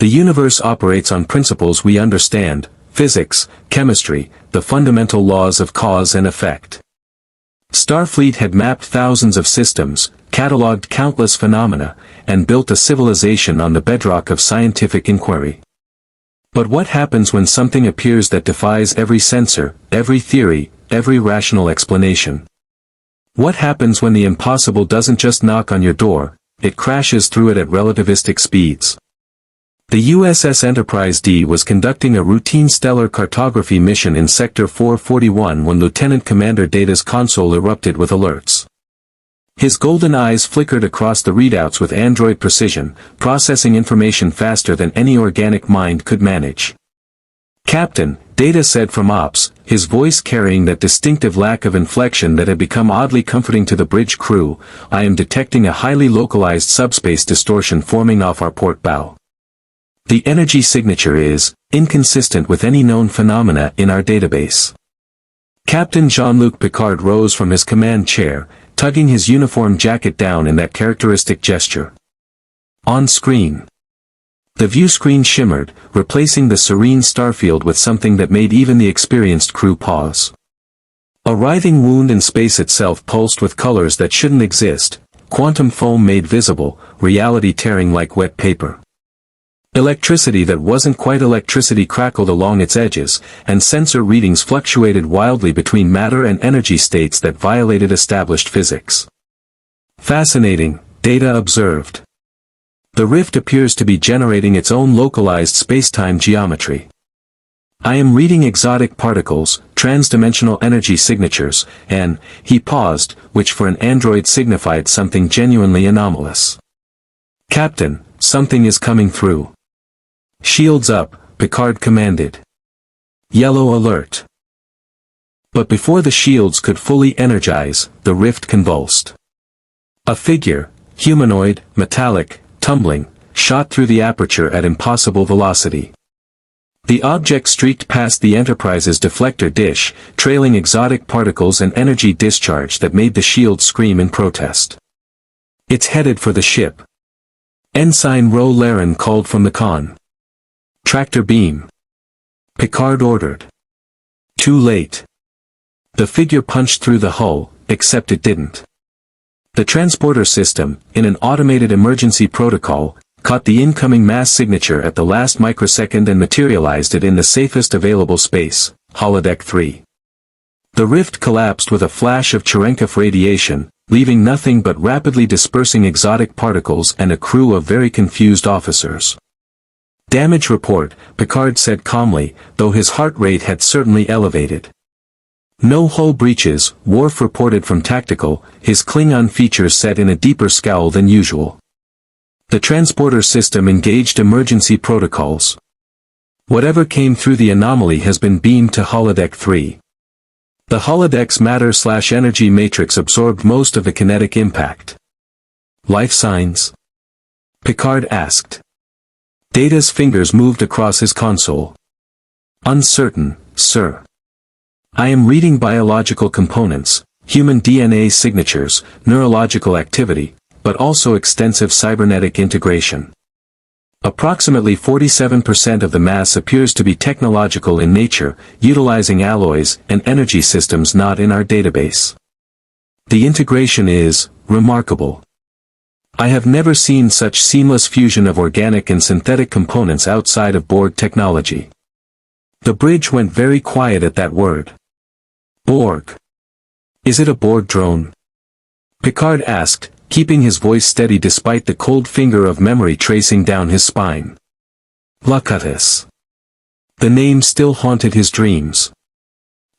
The universe operates on principles we understand: physics, chemistry, the fundamental laws of cause and effect. Starfleet had mapped thousands of systems, catalogued countless phenomena, and built a civilization on the bedrock of scientific inquiry. But what happens when something appears that defies every sensor, every theory, every rational explanation? What happens when the impossible doesn't just knock on your door, it crashes through it at relativistic speeds? The USS Enterprise D was conducting a routine stellar cartography mission in Sector 441 when Lieutenant Commander Data's console erupted with alerts. His golden eyes flickered across the readouts with android precision, processing information faster than any organic mind could manage. "Captain," Data said from Ops, his voice carrying that distinctive lack of inflection that had become oddly comforting to the bridge crew, "I am detecting a highly localized subspace distortion forming off our port bow. The energy signature is inconsistent with any known phenomena in our database." Captain Jean-Luc Picard rose from his command chair, tugging his uniform jacket down in that characteristic gesture. On screen. The view screen shimmered, replacing the serene starfield with something that made even the experienced crew pause. A writhing wound in space itself pulsed with colors that shouldn't exist, quantum foam made visible, reality tearing like wet paper. Electricity that wasn't quite electricity crackled along its edges, and sensor readings fluctuated wildly between matter and energy states that violated established physics. "Fascinating," Data observed. "The rift appears to be generating its own localized spacetime geometry. I am reading exotic particles, transdimensional energy signatures, and," he paused, which for an android signified something genuinely anomalous. "Captain, something is coming through." "Shields up," Picard commanded. "Yellow alert." But before the shields could fully energize, the rift convulsed. A figure, humanoid, metallic, tumbling, shot through the aperture at impossible velocity. The object streaked past the Enterprise's deflector dish, trailing exotic particles and energy discharge that made the shields scream in protest. "It's headed for the ship." Ensign Ro Laren called from the con. "Tractor beam." Picard ordered. Too late. The figure punched through the hull, except it didn't. The transporter system, in an automated emergency protocol, caught the incoming mass signature at the last microsecond and materialized it in the safest available space, holodeck 3. The rift collapsed with a flash of Cherenkov radiation, leaving nothing but rapidly dispersing exotic particles and a crew of very confused officers. "Damage report," Picard said calmly, though his heart rate had certainly elevated. "No hull breaches," Worf reported from Tactical, his Klingon features set in a deeper scowl than usual. "The transporter system engaged emergency protocols. Whatever came through the anomaly has been beamed to holodeck 3. The holodeck's matter/energy matrix absorbed most of the kinetic impact." "Life signs?" Picard asked. Data's fingers moved across his console. "Uncertain, sir. I am reading biological components, human DNA signatures, neurological activity, but also extensive cybernetic integration. Approximately 47% of the mass appears to be technological in nature, utilizing alloys and energy systems not in our database. The integration is remarkable. I have never seen such seamless fusion of organic and synthetic components outside of Borg technology." The bridge went very quiet at that word. "Borg. Is it a Borg drone?" Picard asked, keeping his voice steady despite the cold finger of memory tracing down his spine. "Locutus." The name still haunted his dreams.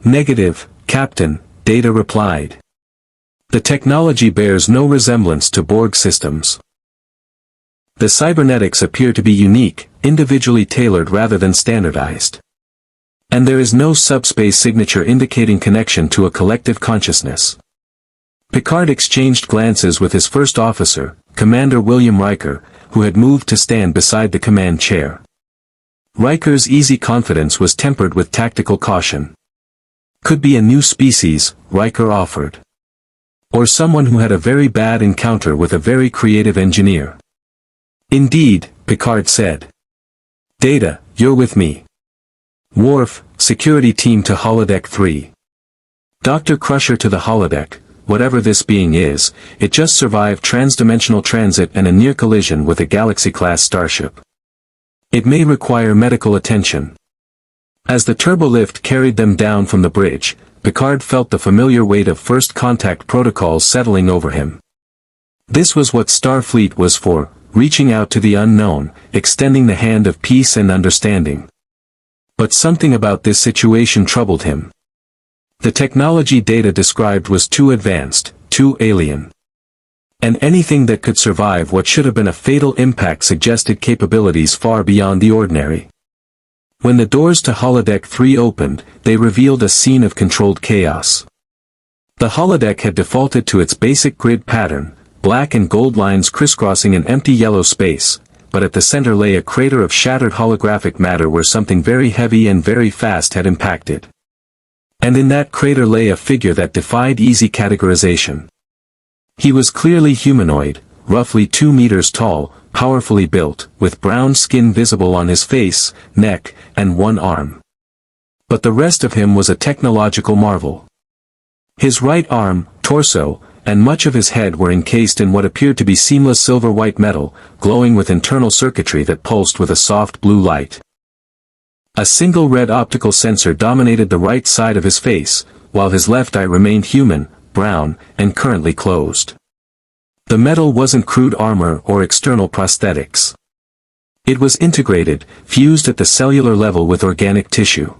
"Negative, Captain," Data replied. "The technology bears no resemblance to Borg systems. The cybernetics appear to be unique, individually tailored rather than standardized. And there is no subspace signature indicating connection to a collective consciousness." Picard exchanged glances with his first officer, Commander William Riker, who had moved to stand beside the command chair. Riker's easy confidence was tempered with tactical caution. "Could be a new species," Riker offered. "Or someone who had a very bad encounter with a very creative engineer." "Indeed," Picard said. Data, you're with me. Worf, security team to holodeck 3. Dr. Crusher to the holodeck. Whatever this being is, it just survived transdimensional transit and a near collision with a Galaxy-class starship. It may require medical attention. As the turbolift carried them down from the bridge, Picard felt the familiar weight of first contact protocols settling over him. This was what Starfleet was for, reaching out to the unknown, extending the hand of peace and understanding. But something about this situation troubled him. The technology Data described was too advanced, too alien. And anything that could survive what should have been a fatal impact suggested capabilities far beyond the ordinary. When the doors to holodeck 3 opened, they revealed a scene of controlled chaos. The holodeck had defaulted to its basic grid pattern, black and gold lines crisscrossing an empty yellow space, but at the center lay a crater of shattered holographic matter where something very heavy and very fast had impacted. And in that crater lay a figure that defied easy categorization. He was clearly humanoid, roughly 2 meters tall, powerfully built, with brown skin visible on his face, neck, and one arm. But the rest of him was a technological marvel. His right arm, torso, and much of his head were encased in what appeared to be seamless silver-white metal, glowing with internal circuitry that pulsed with a soft blue light. A single red optical sensor dominated the right side of his face, while his left eye remained human, brown, and currently closed. The metal wasn't crude armor or external prosthetics. It was integrated, fused at the cellular level with organic tissue.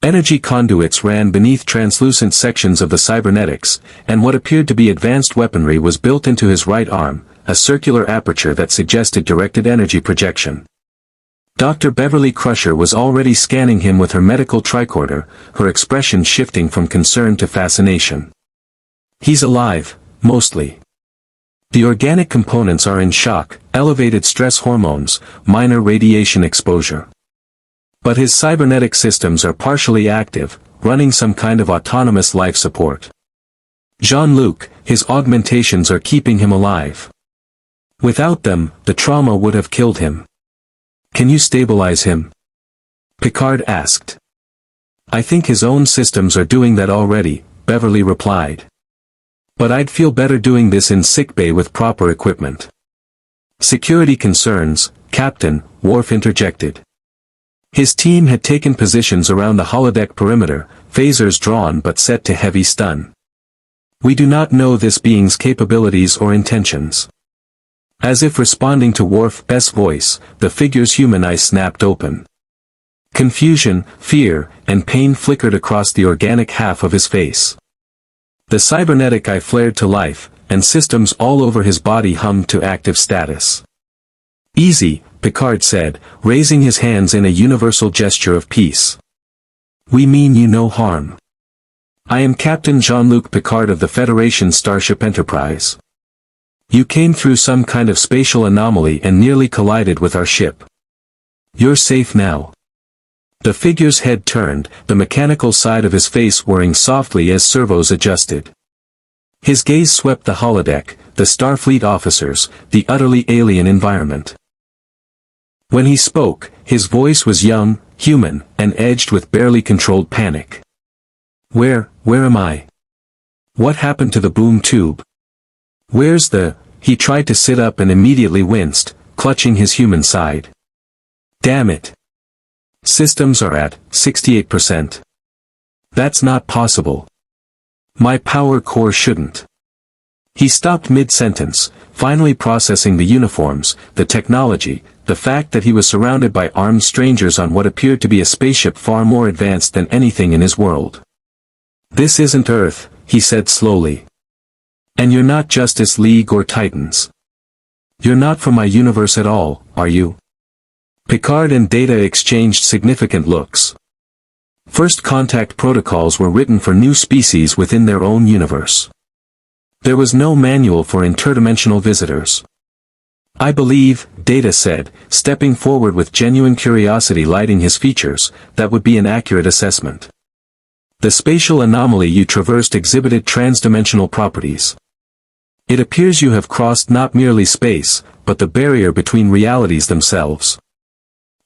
Energy conduits ran beneath translucent sections of the cybernetics, and what appeared to be advanced weaponry was built into his right arm, a circular aperture that suggested directed energy projection. Dr. Beverly Crusher was already scanning him with her medical tricorder, her expression shifting from concern to fascination. He's alive, mostly. The organic components are in shock, elevated stress hormones, minor radiation exposure. But his cybernetic systems are partially active, running some kind of autonomous life support. Jean-Luc, his augmentations are keeping him alive. Without them, the trauma would have killed him. Can you stabilize him? Picard asked. I think his own systems are doing that already, Beverly replied. But I'd feel better doing this in sickbay with proper equipment. Security concerns, Captain, Worf interjected. His team had taken positions around the holodeck perimeter, phasers drawn but set to heavy stun. We do not know this being's capabilities or intentions. As if responding to Worf's voice, the figure's human eyes snapped open. Confusion, fear, and pain flickered across the organic half of his face. The cybernetic eye flared to life, and systems all over his body hummed to active status. Easy, Picard said, raising his hands in a universal gesture of peace. We mean you no harm. I am Captain Jean-Luc Picard of the Federation starship Enterprise. You came through some kind of spatial anomaly and nearly collided with our ship. You're safe now. The figure's head turned, the mechanical side of his face whirring softly as servos adjusted. His gaze swept the holodeck, the Starfleet officers, the utterly alien environment. When he spoke, his voice was young, human, and edged with barely controlled panic. Where am I? What happened to the boom tube? Where's the... He tried to sit up and immediately winced, clutching his human side. Damn it. Systems are at 68%. That's not possible. My power core shouldn't. He stopped mid-sentence, finally processing the uniforms, the technology, the fact that he was surrounded by armed strangers on what appeared to be a spaceship far more advanced than anything in his world. This isn't Earth, he said slowly. And you're not Justice League or Titans. You're not from my universe at all, are you? Picard and Data exchanged significant looks. First contact protocols were written for new species within their own universe. There was no manual for interdimensional visitors. I believe, Data said, stepping forward with genuine curiosity lighting his features, that would be an accurate assessment. The spatial anomaly you traversed exhibited transdimensional properties. It appears you have crossed not merely space, but the barrier between realities themselves.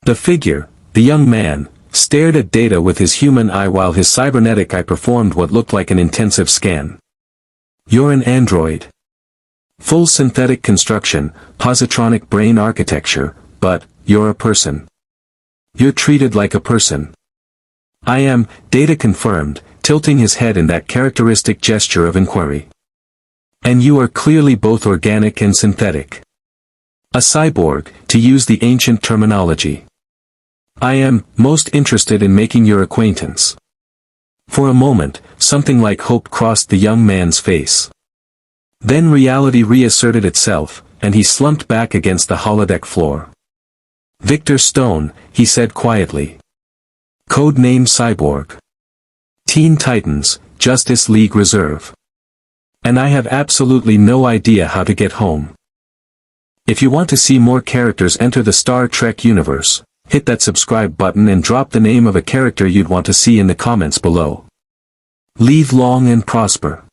The figure, the young man, stared at Data with his human eye while his cybernetic eye performed what looked like an intensive scan. "You're an android. Full synthetic construction, positronic brain architecture, but you're a person. You're treated like a person." "I am," Data confirmed, tilting his head in that characteristic gesture of inquiry. "And you are clearly both organic and synthetic. A cyborg, to use the ancient terminology. I am most interested in making your acquaintance." For a moment, something like hope crossed the young man's face. Then reality reasserted itself, and he slumped back against the holodeck floor. "Victor Stone," he said quietly. "Code name Cyborg. Teen Titans, Justice League Reserve. And I have absolutely no idea how to get home." If you want to see more characters enter the Star Trek universe, hit that subscribe button and drop the name of a character you'd want to see in the comments below. Live long and prosper.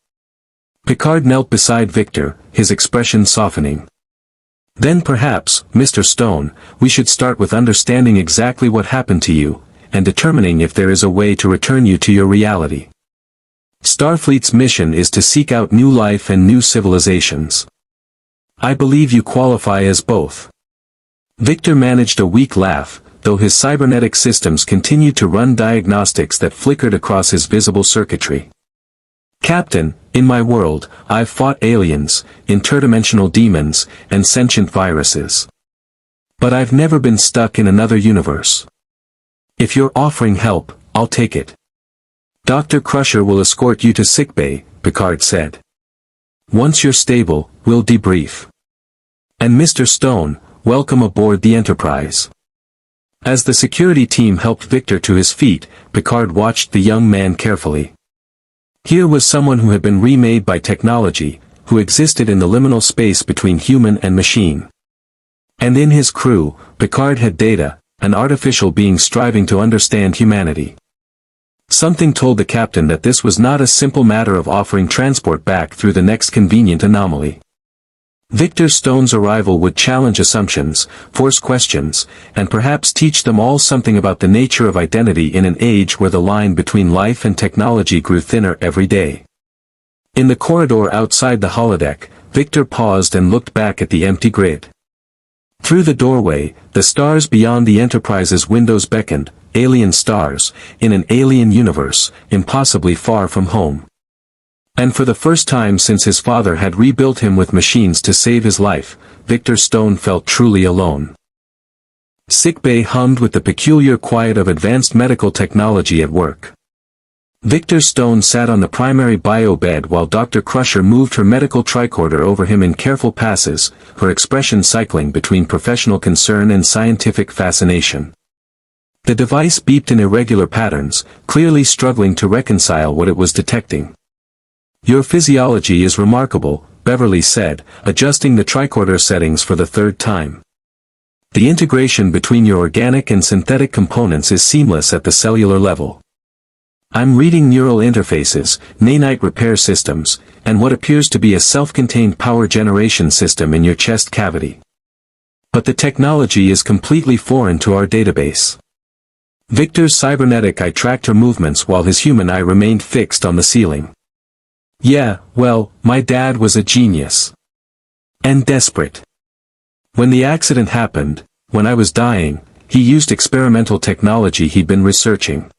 Picard knelt beside Victor, his expression softening. "Then perhaps, Mr. Stone, we should start with understanding exactly what happened to you, and determining if there is a way to return you to your reality. Starfleet's mission is to seek out new life and new civilizations. I believe you qualify as both." Victor managed a weak laugh, though his cybernetic systems continued to run diagnostics that flickered across his visible circuitry. "Captain, in my world, I've fought aliens, interdimensional demons, and sentient viruses. But I've never been stuck in another universe. If you're offering help, I'll take it." "Dr. Crusher will escort you to sickbay," Picard said. "Once you're stable, we'll debrief. And Mr. Stone, welcome aboard the Enterprise." As the security team helped Victor to his feet, Picard watched the young man carefully. Here was someone who had been remade by technology, who existed in the liminal space between human and machine. And in his crew, Picard had Data, an artificial being striving to understand humanity. Something told the captain that this was not a simple matter of offering transport back through the next convenient anomaly. Victor Stone's arrival would challenge assumptions, force questions, and perhaps teach them all something about the nature of identity in an age where the line between life and technology grew thinner every day. In the corridor outside the holodeck, Victor paused and looked back at the empty grid. Through the doorway, the stars beyond the Enterprise's windows beckoned, alien stars, in an alien universe, impossibly far from home. And for the first time since his father had rebuilt him with machines to save his life, Victor Stone felt truly alone. Sickbay hummed with the peculiar quiet of advanced medical technology at work. Victor Stone sat on the primary bio bed while Dr. Crusher moved her medical tricorder over him in careful passes, her expression cycling between professional concern and scientific fascination. The device beeped in irregular patterns, clearly struggling to reconcile what it was detecting. "Your physiology is remarkable," Beverly said, adjusting the tricorder settings for the third time. "The integration between your organic and synthetic components is seamless at the cellular level. I'm reading neural interfaces, nanite repair systems, and what appears to be a self-contained power generation system in your chest cavity. But the technology is completely foreign to our database." Victor's cybernetic eye tracked her movements while his human eye remained fixed on the ceiling. "Yeah, well, my dad was a genius. And desperate. When the accident happened, when I was dying, he used experimental technology he'd been researching.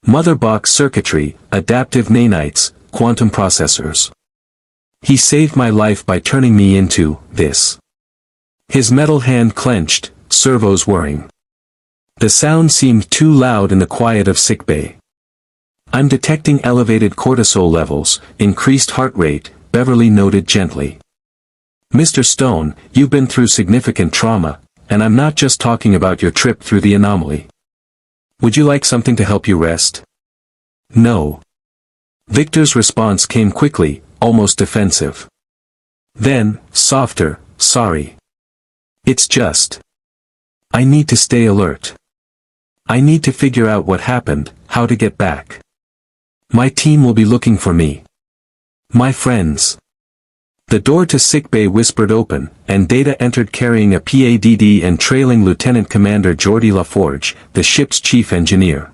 Mother box circuitry, adaptive nanites, quantum processors. He saved my life by turning me into this." His metal hand clenched, servos whirring. The sound seemed too loud in the quiet of sickbay. "I'm detecting elevated cortisol levels, increased heart rate," Beverly noted gently. "Mr. Stone, you've been through significant trauma, and I'm not just talking about your trip through the anomaly. Would you like something to help you rest?" "No." Victor's response came quickly, almost defensive. Then, softer, "Sorry. It's just. I need to stay alert. I need to figure out what happened, how to get back. My team will be looking for me. My friends." The door to sickbay whispered open, and Data entered carrying a PADD and trailing Lieutenant Commander Geordi LaForge, the ship's chief engineer.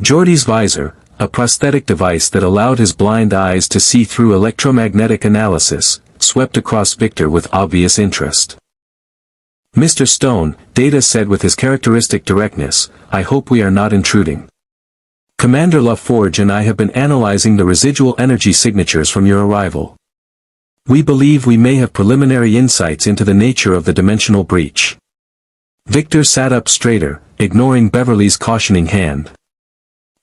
Geordi's visor, a prosthetic device that allowed his blind eyes to see through electromagnetic analysis, swept across Victor with obvious interest. "Mr. Stone," Data said with his characteristic directness, "I hope we are not intruding. Commander LaForge and I have been analyzing the residual energy signatures from your arrival. We believe we may have preliminary insights into the nature of the dimensional breach." Victor sat up straighter, ignoring Beverly's cautioning hand.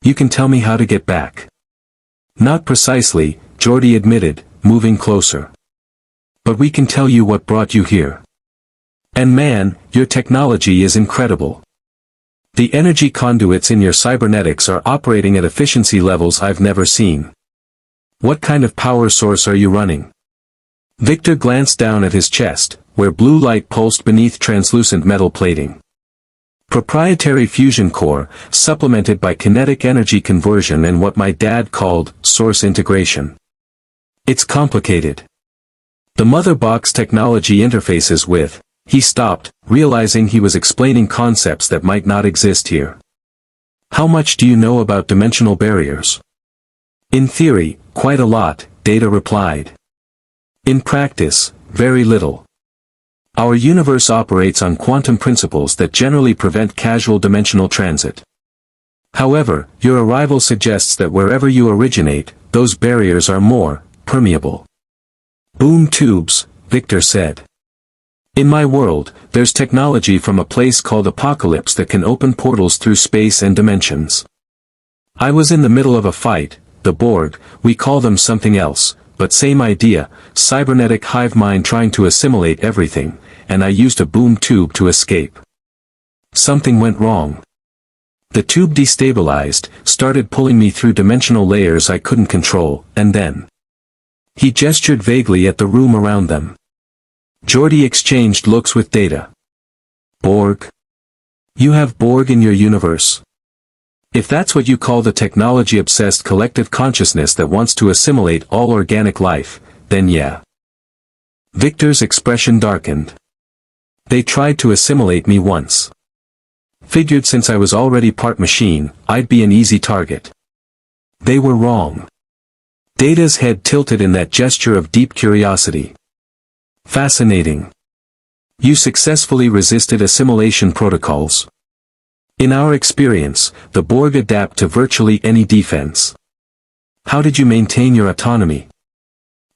"You can tell me how to get back." "Not precisely," Geordi admitted, moving closer. "But we can tell you what brought you here. And man, your technology is incredible. The energy conduits in your cybernetics are operating at efficiency levels I've never seen. What kind of power source are you running?" Victor glanced down at his chest, where blue light pulsed beneath translucent metal plating. "Proprietary fusion core, supplemented by kinetic energy conversion and what my dad called source integration. It's complicated. The mother box technology interfaces with..." He stopped, realizing he was explaining concepts that might not exist here. "How much do you know about dimensional barriers?" "In theory, quite a lot," Data replied. "In practice, very little. Our universe operates on quantum principles that generally prevent casual dimensional transit. However, your arrival suggests that wherever you originate, those barriers are more permeable." "Boom tubes," Victor said. "In my world, there's technology from a place called Apocalypse that can open portals through space and dimensions. I was in the middle of a fight, the Borg, we call them something else, but same idea, cybernetic hive mind trying to assimilate everything, and I used a boom tube to escape. Something went wrong. The tube destabilized, started pulling me through dimensional layers I couldn't control, and then..." He gestured vaguely at the room around them. Geordi exchanged looks with Data. "Borg? You have Borg in your universe? If that's what you call the technology-obsessed collective consciousness that wants to assimilate all organic life, then yeah." Victor's expression darkened. "They tried to assimilate me once. Figured since I was already part machine, I'd be an easy target. They were wrong." Data's head tilted in that gesture of deep curiosity. "Fascinating. You successfully resisted assimilation protocols. In our experience, the Borg adapt to virtually any defense. How did you maintain your autonomy?"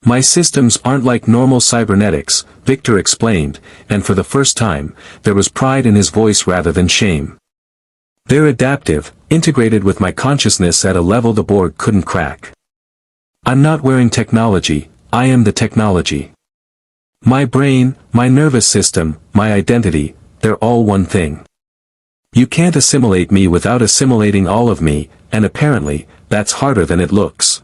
"My systems aren't like normal cybernetics," Victor explained, and for the first time, there was pride in his voice rather than shame. "They're adaptive, integrated with my consciousness at a level the Borg couldn't crack. I'm not wearing technology, I am the technology. My brain, my nervous system, my identity, they're all one thing. You can't assimilate me without assimilating all of me, and apparently, that's harder than it looks."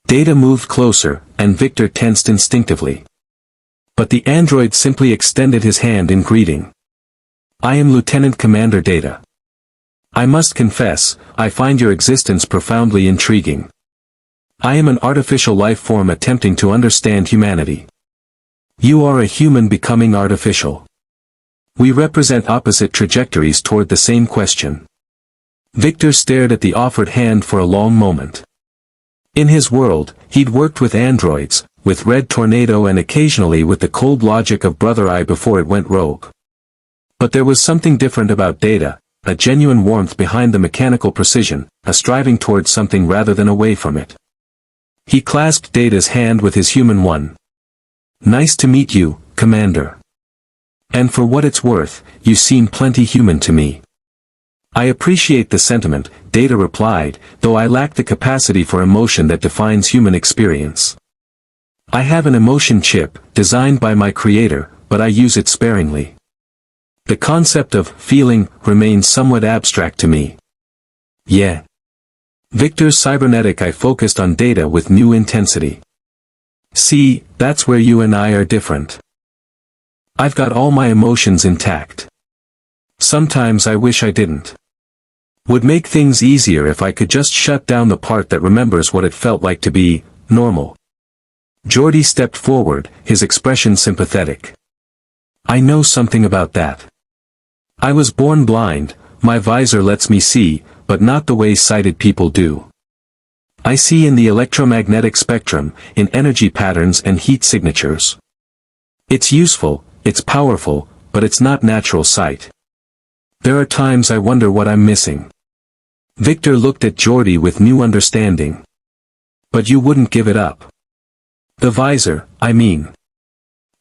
Data moved closer, and Victor tensed instinctively. But the android simply extended his hand in greeting. "I am Lieutenant Commander Data. I must confess, I find your existence profoundly intriguing. I am an artificial life form attempting to understand humanity. You are a human becoming artificial. We represent opposite trajectories toward the same question." Victor stared at the offered hand for a long moment. In his world, he'd worked with androids, with Red Tornado and occasionally with the cold logic of Brother Eye before it went rogue. But there was something different about Data, a genuine warmth behind the mechanical precision, a striving towards something rather than away from it. He clasped Data's hand with his human one. "Nice to meet you, Commander. And for what it's worth, you seem plenty human to me." "I appreciate the sentiment," Data replied, "though I lack the capacity for emotion that defines human experience. I have an emotion chip, designed by my creator, but I use it sparingly. The concept of feeling remains somewhat abstract to me." "Yeah." Victor's cybernetic eye focused on Data with new intensity. "See, that's where you and I are different. I've got all my emotions intact. Sometimes I wish I didn't. Would make things easier if I could just shut down the part that remembers what it felt like to be normal." Geordi stepped forward, his expression sympathetic. I know something about that. I was born blind, my visor lets me see, but not the way sighted people do. I see in the electromagnetic spectrum, in energy patterns and heat signatures. It's useful, it's powerful, but it's not natural sight. There are times I wonder what I'm missing. Victor looked at Geordi with new understanding. But you wouldn't give it up. The visor, I mean.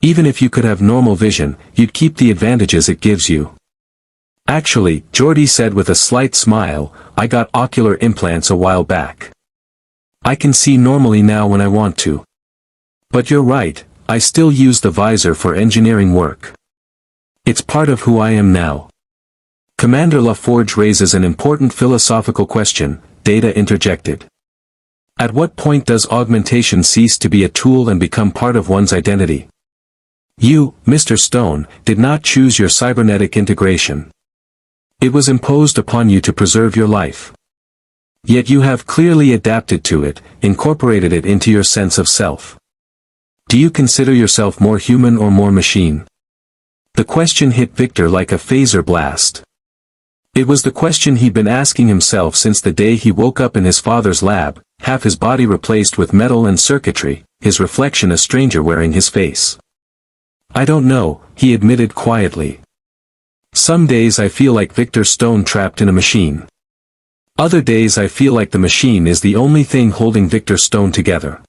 Even if you could have normal vision, you'd keep the advantages it gives you. Actually, Geordi said with a slight smile, I got ocular implants a while back. I can see normally now when I want to. But you're right, I still use the visor for engineering work. It's part of who I am now. Commander LaForge raises an important philosophical question, Data interjected. At what point does augmentation cease to be a tool and become part of one's identity? You, Mr. Stone, did not choose your cybernetic integration. It was imposed upon you to preserve your life. Yet you have clearly adapted to it, incorporated it into your sense of self. Do you consider yourself more human or more machine? The question hit Victor like a phaser blast. It was the question he'd been asking himself since the day he woke up in his father's lab, half his body replaced with metal and circuitry, his reflection a stranger wearing his face. I don't know, he admitted quietly. Some days I feel like Victor Stone trapped in a machine. Other days I feel like the machine is the only thing holding Victor Stone together.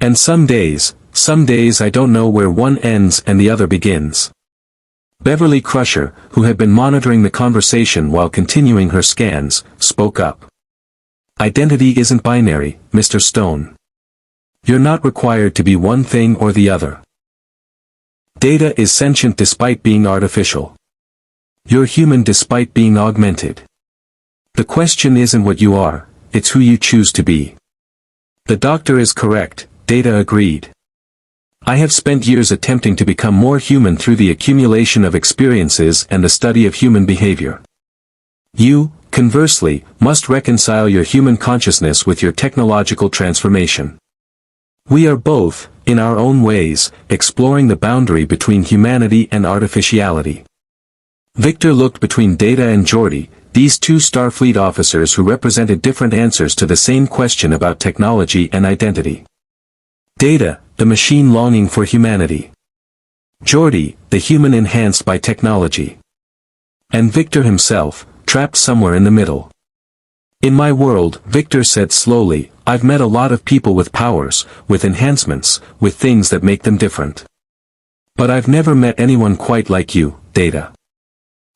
And some days I don't know where one ends and the other begins. Beverly Crusher, who had been monitoring the conversation while continuing her scans, spoke up. Identity isn't binary, Mr. Stone. You're not required to be one thing or the other. Data is sentient despite being artificial. You're human despite being augmented. The question isn't what you are, it's who you choose to be. The doctor is correct, Data agreed. I have spent years attempting to become more human through the accumulation of experiences and the study of human behavior. You, conversely, must reconcile your human consciousness with your technological transformation. We are both, in our own ways, exploring the boundary between humanity and artificiality. Victor looked between Data and Geordi, these two Starfleet officers who represented different answers to the same question about technology and identity. Data, the machine longing for humanity. Geordi, the human enhanced by technology. And Victor himself, trapped somewhere in the middle. In my world, Victor said slowly, I've met a lot of people with powers, with enhancements, with things that make them different. But I've never met anyone quite like you, Data.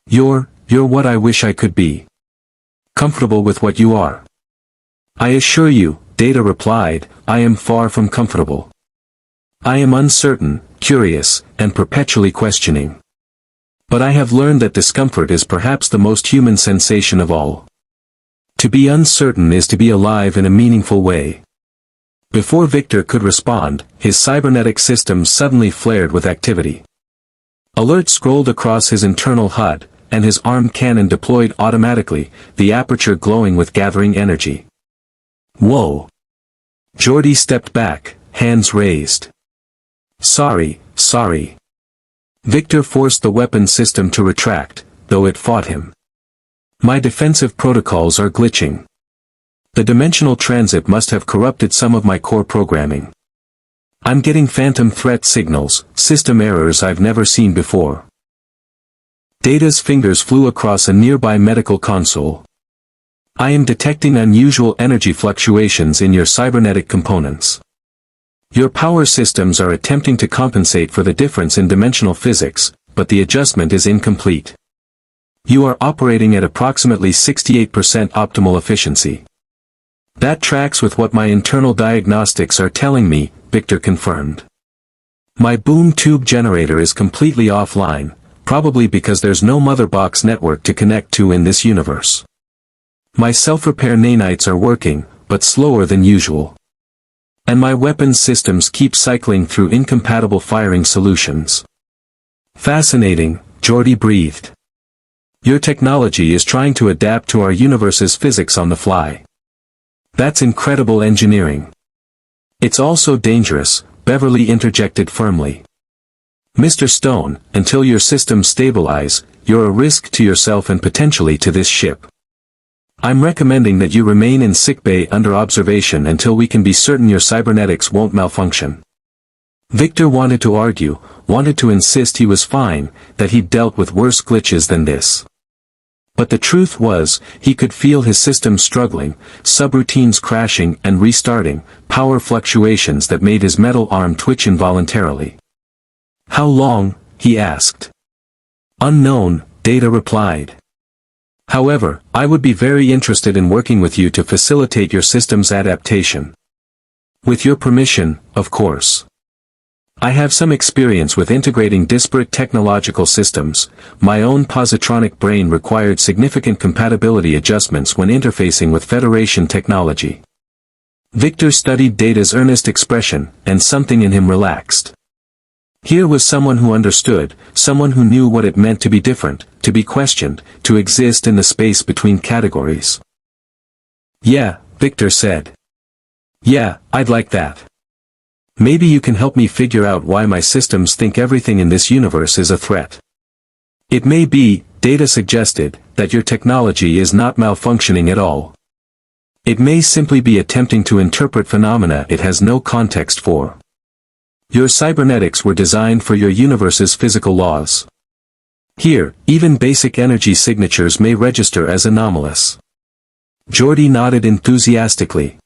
You're what I wish I could be. Comfortable with what you are. I assure you, Data replied, I am far from comfortable. I am uncertain, curious, and perpetually questioning. But I have learned that discomfort is perhaps the most human sensation of all. To be uncertain is to be alive in a meaningful way. Before Victor could respond, his cybernetic system suddenly flared with activity. Alert scrolled across his internal HUD, and his armed cannon deployed automatically, the aperture glowing with gathering energy. Whoa! Geordi stepped back, hands raised. Sorry. Victor forced the weapon system to retract, though it fought him. My defensive protocols are glitching. The dimensional transit must have corrupted some of my core programming. I'm getting phantom threat signals, system errors I've never seen before. Data's fingers flew across a nearby medical console. I am detecting unusual energy fluctuations in your cybernetic components. Your power systems are attempting to compensate for the difference in dimensional physics, but the adjustment is incomplete. You are operating at approximately 68% optimal efficiency. That tracks with what my internal diagnostics are telling me, Victor confirmed. My boom tube generator is completely offline, probably because there's no motherbox network to connect to in this universe. My self-repair nanites are working, but slower than usual. And my weapons systems keep cycling through incompatible firing solutions. Fascinating, Geordi breathed. Your technology is trying to adapt to our universe's physics on the fly. That's incredible engineering. It's also dangerous, Beverly interjected firmly. Mr. Stone, until your systems stabilize, you're a risk to yourself and potentially to this ship. I'm recommending that you remain in sickbay under observation until we can be certain your cybernetics won't malfunction. Victor wanted to argue, wanted to insist he was fine, that he'd dealt with worse glitches than this. But the truth was, he could feel his systems struggling, subroutines crashing and restarting, power fluctuations that made his metal arm twitch involuntarily. How long? He asked. Unknown, Data replied. However, I would be very interested in working with you to facilitate your system's adaptation. With your permission, of course. I have some experience with integrating disparate technological systems. My own positronic brain required significant compatibility adjustments when interfacing with Federation technology. Victor studied Data's earnest expression, and something in him relaxed. Here was someone who understood, someone who knew what it meant to be different, to be questioned, to exist in the space between categories. Yeah, Victor said. Yeah, I'd like that. Maybe you can help me figure out why my systems think everything in this universe is a threat. It may be, Data suggested, that your technology is not malfunctioning at all. It may simply be attempting to interpret phenomena it has no context for. Your cybernetics were designed for your universe's physical laws. Here, even basic energy signatures may register as anomalous. Geordi nodded enthusiastically.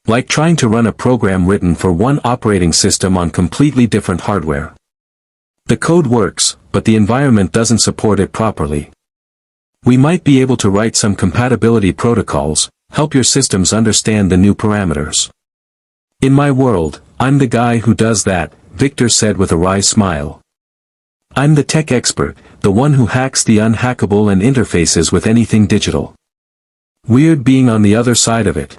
Like trying to run a program written for one operating system on completely different hardware. The code works, but the environment doesn't support it properly. We might be able to write some compatibility protocols, help your systems understand the new parameters. In my world, I'm the guy who does that, Victor said with a wry smile. I'm the tech expert, the one who hacks the unhackable and interfaces with anything digital. Weird being on the other side of it.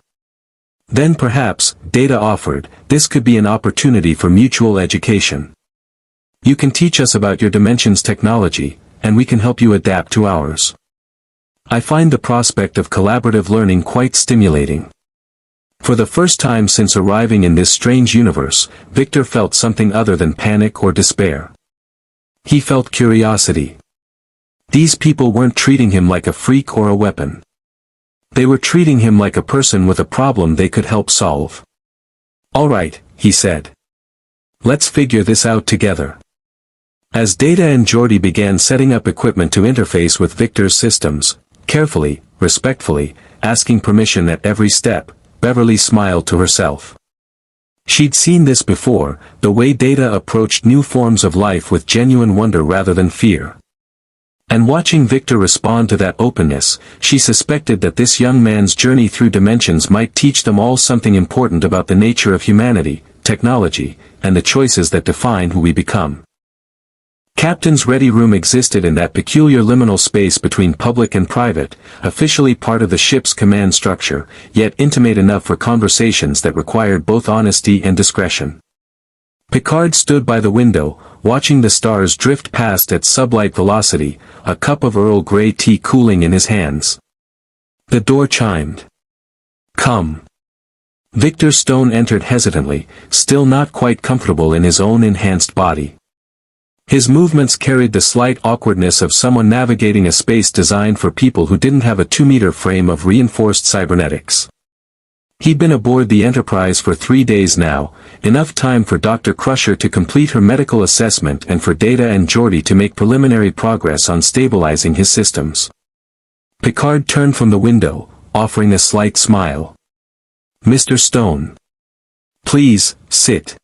Then perhaps, Data offered, this could be an opportunity for mutual education. You can teach us about your dimension's technology, and we can help you adapt to ours. I find the prospect of collaborative learning quite stimulating. For the first time since arriving in this strange universe, Victor felt something other than panic or despair. He felt curiosity. These people weren't treating him like a freak or a weapon. They were treating him like a person with a problem they could help solve. All right, he said. Let's figure this out together. As Data and Geordi began setting up equipment to interface with Victor's systems, carefully, respectfully, asking permission at every step, Beverly smiled to herself. She'd seen this before, the way Data approached new forms of life with genuine wonder rather than fear. And watching Victor respond to that openness, she suspected that this young man's journey through dimensions might teach them all something important about the nature of humanity, technology, and the choices that define who we become. Captain's ready room existed in that peculiar liminal space between public and private, officially part of the ship's command structure, yet intimate enough for conversations that required both honesty and discretion. Picard stood by the window, watching the stars drift past at sublight velocity, a cup of Earl Grey tea cooling in his hands. The door chimed. Come. Victor Stone entered hesitantly, still not quite comfortable in his own enhanced body. His movements carried the slight awkwardness of someone navigating a space designed for people who didn't have a 2-meter frame of reinforced cybernetics. He'd been aboard the Enterprise for 3 days now, enough time for Dr. Crusher to complete her medical assessment and for Data and Geordi to make preliminary progress on stabilizing his systems. Picard turned from the window, offering a slight smile. Mr. Stone. Please, sit.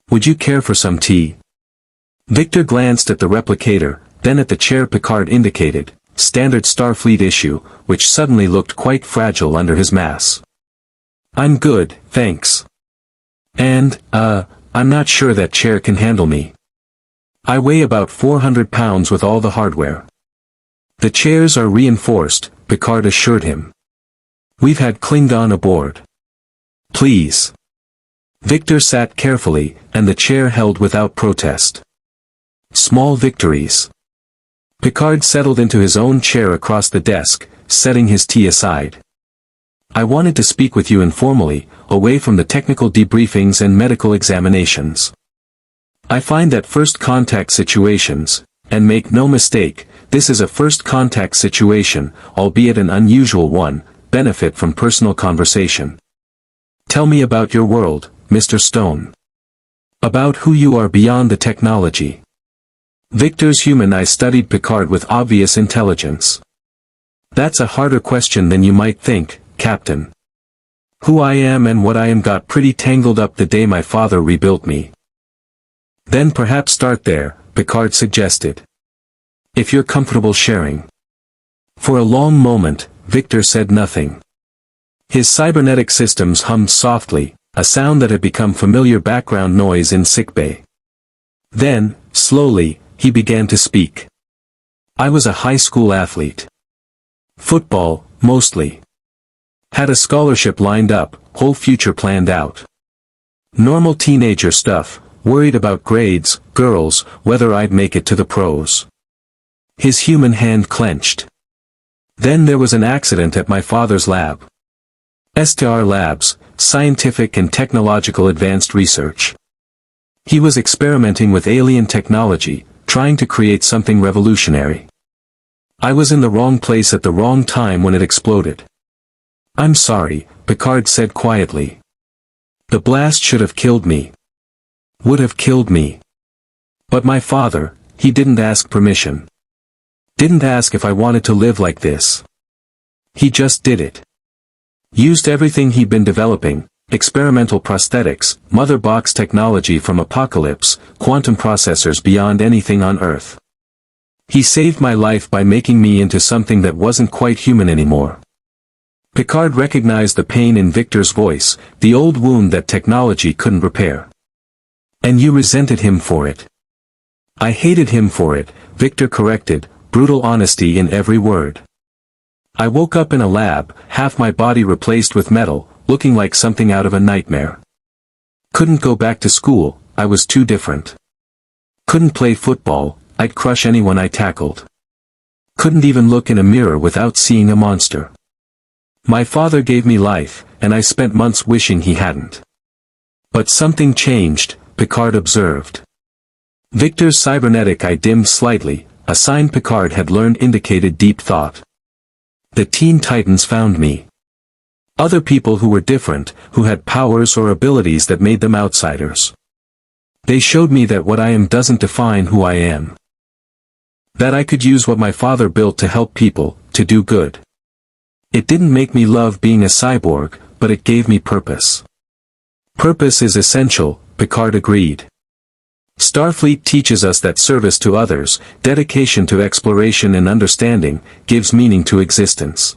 Would you care for some tea? Victor glanced at the replicator, then at the chair Picard indicated, standard Starfleet issue, which suddenly looked quite fragile under his mass. I'm good, thanks. And, I'm not sure that chair can handle me. I weigh about 400 pounds with all the hardware. The chairs are reinforced, Picard assured him. We've had Klingon aboard. Please. Victor sat carefully, and the chair held without protest. Small victories. Picard settled into his own chair across the desk, setting his tea aside. I wanted to speak with you informally, away from the technical debriefings and medical examinations. I find that first contact situations, and make no mistake, this is a first contact situation, albeit an unusual one, benefit from personal conversation. Tell me about your world, Mr. Stone. About who you are beyond the technology. Victor's human eye studied Picard with obvious intelligence. That's a harder question than you might think, Captain. Who I am and what I am got pretty tangled up the day my father rebuilt me. Then perhaps start there, Picard suggested. If you're comfortable sharing. For a long moment, Victor said nothing. His cybernetic systems hummed softly, a sound that had become familiar background noise in sickbay. Then, slowly, he began to speak. I was a high school athlete. Football, mostly. Had a scholarship lined up, whole future planned out. Normal teenager stuff, worried about grades, girls, whether I'd make it to the pros. His human hand clenched. Then there was an accident at my father's lab. STR Labs, Scientific and Technological Advanced Research. He was experimenting with alien technology, trying to create something revolutionary. I was in the wrong place at the wrong time when it exploded. I'm sorry, Picard said quietly. The blast should have killed me. Would have killed me. But my father, he didn't ask permission. Didn't ask if I wanted to live like this. He just did it. Used everything he'd been developing, experimental prosthetics, mother box technology from Apocalypse, quantum processors beyond anything on Earth. He saved my life by making me into something that wasn't quite human anymore. Picard recognized the pain in Victor's voice, the old wound that technology couldn't repair. And you resented him for it. I hated him for it, Victor corrected, brutal honesty in every word. I woke up in a lab, half my body replaced with metal, looking like something out of a nightmare. Couldn't go back to school, I was too different. Couldn't play football, I'd crush anyone I tackled. Couldn't even look in a mirror without seeing a monster. My father gave me life, and I spent months wishing he hadn't. But something changed, Picard observed. Victor's cybernetic eye dimmed slightly, a sign Picard had learned indicated deep thought. The Teen Titans found me. Other people who were different, who had powers or abilities that made them outsiders. They showed me that what I am doesn't define who I am. That I could use what my father built to help people, to do good. It didn't make me love being a cyborg, but it gave me purpose. Purpose is essential, Picard agreed. Starfleet teaches us that service to others, dedication to exploration and understanding, gives meaning to existence.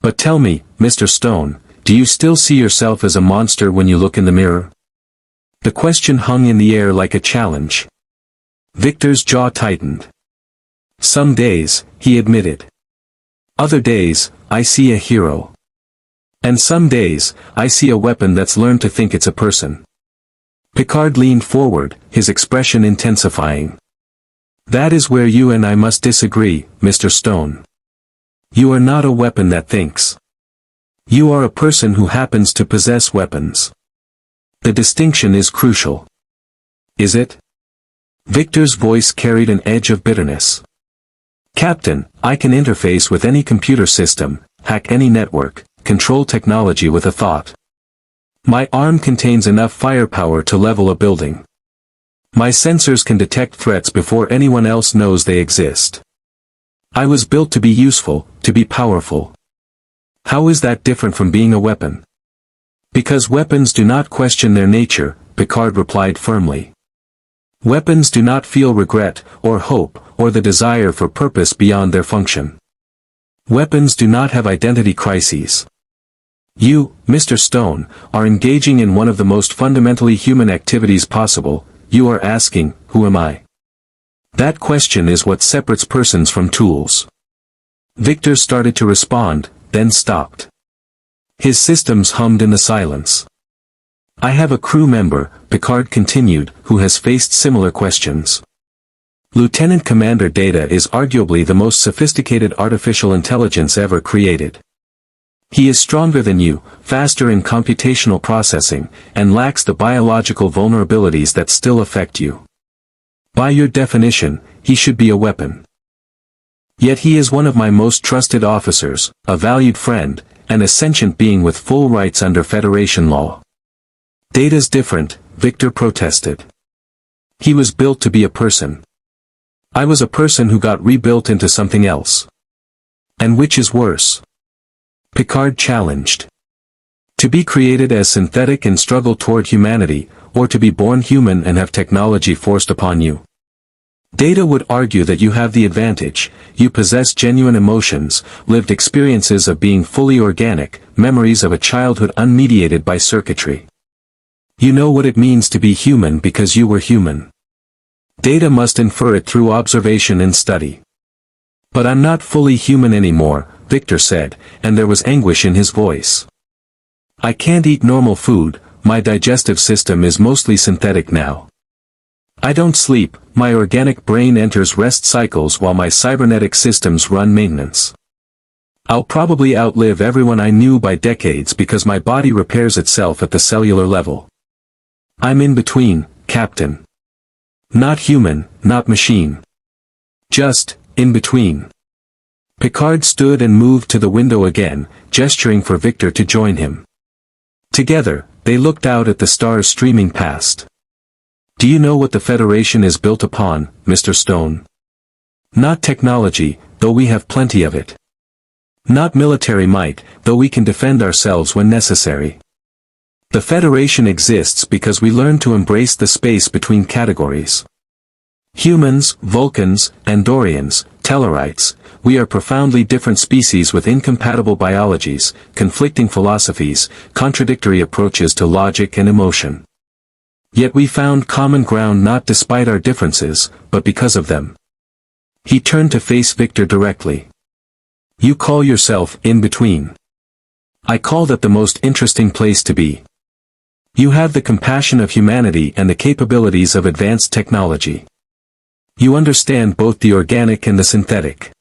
But tell me, Mr. Stone, do you still see yourself as a monster when you look in the mirror? The question hung in the air like a challenge. Victor's jaw tightened. Some days, he admitted. Other days, I see a hero. And some days, I see a weapon that's learned to think it's a person. Picard leaned forward, his expression intensifying. That is where you and I must disagree, Mr. Stone. You are not a weapon that thinks. You are a person who happens to possess weapons. The distinction is crucial. Is it? Victor's voice carried an edge of bitterness. Captain, I can interface with any computer system, hack any network, control technology with a thought. My arm contains enough firepower to level a building. My sensors can detect threats before anyone else knows they exist. I was built to be useful, to be powerful. How is that different from being a weapon? Because weapons do not question their nature, Picard replied firmly. Weapons do not feel regret, or hope, or the desire for purpose beyond their function. Weapons do not have identity crises. You, Mr. Stone, are engaging in one of the most fundamentally human activities possible. You are asking, who am I? That question is what separates persons from tools. Victor started to respond, then stopped. His systems hummed in the silence. I have a crew member, Picard continued, who has faced similar questions. Lieutenant Commander Data is arguably the most sophisticated artificial intelligence ever created. He is stronger than you, faster in computational processing, and lacks the biological vulnerabilities that still affect you. By your definition, he should be a weapon. Yet he is one of my most trusted officers, a valued friend, and a sentient being with full rights under Federation law. Data's different, Victor protested. He was built to be a person. I was a person who got rebuilt into something else. And which is worse? Picard challenged. To be created as synthetic and struggle toward humanity, or to be born human and have technology forced upon you. Data would argue that you have the advantage, you possess genuine emotions, lived experiences of being fully organic, memories of a childhood unmediated by circuitry. You know what it means to be human because you were human. Data must infer it through observation and study. But I'm not fully human anymore, Victor said, and there was anguish in his voice. I can't eat normal food, my digestive system is mostly synthetic now. I don't sleep, my organic brain enters rest cycles while my cybernetic systems run maintenance. I'll probably outlive everyone I knew by decades because my body repairs itself at the cellular level. I'm in between, Captain. Not human, not machine. Just, in between. Picard stood and moved to the window again, gesturing for Victor to join him. Together, they looked out at the stars streaming past. Do you know what the Federation is built upon, Mr. Stone? Not technology, though we have plenty of it. Not military might, though we can defend ourselves when necessary. The Federation exists because we learn to embrace the space between categories. Humans, Vulcans, Andorians, Tellarites, we are profoundly different species with incompatible biologies, conflicting philosophies, contradictory approaches to logic and emotion. Yet we found common ground not despite our differences, but because of them. He turned to face Victor directly. You call yourself in between. I call that the most interesting place to be. You have the compassion of humanity and the capabilities of advanced technology. You understand both the organic and the synthetic.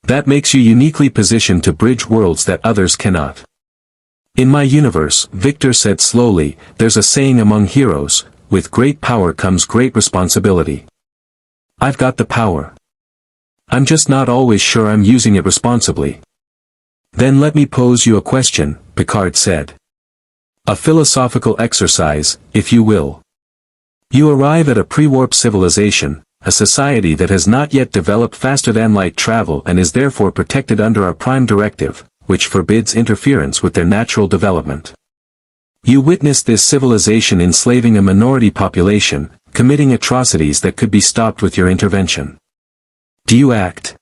That makes you uniquely positioned to bridge worlds that others cannot. In my universe, Victor said slowly, there's a saying among heroes, with great power comes great responsibility. I've got the power. I'm just not always sure I'm using it responsibly. Then let me pose you a question, Picard said. A philosophical exercise, if you will. You arrive at a pre-warp civilization, a society that has not yet developed faster-than-light travel and is therefore protected under our prime directive, which forbids interference with their natural development. You witness this civilization enslaving a minority population, committing atrocities that could be stopped with your intervention. Do you act?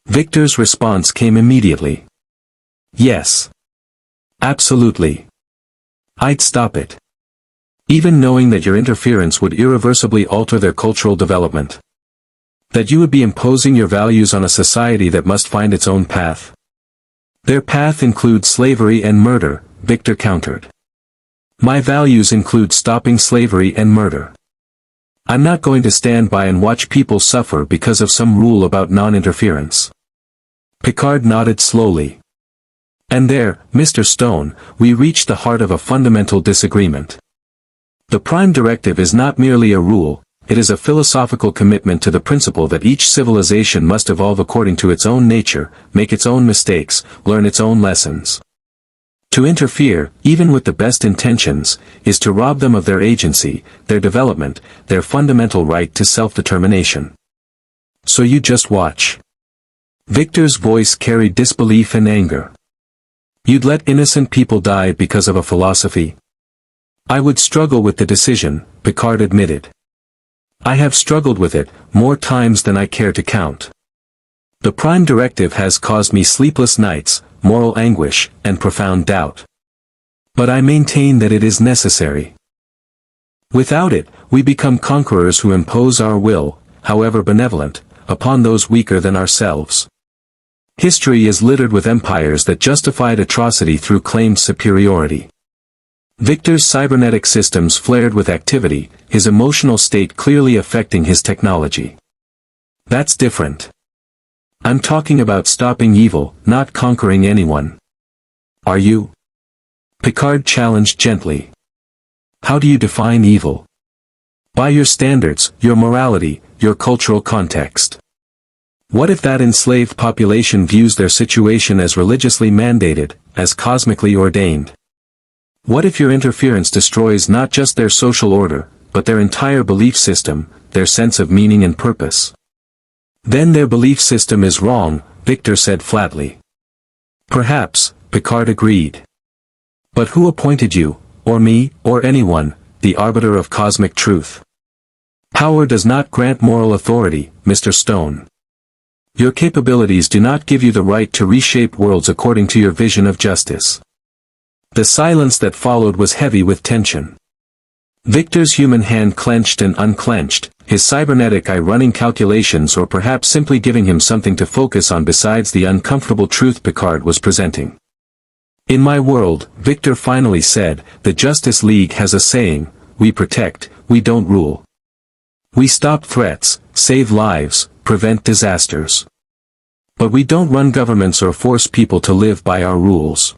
Victor's response came immediately. Yes. Absolutely. I'd stop it. Even knowing that your interference would irreversibly alter their cultural development. That you would be imposing your values on a society that must find its own path. Their path includes slavery and murder, Victor countered. My values include stopping slavery and murder. I'm not going to stand by and watch people suffer because of some rule about non-interference. Picard nodded slowly. And there, Mr. Stone, we reach the heart of a fundamental disagreement. The Prime Directive is not merely a rule, it is a philosophical commitment to the principle that each civilization must evolve according to its own nature, make its own mistakes, learn its own lessons. To interfere, even with the best intentions, is to rob them of their agency, their development, their fundamental right to self-determination. So you just watch. Victor's voice carried disbelief and anger. You'd let innocent people die because of a philosophy? I would struggle with the decision, Picard admitted. I have struggled with it, more times than I care to count. The Prime Directive has caused me sleepless nights, moral anguish, and profound doubt. But I maintain that it is necessary. Without it, we become conquerors who impose our will, however benevolent, upon those weaker than ourselves. History is littered with empires that justified atrocity through claimed superiority. Victor's cybernetic systems flared with activity, his emotional state clearly affecting his technology. That's different. I'm talking about stopping evil, not conquering anyone. Are you? Picard challenged gently. How do you define evil? By your standards, your morality, your cultural context. What if that enslaved population views their situation as religiously mandated, as cosmically ordained? What if your interference destroys not just their social order, but their entire belief system, their sense of meaning and purpose? Then their belief system is wrong, Victor said flatly. Perhaps, Picard agreed. But who appointed you, or me, or anyone, the arbiter of cosmic truth? Power does not grant moral authority, Mr. Stone. Your capabilities do not give you the right to reshape worlds according to your vision of justice. The silence that followed was heavy with tension. Victor's human hand clenched and unclenched, his cybernetic eye running calculations or perhaps simply giving him something to focus on besides the uncomfortable truth Picard was presenting. In my world, Victor finally said, the Justice League has a saying, we protect, we don't rule. We stop threats, save lives, prevent disasters. But we don't run governments or force people to live by our rules.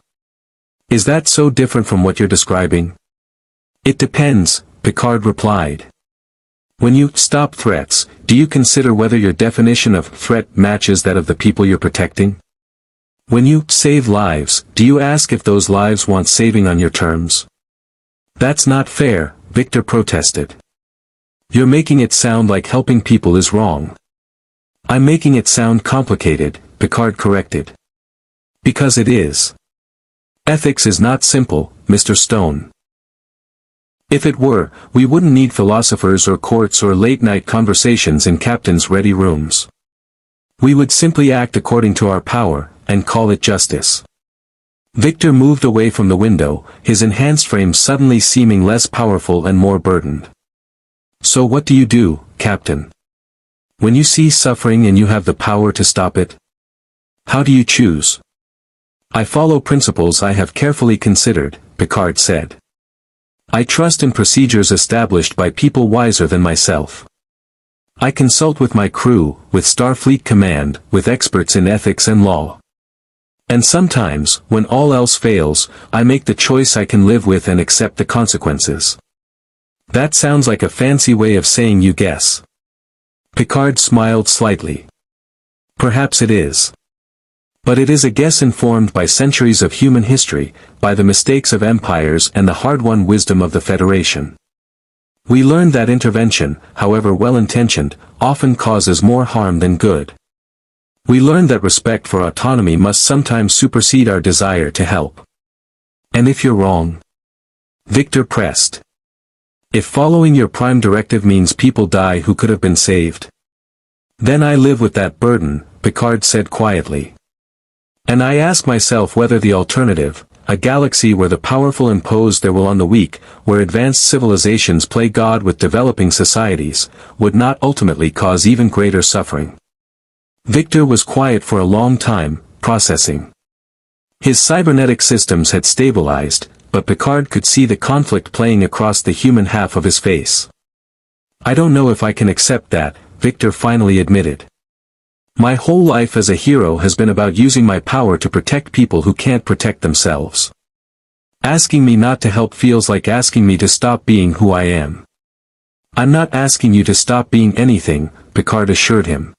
Is that so different from what you're describing? It depends, Picard replied. When you stop threats, do you consider whether your definition of threat matches that of the people you're protecting? When you save lives, do you ask if those lives want saving on your terms? That's not fair, Victor protested. You're making it sound like helping people is wrong. I'm making it sound complicated, Picard corrected. Because it is. Ethics is not simple, Mr. Stone. If it were, we wouldn't need philosophers or courts or late-night conversations in captains' ready rooms. We would simply act according to our power, and call it justice. Victor moved away from the window, his enhanced frame suddenly seeming less powerful and more burdened. So what do you do, Captain? When you see suffering and you have the power to stop it? How do you choose? I follow principles I have carefully considered, Picard said. I trust in procedures established by people wiser than myself. I consult with my crew, with Starfleet Command, with experts in ethics and law. And sometimes, when all else fails, I make the choice I can live with and accept the consequences. That sounds like a fancy way of saying you guess. Picard smiled slightly. Perhaps it is. But it is a guess informed by centuries of human history, by the mistakes of empires and the hard-won wisdom of the Federation. We learned that intervention, however well-intentioned, often causes more harm than good. We learned that respect for autonomy must sometimes supersede our desire to help. And if you're wrong? Victor pressed. If following your prime directive means people die who could have been saved, then I live with that burden, Picard said quietly. And I ask myself whether the alternative, a galaxy where the powerful impose their will on the weak, where advanced civilizations play God with developing societies, would not ultimately cause even greater suffering. Victor was quiet for a long time, processing. His cybernetic systems had stabilized, but Picard could see the conflict playing across the human half of his face. I don't know if I can accept that, Victor finally admitted. My whole life as a hero has been about using my power to protect people who can't protect themselves. Asking me not to help feels like asking me to stop being who I am. I'm not asking you to stop being anything, Picard assured him.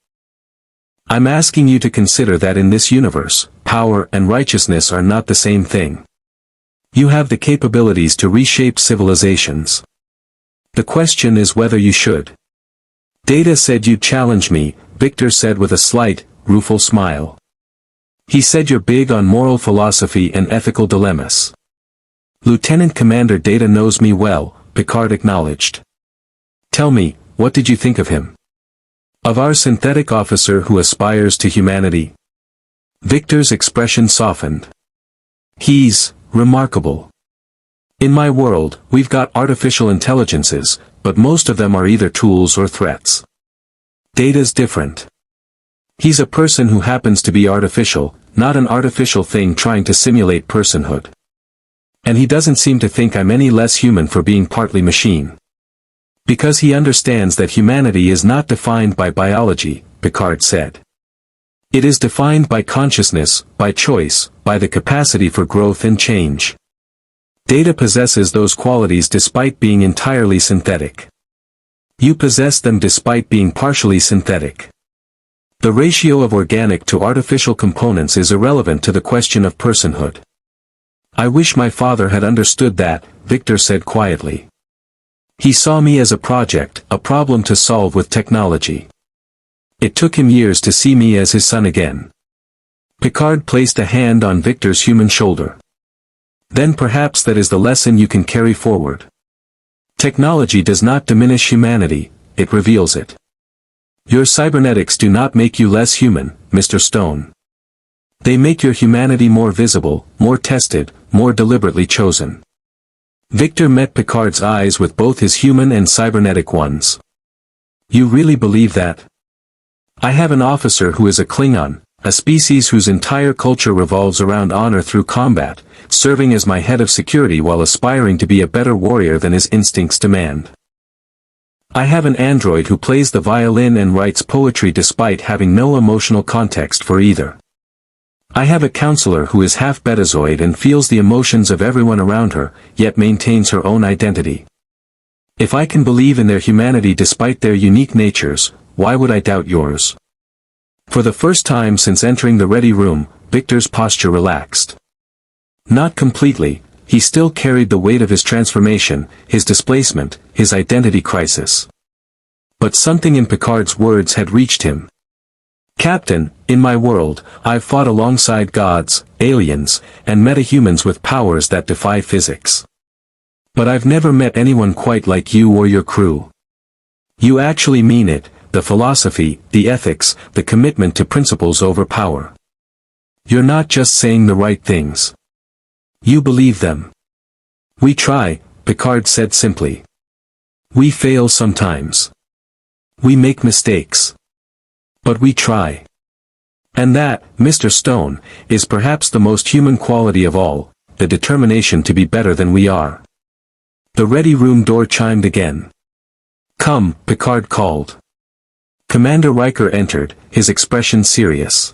I'm asking you to consider that in this universe, power and righteousness are not the same thing. You have the capabilities to reshape civilizations. The question is whether you should. Data said you'd challenge me, Victor said with a slight, rueful smile. He said you're big on moral philosophy and ethical dilemmas. Lieutenant Commander Data knows me well, Picard acknowledged. Tell me, what did you think of him? Of our synthetic officer who aspires to humanity? Victor's expression softened. He's remarkable. In my world, we've got artificial intelligences, but most of them are either tools or threats. Data's different. He's a person who happens to be artificial, not an artificial thing trying to simulate personhood. And he doesn't seem to think I'm any less human for being partly machine. Because he understands that humanity is not defined by biology, Picard said. It is defined by consciousness, by choice, by the capacity for growth and change. Data possesses those qualities despite being entirely synthetic. You possess them despite being partially synthetic. The ratio of organic to artificial components is irrelevant to the question of personhood. I wish my father had understood that, Victor said quietly. He saw me as a project, a problem to solve with technology. It took him years to see me as his son again. Picard placed a hand on Victor's human shoulder. Then perhaps that is the lesson you can carry forward. Technology does not diminish humanity, it reveals it. Your cybernetics do not make you less human, Mr. Stone. They make your humanity more visible, more tested, more deliberately chosen. Victor met Picard's eyes with both his human and cybernetic ones. You really believe that? I have an officer who is a Klingon, a species whose entire culture revolves around honor through combat, serving as my head of security while aspiring to be a better warrior than his instincts demand. I have an android who plays the violin and writes poetry despite having no emotional context for either. I have a counselor who is half betazoid and feels the emotions of everyone around her, yet maintains her own identity. If I can believe in their humanity despite their unique natures, why would I doubt yours? For the first time since entering the ready room, Victor's posture relaxed. Not completely, he still carried the weight of his transformation, his displacement, his identity crisis. But something in Picard's words had reached him. Captain, in my world, I've fought alongside gods, aliens, and metahumans with powers that defy physics. But I've never met anyone quite like you or your crew. You actually mean it, the philosophy, the ethics, the commitment to principles over power. You're not just saying the right things. You believe them. We try, Picard said simply. We fail sometimes. We make mistakes. But we try. And that, Mr. Stone, is perhaps the most human quality of all, the determination to be better than we are. The ready room door chimed again. Come, Picard called. Commander Riker entered, his expression serious.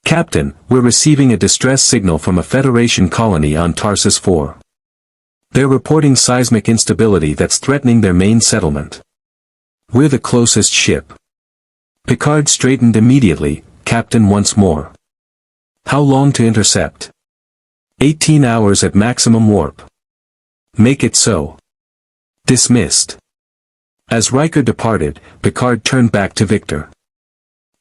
Captain, we're receiving a distress signal from a Federation colony on Tarsus 4. They're reporting seismic instability that's threatening their main settlement. We're the closest ship. Picard straightened immediately, Captain once more. How long to intercept? 18 hours at maximum warp. Make it so. Dismissed. As Riker departed, Picard turned back to Victor.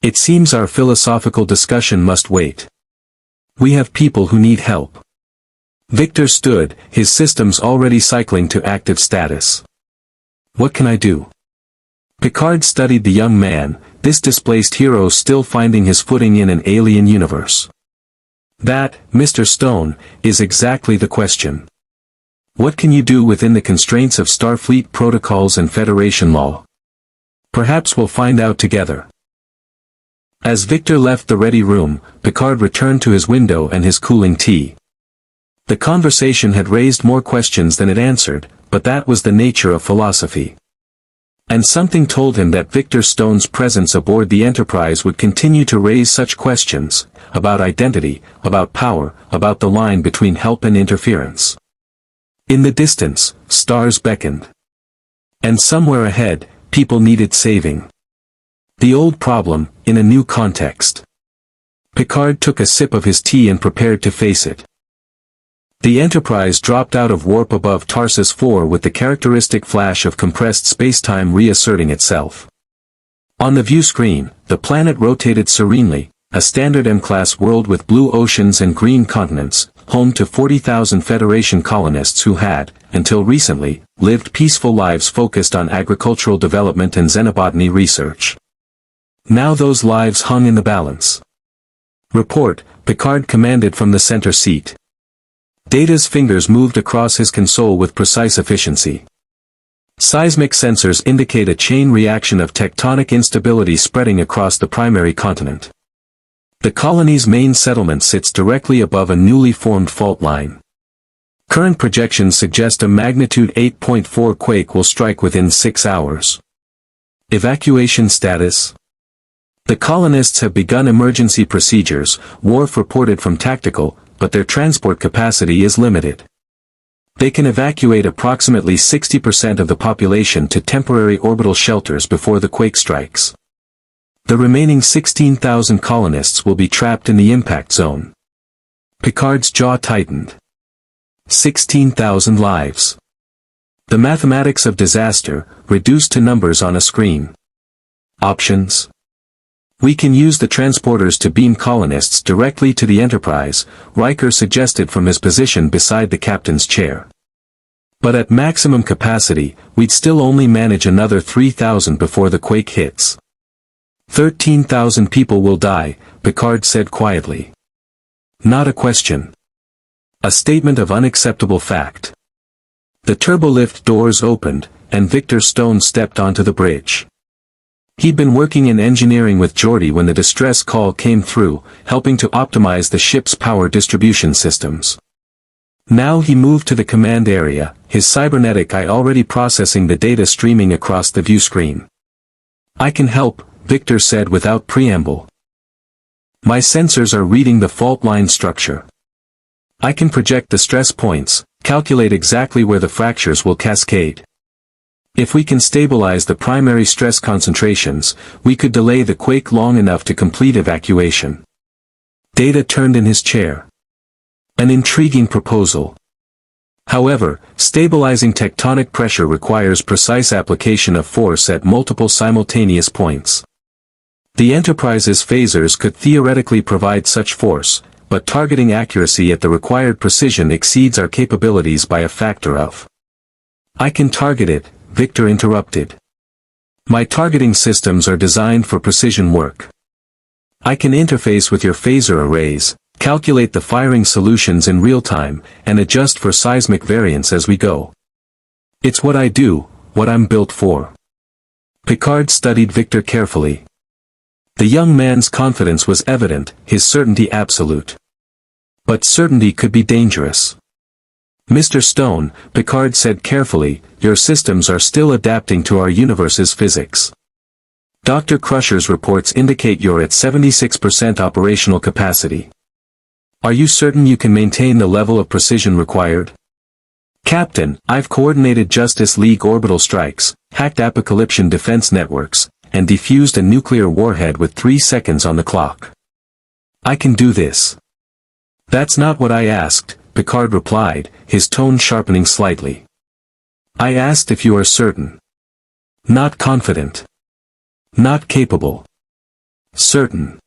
It seems our philosophical discussion must wait. We have people who need help. Victor stood, his systems already cycling to active status. What can I do? Picard studied the young man, this displaced hero still finding his footing in an alien universe. That, Mr. Stone, is exactly the question. What can you do within the constraints of Starfleet protocols and Federation law? Perhaps we'll find out together. As Victor left the ready room, Picard returned to his window and his cooling tea. The conversation had raised more questions than it answered, but that was the nature of philosophy. And something told him that Victor Stone's presence aboard the Enterprise would continue to raise such questions, about identity, about power, about the line between help and interference. In the distance, stars beckoned. And somewhere ahead, people needed saving. The old problem, in a new context. Picard took a sip of his tea and prepared to face it. The Enterprise dropped out of warp above Tarsus 4 with the characteristic flash of compressed spacetime reasserting itself. On the view screen, the planet rotated serenely, a standard M-class world with blue oceans and green continents, home to 40,000 Federation colonists who had, until recently, lived peaceful lives focused on agricultural development and xenobotany research. Now those lives hung in the balance. Report, Picard commanded from the center seat. Data's fingers moved across his console with precise efficiency. Seismic sensors indicate a chain reaction of tectonic instability spreading across the primary continent. The colony's main settlement sits directly above a newly formed fault line. Current projections suggest a magnitude 8.4 quake will strike within 6 hours. Evacuation status? The colonists have begun emergency procedures, Worf reported from tactical, but their transport capacity is limited. They can evacuate approximately 60% of the population to temporary orbital shelters before the quake strikes. The remaining 16,000 colonists will be trapped in the impact zone. Picard's jaw tightened. 16,000 lives. The mathematics of disaster, reduced to numbers on a screen. Options. We can use the transporters to beam colonists directly to the Enterprise, Riker suggested from his position beside the captain's chair. But at maximum capacity, we'd still only manage another 3,000 before the quake hits. 13,000 people will die, Picard said quietly. Not a question. A statement of unacceptable fact. The turbolift doors opened, and Victor Stone stepped onto the bridge. He'd been working in engineering with Geordi when the distress call came through, helping to optimize the ship's power distribution systems. Now he moved to the command area, his cybernetic eye already processing the data streaming across the view screen. I can help, Victor said without preamble. My sensors are reading the fault line structure. I can project the stress points, calculate exactly where the fractures will cascade. If we can stabilize the primary stress concentrations, we could delay the quake long enough to complete evacuation. Data turned in his chair. An intriguing proposal. However, stabilizing tectonic pressure requires precise application of force at multiple simultaneous points. The Enterprise's phasers could theoretically provide such force, but targeting accuracy at the required precision exceeds our capabilities by a factor of. I can target it, Victor interrupted. My targeting systems are designed for precision work. I can interface with your phaser arrays, calculate the firing solutions in real time, and adjust for seismic variance as we go. It's what I do, what I'm built for. Picard studied Victor carefully. The young man's confidence was evident, his certainty absolute. But certainty could be dangerous. Mr. Stone, Picard said carefully, your systems are still adapting to our universe's physics. Dr. Crusher's reports indicate you're at 76% operational capacity. Are you certain you can maintain the level of precision required? Captain, I've coordinated Justice League orbital strikes, hacked Apocalyptian defense networks, and defused a nuclear warhead with 3 seconds on the clock. I can do this. That's not what I asked, Picard replied, his tone sharpening slightly. I asked if you are certain. Not confident. Not capable. Certain.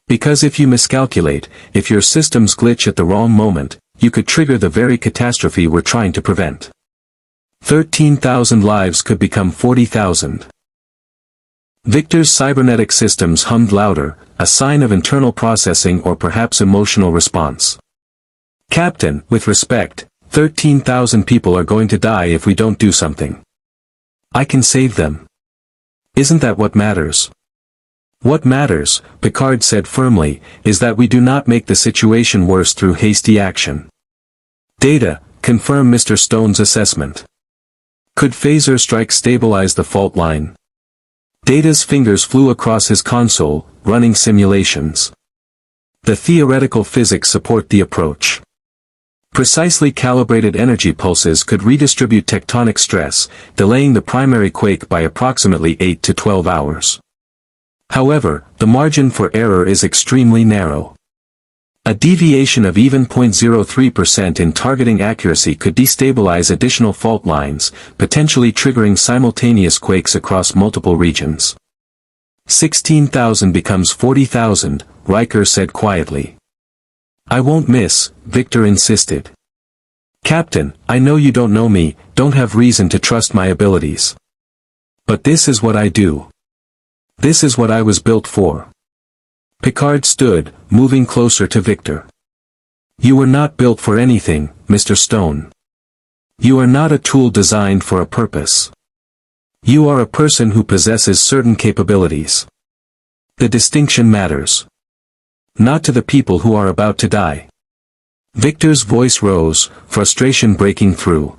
Because if you miscalculate, if your systems glitch at the wrong moment, you could trigger the very catastrophe we're trying to prevent. 13,000 lives could become 40,000. Victor's cybernetic systems hummed louder, a sign of internal processing or perhaps emotional response. Captain, with respect, 13,000 people are going to die if we don't do something. I can save them. Isn't that what matters? What matters, Picard said firmly, is that we do not make the situation worse through hasty action. Data, confirm Mr. Stone's assessment. Could phaser strike stabilize the fault line? Data's fingers flew across his console, running simulations. The theoretical physics support the approach. Precisely calibrated energy pulses could redistribute tectonic stress, delaying the primary quake by approximately 8 to 12 hours. However, the margin for error is extremely narrow. A deviation of even 0.03% in targeting accuracy could destabilize additional fault lines, potentially triggering simultaneous quakes across multiple regions. 16,000 becomes 40,000, Riker said quietly. I won't miss, Victor insisted. Captain, I know you don't know me, don't have reason to trust my abilities. But this is what I do. This is what I was built for. Picard stood, moving closer to Victor. You were not built for anything, Mr. Stone. You are not a tool designed for a purpose. You are a person who possesses certain capabilities. The distinction matters. Not to the people who are about to die. Victor's voice rose, frustration breaking through.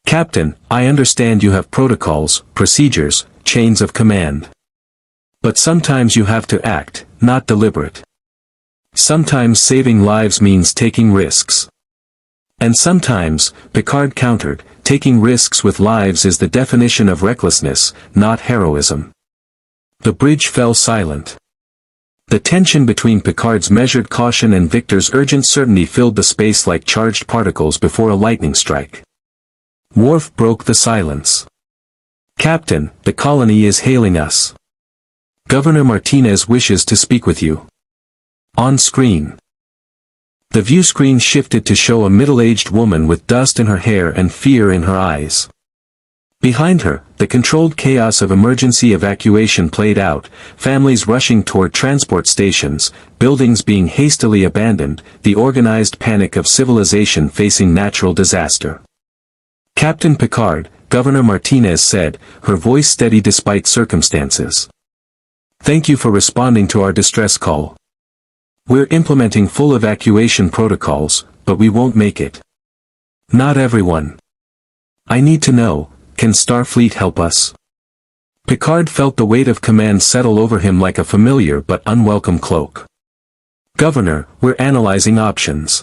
Captain, I understand you have protocols, procedures, chains of command. But sometimes you have to act, not deliberate. Sometimes saving lives means taking risks. And sometimes, Picard countered, taking risks with lives is the definition of recklessness, not heroism. The bridge fell silent. The tension between Picard's measured caution and Victor's urgent certainty filled the space like charged particles before a lightning strike. Worf broke the silence. "Captain, the colony is hailing us. Governor Martinez wishes to speak with you." On screen. The view screen shifted to show a middle-aged woman with dust in her hair and fear in her eyes. Behind her, the controlled chaos of emergency evacuation played out, families rushing toward transport stations, buildings being hastily abandoned, the organized panic of civilization facing natural disaster. "Captain Picard," Governor Martinez said, her voice steady despite circumstances. "Thank you for responding to our distress call. We're implementing full evacuation protocols, but we won't make it. Not everyone. I need to know, can Starfleet help us?" Picard felt the weight of command settle over him like a familiar but unwelcome cloak. "Governor, we're analyzing options.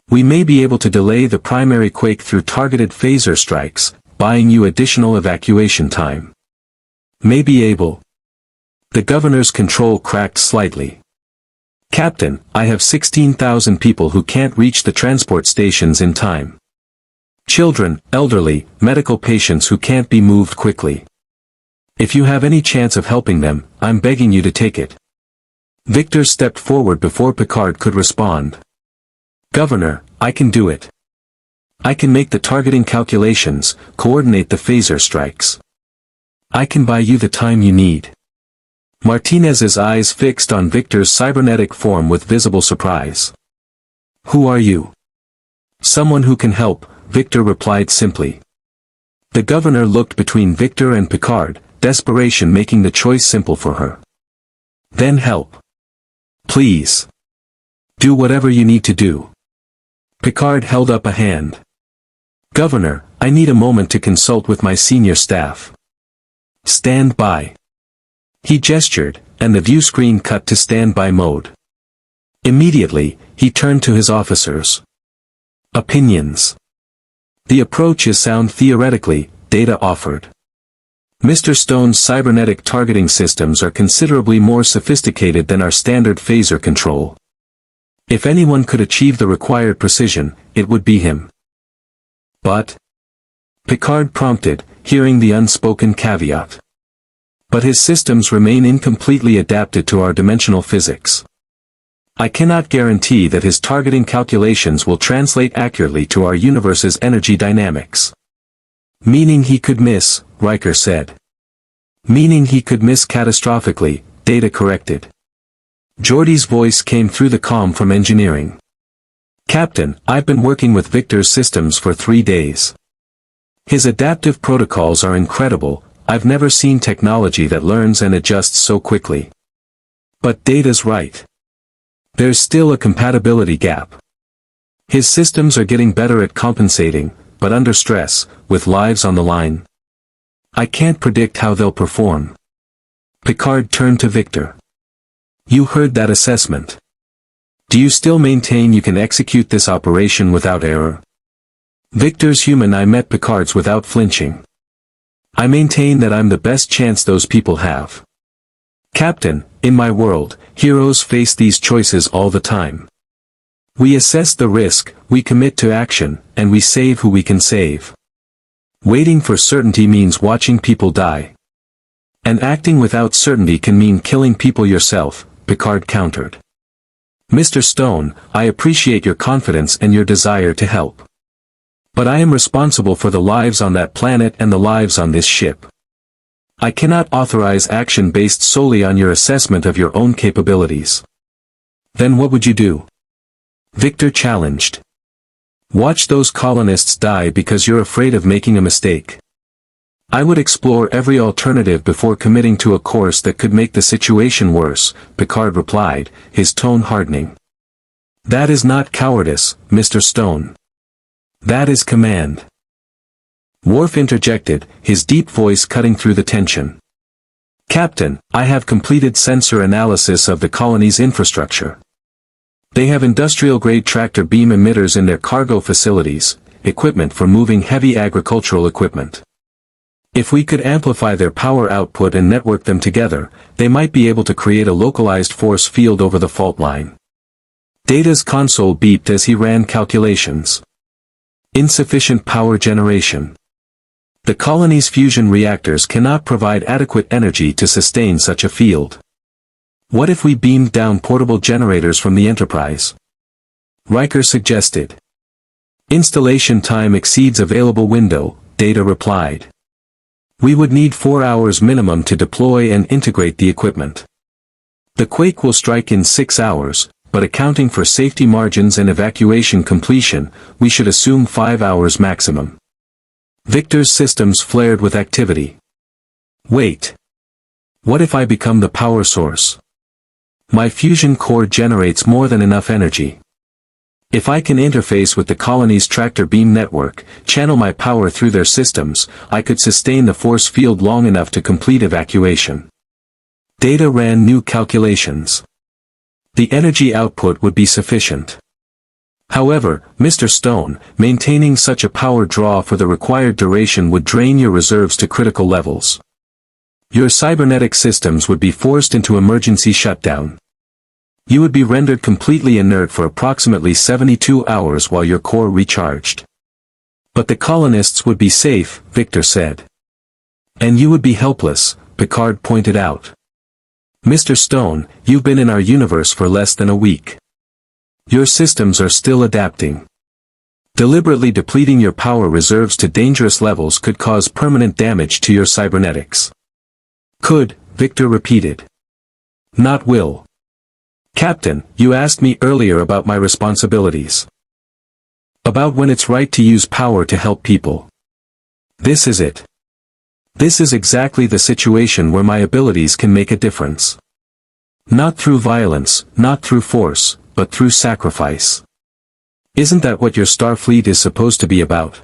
We may be able to delay the primary quake through targeted phaser strikes, buying you additional evacuation time. May be able." The governor's control cracked slightly. "Captain, I have 16,000 people who can't reach the transport stations in time. Children, elderly, medical patients who can't be moved quickly. If you have any chance of helping them, I'm begging you to take it." Victor stepped forward before Picard could respond. "Governor, I can do it. I can make the targeting calculations, coordinate the phaser strikes. I can buy you the time you need." Martinez's eyes fixed on Victor's cybernetic form with visible surprise. "Who are you?" "Someone who can help," Victor replied simply. The governor looked between Victor and Picard, desperation making the choice simple for her. "Then help. Please. Do whatever you need to do." Picard held up a hand. "Governor, I need a moment to consult with my senior staff. Stand by." He gestured, and the view screen cut to standby mode. Immediately, he turned to his officers. "Opinions. The approach is sound theoretically," Data offered. "Mr. Stone's cybernetic targeting systems are considerably more sophisticated than our standard phaser control. If anyone could achieve the required precision, it would be him." "But?" Picard prompted, hearing the unspoken caveat. "But his systems remain incompletely adapted to our dimensional physics. I cannot guarantee that his targeting calculations will translate accurately to our universe's energy dynamics." "Meaning he could miss," Riker said. "Meaning he could miss catastrophically," Data corrected. Geordi's voice came through the comm from engineering. "Captain, I've been working with Victor's systems for 3 days. His adaptive protocols are incredible. I've never seen technology that learns and adjusts so quickly." But Data's right. There's still a compatibility gap. His systems are getting better at compensating, but under stress, with lives on the line. I can't predict how they'll perform. Picard turned to Victor. "You heard that assessment. Do you still maintain you can execute this operation without error?" Victor's human eye met Picard's without flinching. "I maintain that I'm the best chance those people have. Captain, in my world, heroes face these choices all the time. We assess the risk, we commit to action, and we save who we can save. Waiting for certainty means watching people die. And acting without certainty can mean killing people yourself," Picard countered. "Mr. Stone, I appreciate your confidence and your desire to help. But I am responsible for the lives on that planet and the lives on this ship. I cannot authorize action based solely on your assessment of your own capabilities." "Then what would you do?" Victor challenged. "Watch those colonists die because you're afraid of making a mistake." "I would explore every alternative before committing to a course that could make the situation worse," Picard replied, his tone hardening. "That is not cowardice, Mr. Stone. That is command." Worf interjected, his deep voice cutting through the tension. Captain, I have completed sensor analysis of the colony's infrastructure. They have industrial-grade tractor beam emitters in their cargo facilities, equipment for moving heavy agricultural equipment. If we could amplify their power output and network them together, they might be able to create a localized force field over the fault line. Data's console beeped as he ran calculations. Insufficient power generation. The colony's fusion reactors cannot provide adequate energy to sustain such a field. What if we beamed down portable generators from the Enterprise? Riker suggested. Installation time exceeds available window, Data replied. We would need 4 hours minimum to deploy and integrate the equipment. The quake will strike in 6 hours, but accounting for safety margins and evacuation completion, we should assume 5 hours maximum. Victor's systems flared with activity. Wait. What if I become the power source? My fusion core generates more than enough energy. If I can interface with the colony's tractor beam network, channel my power through their systems, I could sustain the force field long enough to complete evacuation. Data ran new calculations. The energy output would be sufficient. However, Mr. Stone, maintaining such a power draw for the required duration would drain your reserves to critical levels. Your cybernetic systems would be forced into emergency shutdown. You would be rendered completely inert for approximately 72 hours while your core recharged. But the colonists would be safe, Victor said. And you would be helpless, Picard pointed out. Mr. Stone, you've been in our universe for less than a week. Your systems are still adapting. Deliberately depleting your power reserves to dangerous levels could cause permanent damage to your cybernetics. Could, Victor repeated. Not will. Captain, you asked me earlier about my responsibilities. About when it's right to use power to help people. This is it. This is exactly the situation where my abilities can make a difference. Not through violence, not through force, but through sacrifice. Isn't that what your Starfleet is supposed to be about?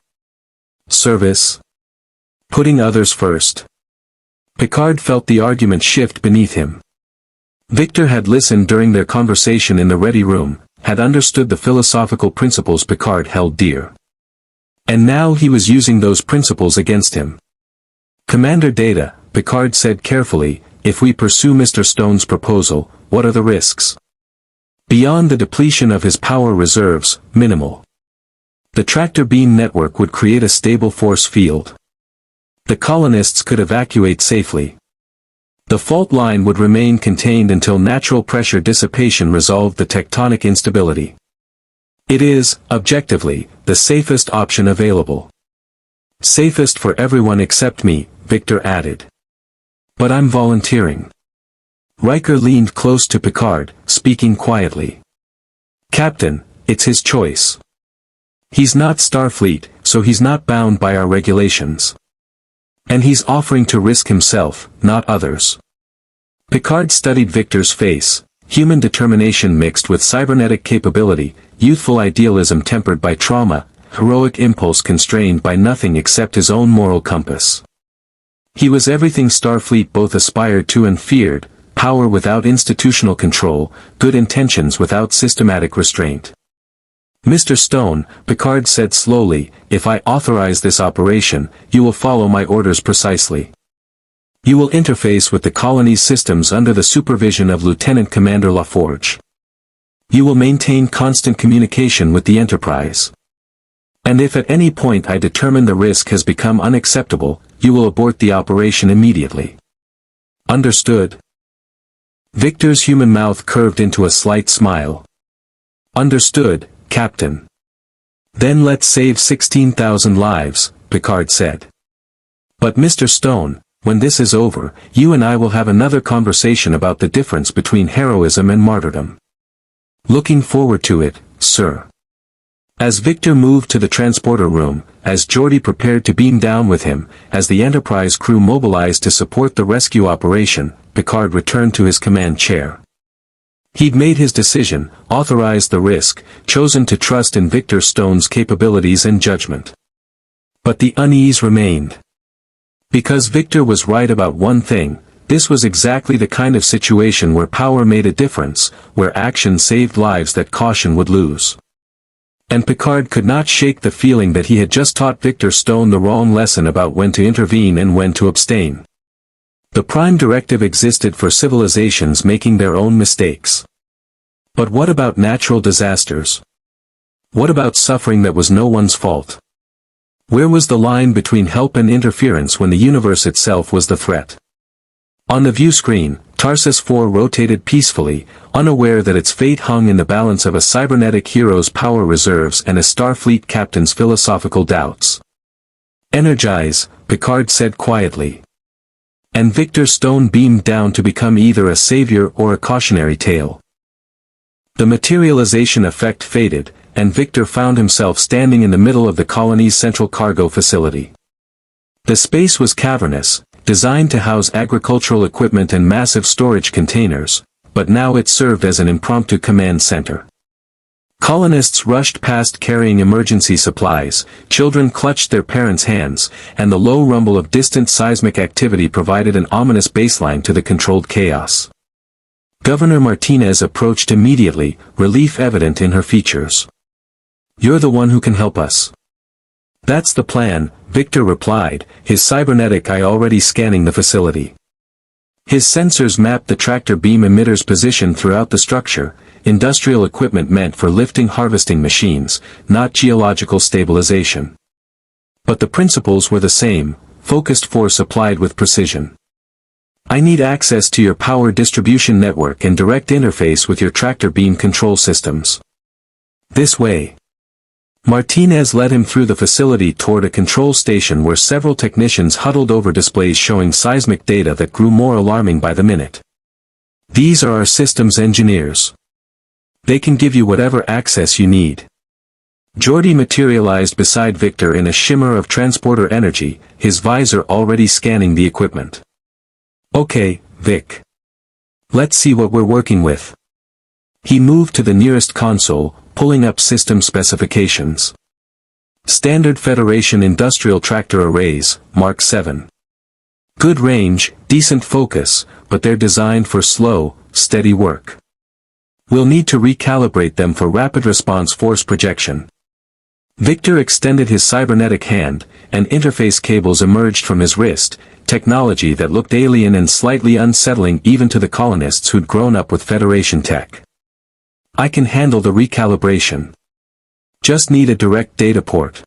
Service? Putting others first? Picard felt the argument shift beneath him. Victor had listened during their conversation in the ready room, had understood the philosophical principles Picard held dear. And now he was using those principles against him. Commander Data, Picard said carefully, if we pursue Mr. Stone's proposal, what are the risks? Beyond the depletion of his power reserves, minimal. The tractor beam network would create a stable force field. The colonists could evacuate safely. The fault line would remain contained until natural pressure dissipation resolved the tectonic instability. It is, objectively, the safest option available. Safest for everyone except me, Victor added. But I'm volunteering. Riker leaned close to Picard, speaking quietly. Captain, it's his choice. He's not Starfleet, so he's not bound by our regulations. And he's offering to risk himself, not others. Picard studied Victor's face, human determination mixed with cybernetic capability, youthful idealism tempered by trauma, heroic impulse constrained by nothing except his own moral compass. He was everything Starfleet both aspired to and feared, power without institutional control, good intentions without systematic restraint. Mr. Stone, Picard said slowly, if I authorize this operation, you will follow my orders precisely. You will interface with the colony's systems under the supervision of Lieutenant Commander LaForge. You will maintain constant communication with the Enterprise. And if at any point I determine the risk has become unacceptable, you will abort the operation immediately. Understood? Victor's human mouth curved into a slight smile. Understood, Captain. Then let's save 16,000 lives, Picard said. But Mr. Stone, when this is over, you and I will have another conversation about the difference between heroism and martyrdom. Looking forward to it, sir. As Victor moved to the transporter room, as Geordi prepared to beam down with him, as the Enterprise crew mobilized to support the rescue operation, Picard returned to his command chair. He'd made his decision, authorized the risk, chosen to trust in Victor Stone's capabilities and judgment. But the unease remained. Because Victor was right about one thing, this was exactly the kind of situation where power made a difference, where action saved lives that caution would lose. And Picard could not shake the feeling that he had just taught Victor Stone the wrong lesson about when to intervene and when to abstain. The prime directive existed for civilizations making their own mistakes. But what about natural disasters? What about suffering that was no one's fault? Where was the line between help and interference when the universe itself was the threat? On the view screen, Tarsus 4 rotated peacefully, unaware that its fate hung in the balance of a cybernetic hero's power reserves and a Starfleet captain's philosophical doubts. "Energize," Picard said quietly. And Victor Stone beamed down to become either a savior or a cautionary tale. The materialization effect faded, and Victor found himself standing in the middle of the colony's central cargo facility. The space was cavernous, designed to house agricultural equipment and massive storage containers, but now it served as an impromptu command center. Colonists rushed past carrying emergency supplies, children clutched their parents' hands, and the low rumble of distant seismic activity provided an ominous baseline to the controlled chaos. Governor Martinez approached immediately, relief evident in her features. "You're the one who can help us." "That's the plan," Victor replied, his cybernetic eye already scanning the facility. His sensors mapped the tractor beam emitter's position throughout the structure, industrial equipment meant for lifting harvesting machines, not geological stabilization. But the principles were the same, focused force applied with precision. "I need access to your power distribution network and direct interface with your tractor beam control systems." "This way." Martinez led him through the facility toward a control station where several technicians huddled over displays showing seismic data that grew more alarming by the minute. "These are our systems engineers. They can give you whatever access you need." Geordi materialized beside Victor in a shimmer of transporter energy, his visor already scanning the equipment. "Okay, Vic. Let's see what we're working with." He moved to the nearest console, pulling up system specifications. "Standard Federation Industrial Tractor Arrays, Mark 7. Good range, decent focus, but they're designed for slow, steady work. We'll need to recalibrate them for rapid response force projection." Victor extended his cybernetic hand, and interface cables emerged from his wrist, technology that looked alien and slightly unsettling even to the colonists who'd grown up with Federation tech. "I can handle the recalibration. Just need a direct data port."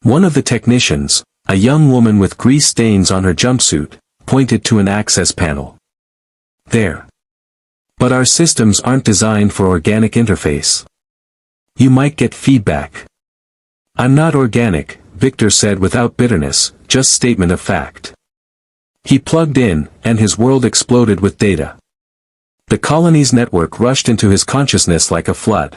One of the technicians, a young woman with grease stains on her jumpsuit, pointed to an access panel. "There. But our systems aren't designed for organic interface. You might get feedback." "I'm not organic," Victor said without bitterness, just statement of fact. He plugged in, and his world exploded with data. The colony's network rushed into his consciousness like a flood.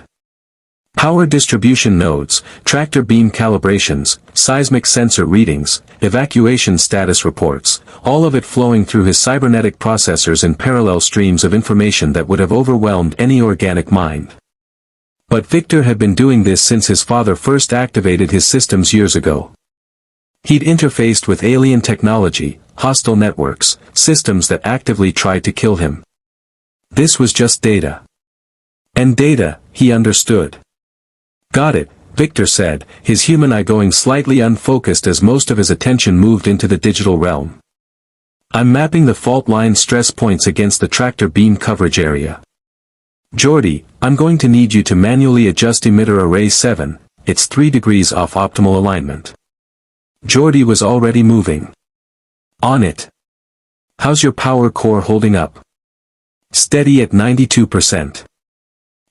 Power distribution nodes, tractor beam calibrations, seismic sensor readings, evacuation status reports, all of it flowing through his cybernetic processors in parallel streams of information that would have overwhelmed any organic mind. But Victor had been doing this since his father first activated his systems years ago. He'd interfaced with alien technology, hostile networks, systems that actively tried to kill him. This was just data. And data, he understood. "Got it," Victor said, his human eye going slightly unfocused as most of his attention moved into the digital realm. "I'm mapping the fault line stress points against the tractor beam coverage area. Geordi, I'm going to need you to manually adjust emitter array 7, it's 3 degrees off optimal alignment." Geordi was already moving. "On it. How's your power core holding up?" "Steady at 92%.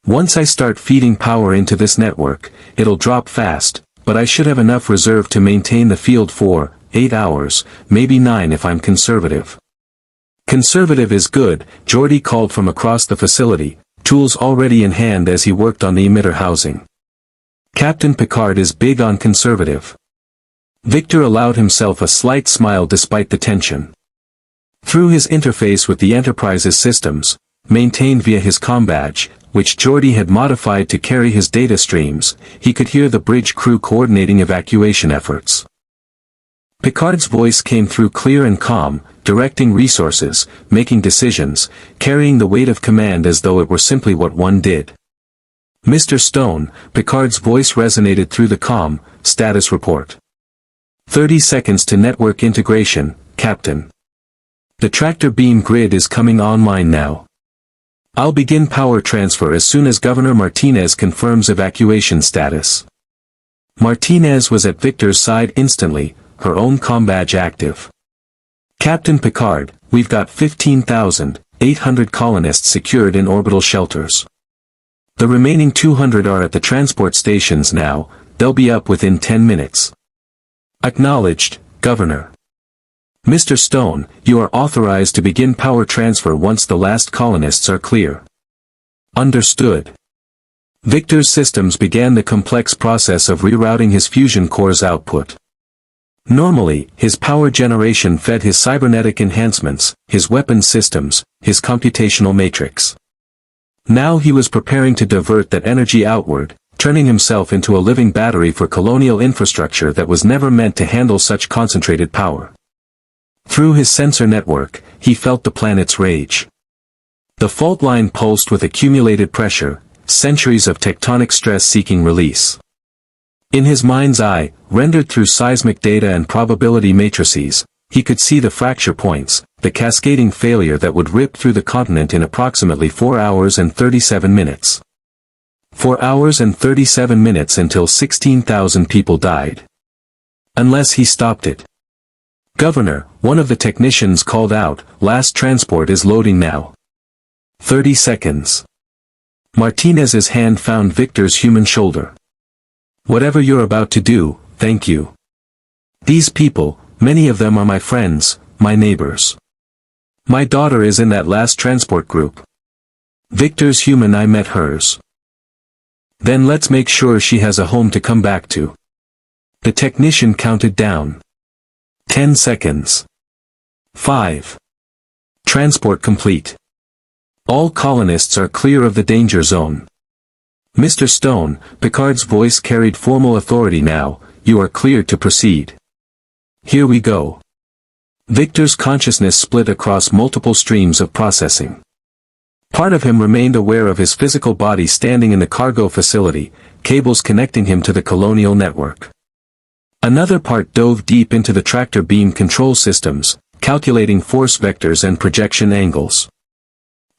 Once I start feeding power into this network, it'll drop fast, but I should have enough reserve to maintain the field for 8 hours, maybe 9 if I'm conservative." "Conservative is good," Geordi called from across the facility, tools already in hand as he worked on the emitter housing. "Captain Picard is big on conservative." Victor allowed himself a slight smile despite the tension. Through his interface with the Enterprise's systems, maintained via his comm badge, which Geordi had modified to carry his data streams, he could hear the bridge crew coordinating evacuation efforts. Picard's voice came through clear and calm, directing resources, making decisions, carrying the weight of command as though it were simply what one did. "Mr. Stone," Picard's voice resonated through the comm, "status report. 30 seconds to network integration, Captain. The tractor beam grid is coming online now. I'll begin power transfer as soon as Governor Martinez confirms evacuation status." Martinez was at Victor's side instantly, her own comm badge active. "Captain Picard, we've got 15,800 colonists secured in orbital shelters. The remaining 200 are at the transport stations now, they'll be up within 10 minutes. Acknowledged, Governor. Mr. Stone, you are authorized to begin power transfer once the last colonists are clear." Understood. Victor's systems began the complex process of rerouting his fusion core's output. Normally, his power generation fed his cybernetic enhancements, his weapons systems, his computational matrix. Now he was preparing to divert that energy outward, turning himself into a living battery for colonial infrastructure that was never meant to handle such concentrated power. Through his sensor network, he felt the planet's rage. The fault line pulsed with accumulated pressure, centuries of tectonic stress seeking release. In his mind's eye, rendered through seismic data and probability matrices, he could see the fracture points, the cascading failure that would rip through the continent in approximately 4 hours and 37 minutes. 4 hours and 37 minutes until 16,000 people died. Unless he stopped it. "Governor," one of the technicians called out, "last transport is loading now." 30 seconds. Martinez's hand found Victor's human shoulder. "Whatever you're about to do, thank you. These people, many of them are my friends, my neighbors. My daughter is in that last transport group. Victor's human, I met hers. Then let's make sure she has a home to come back to." The technician counted down. 10 seconds. 5. Transport complete. All colonists are clear of the danger zone. "Mr. Stone," Picard's voice carried formal authority now, "you are cleared to proceed. Here we go." Victor's consciousness split across multiple streams of processing. Part of him remained aware of his physical body standing in the cargo facility, cables connecting him to the colonial network. Another part dove deep into the tractor beam control systems, calculating force vectors and projection angles.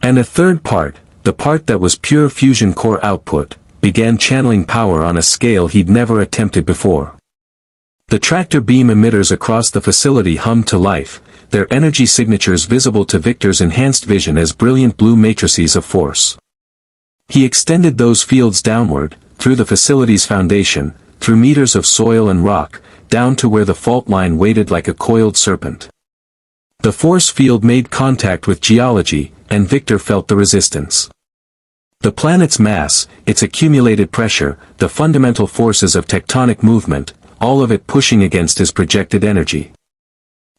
And a third part, the part that was pure fusion core output, began channeling power on a scale he'd never attempted before. The tractor beam emitters across the facility hummed to life, their energy signatures visible to Victor's enhanced vision as brilliant blue matrices of force. He extended those fields downward, through the facility's foundation, through meters of soil and rock, down to where the fault line waited like a coiled serpent. The force field made contact with geology, and Victor felt the resistance. The planet's mass, its accumulated pressure, the fundamental forces of tectonic movement, all of it pushing against his projected energy.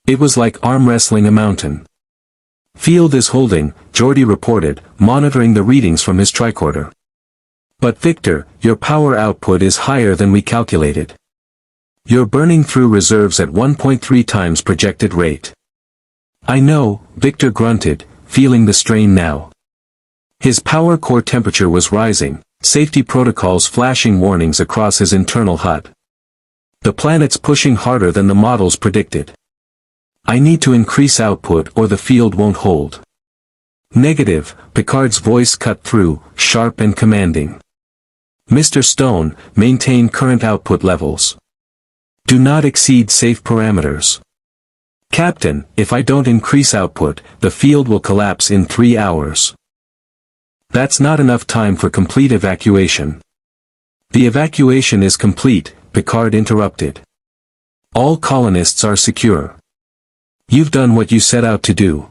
It was like arm wrestling a mountain. "Field is holding," Geordi reported, monitoring the readings from his tricorder. "But Victor, your power output is higher than we calculated. You're burning through reserves at 1.3 times projected rate." "I know," Victor grunted, feeling the strain now. His power core temperature was rising, safety protocols flashing warnings across his internal HUD. The planet's pushing harder than the models predicted. "I need to increase output or the field won't hold." "Negative," Picard's voice cut through, sharp and commanding. "Mr. Stone, maintain current output levels. Do not exceed safe parameters." "Captain, if I don't increase output, the field will collapse in 3 hours." "That's not enough time for complete evacuation." "The evacuation is complete," Picard interrupted. "All colonists are secure. You've done what you set out to do.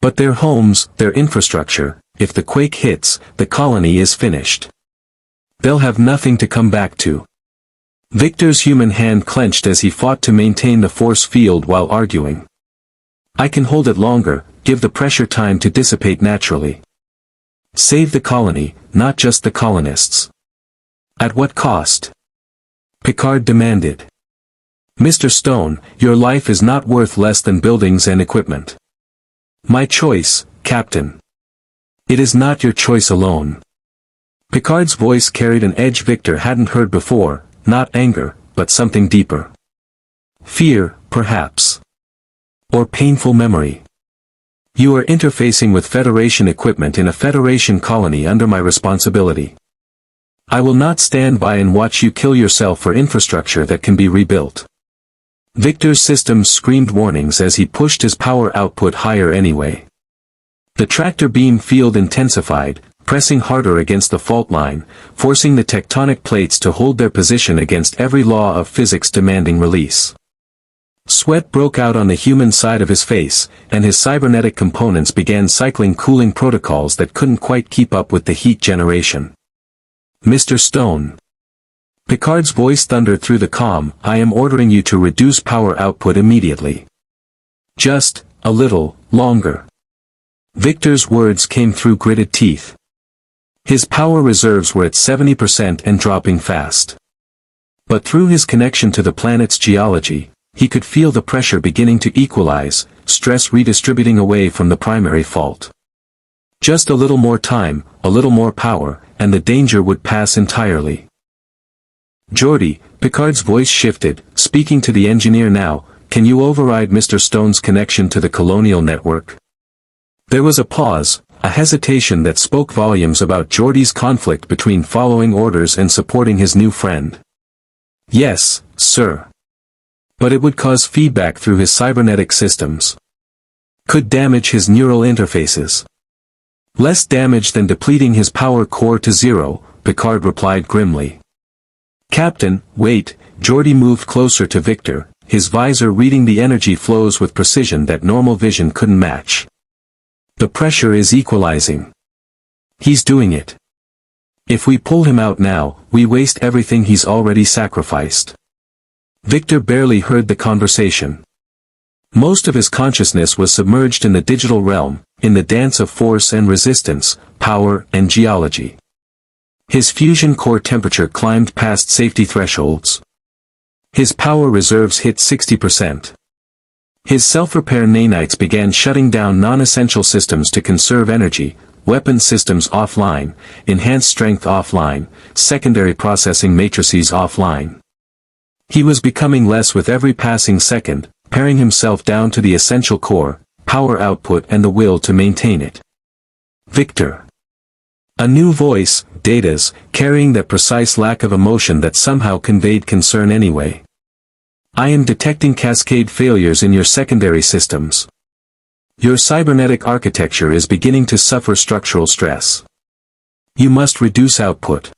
But their homes, their infrastructure, if the quake hits, the colony is finished. They'll have nothing to come back to." Victor's human hand clenched as he fought to maintain the force field while arguing. "I can hold it longer, give the pressure time to dissipate naturally. Save the colony, not just the colonists." "At what cost?" Picard demanded. Mr. Stone, your life is not worth less than buildings and equipment. My choice, Captain. It is not your choice alone. Picard's voice carried an edge Victor hadn't heard before, not anger, but something deeper. Fear, perhaps. Or painful memory. You are interfacing with Federation equipment in a Federation colony under my responsibility. I will not stand by and watch you kill yourself for infrastructure that can be rebuilt. Victor's systems screamed warnings as he pushed his power output higher anyway. The tractor beam field intensified, pressing harder against the fault line, forcing the tectonic plates to hold their position against every law of physics demanding release. Sweat broke out on the human side of his face, and his cybernetic components began cycling cooling protocols that couldn't quite keep up with the heat generation. Mr. Stone. Picard's voice thundered through the comm, I am ordering you to reduce power output immediately. Just a little longer. Victor's words came through gritted teeth. His power reserves were at 70% and dropping fast. But through his connection to the planet's geology, he could feel the pressure beginning to equalize, stress redistributing away from the primary fault. Just a little more time, a little more power, and the danger would pass entirely. Geordi, Picard's voice shifted, speaking to the engineer now, can you override Mr. Stone's connection to the colonial network? There was a pause, a hesitation that spoke volumes about Geordi's conflict between following orders and supporting his new friend. Yes, sir. But it would cause feedback through his cybernetic systems. Could damage his neural interfaces. Less damage than depleting his power core to zero, Picard replied grimly. Captain, wait, Geordi moved closer to Victor, his visor reading the energy flows with precision that normal vision couldn't match. The pressure is equalizing. He's doing it. If we pull him out now, we waste everything he's already sacrificed. Victor barely heard the conversation. Most of his consciousness was submerged in the digital realm, in the dance of force and resistance, power and geology. His fusion core temperature climbed past safety thresholds. His power reserves hit 60%. His self-repair nanites began shutting down non-essential systems to conserve energy, weapon systems offline, enhanced strength offline, secondary processing matrices offline. He was becoming less with every passing second, paring himself down to the essential core, power output and the will to maintain it. Victor. A new voice, Data's, carrying that precise lack of emotion that somehow conveyed concern anyway. I am detecting cascade failures in your secondary systems. Your cybernetic architecture is beginning to suffer structural stress. You must reduce output.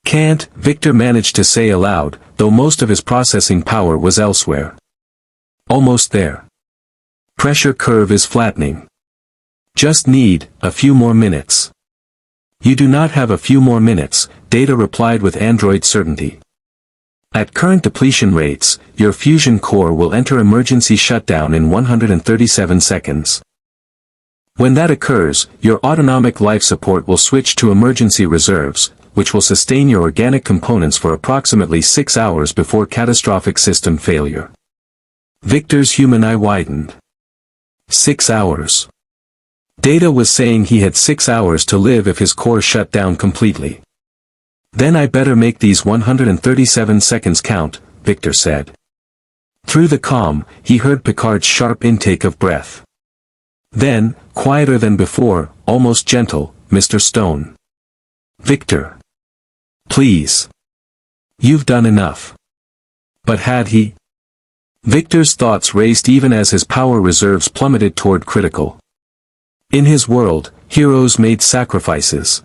Can't, Victor managed to say aloud, though most of his processing power was elsewhere. Almost there. Pressure curve is flattening. Just need a few more minutes. You do not have a few more minutes, Data replied with android certainty. At current depletion rates, your fusion core will enter emergency shutdown in 137 seconds. When that occurs, your autonomic life support will switch to emergency reserves, which will sustain your organic components for approximately 6 hours before catastrophic system failure. Victor's human eye widened. 6 hours. Data was saying he had 6 hours to live if his core shut down completely. Then I better make these 137 seconds count, Victor said. Through the comm, he heard Picard's sharp intake of breath. Then, quieter than before, almost gentle, Mr. Stone. Victor. Please. You've done enough. But had he? Victor's thoughts raced even as his power reserves plummeted toward critical. In his world, heroes made sacrifices.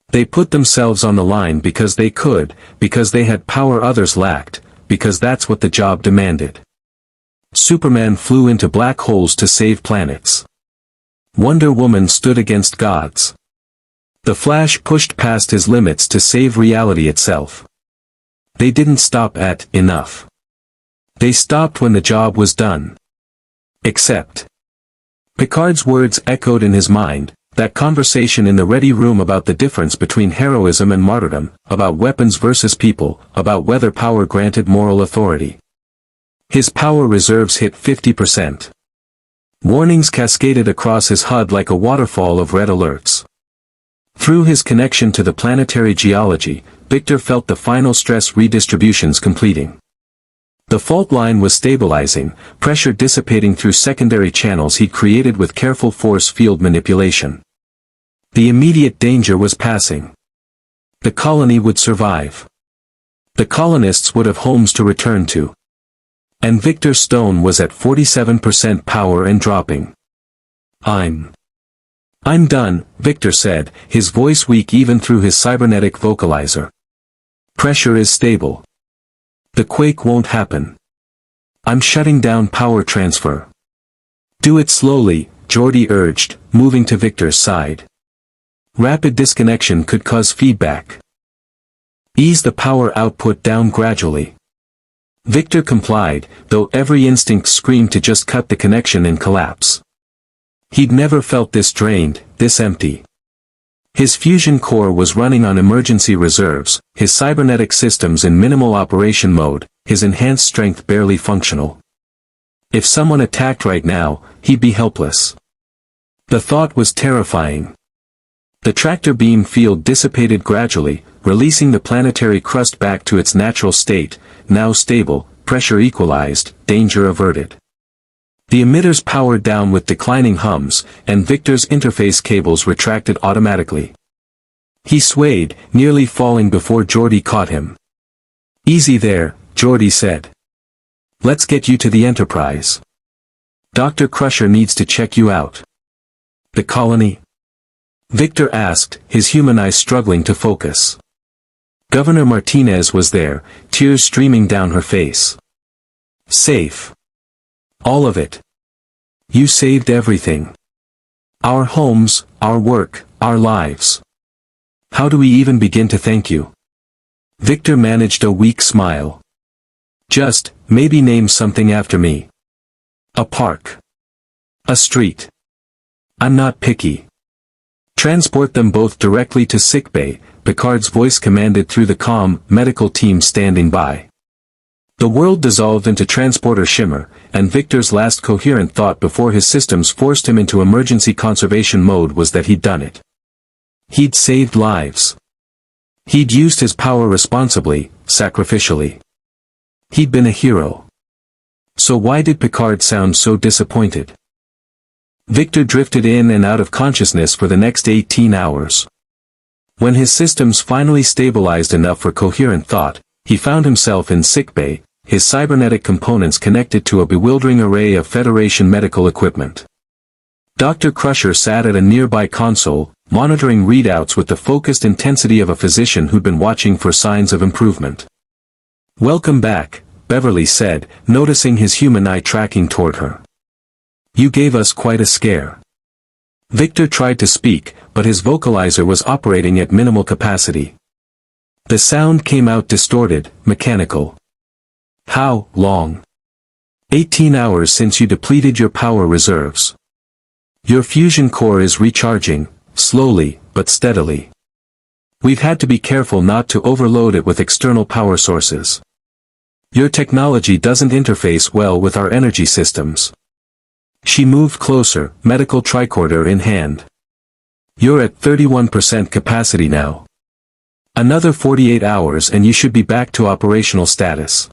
They put themselves on the line because they could, because they had power others lacked, because that's what the job demanded. Superman flew into black holes to save planets. Wonder Woman stood against gods. The Flash pushed past his limits to save reality itself. They didn't stop at enough. They stopped when the job was done. Except. Picard's words echoed in his mind, that conversation in the ready room about the difference between heroism and martyrdom, about weapons versus people, about whether power granted moral authority. His power reserves hit 50%. Warnings cascaded across his HUD like a waterfall of red alerts. Through his connection to the planetary geology, Victor felt the final stress redistributions completing. The fault line was stabilizing, pressure dissipating through secondary channels he'd created with careful force field manipulation. The immediate danger was passing. The colony would survive. The colonists would have homes to return to. And Victor Stone was at 47% power and dropping. I'm done, Victor said, his voice weak even through his cybernetic vocalizer. Pressure is stable. The quake won't happen. I'm shutting down power transfer. Do it slowly, Geordi urged, moving to Victor's side. Rapid disconnection could cause feedback. Ease the power output down gradually. Victor complied, though every instinct screamed to just cut the connection and collapse. He'd never felt this drained, this empty. His fusion core was running on emergency reserves, his cybernetic systems in minimal operation mode, his enhanced strength barely functional. If someone attacked right now, he'd be helpless. The thought was terrifying. The tractor beam field dissipated gradually, releasing the planetary crust back to its natural state, now stable, pressure equalized, danger averted. The emitters powered down with declining hums, and Victor's interface cables retracted automatically. He swayed, nearly falling before Geordi caught him. Easy there, Geordi said. Let's get you to the Enterprise. Dr. Crusher needs to check you out. The colony? Victor asked, his human eyes struggling to focus. Governor Martinez was there, tears streaming down her face. Safe. All of it. You saved everything. Our homes, our work, our lives. How do we even begin to thank you? Victor managed a weak smile. Just, maybe name something after me. A park. A street. I'm not picky. Transport them both directly to sickbay, Picard's voice commanded through the comm, medical team standing by. The world dissolved into transporter shimmer, and Victor's last coherent thought before his systems forced him into emergency conservation mode was that he'd done it. He'd saved lives. He'd used his power responsibly, sacrificially. He'd been a hero. So why did Picard sound so disappointed? Victor drifted in and out of consciousness for the next 18 hours. When his systems finally stabilized enough for coherent thought, he found himself in sickbay, his cybernetic components connected to a bewildering array of Federation medical equipment. Dr. Crusher sat at a nearby console, monitoring readouts with the focused intensity of a physician who'd been watching for signs of improvement. Welcome back, Beverly said, noticing his human eye tracking toward her. You gave us quite a scare. Victor tried to speak, but his vocalizer was operating at minimal capacity. The sound came out distorted, mechanical. How long? 18 hours since you depleted your power reserves. Your fusion core is recharging, slowly, but steadily. We've had to be careful not to overload it with external power sources. Your technology doesn't interface well with our energy systems. She moved closer, medical tricorder in hand. You're at 31% capacity now. Another 48 hours and you should be back to operational status.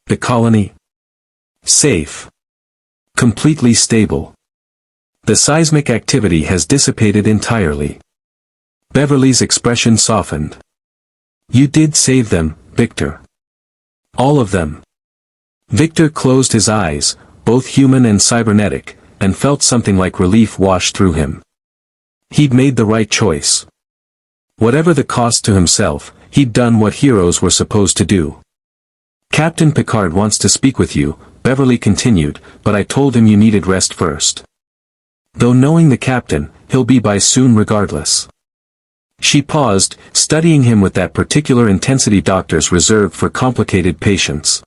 The colony? Safe. Completely stable. The seismic activity has dissipated entirely. Beverly's expression softened. You did save them, Victor. All of them. Victor closed his eyes, both human and cybernetic, and felt something like relief wash through him. He'd made the right choice. Whatever the cost to himself, he'd done what heroes were supposed to do. Captain Picard wants to speak with you, Beverly continued, but I told him you needed rest first. Though knowing the captain, he'll be by soon regardless. She paused, studying him with that particular intensity doctors reserve for complicated patients.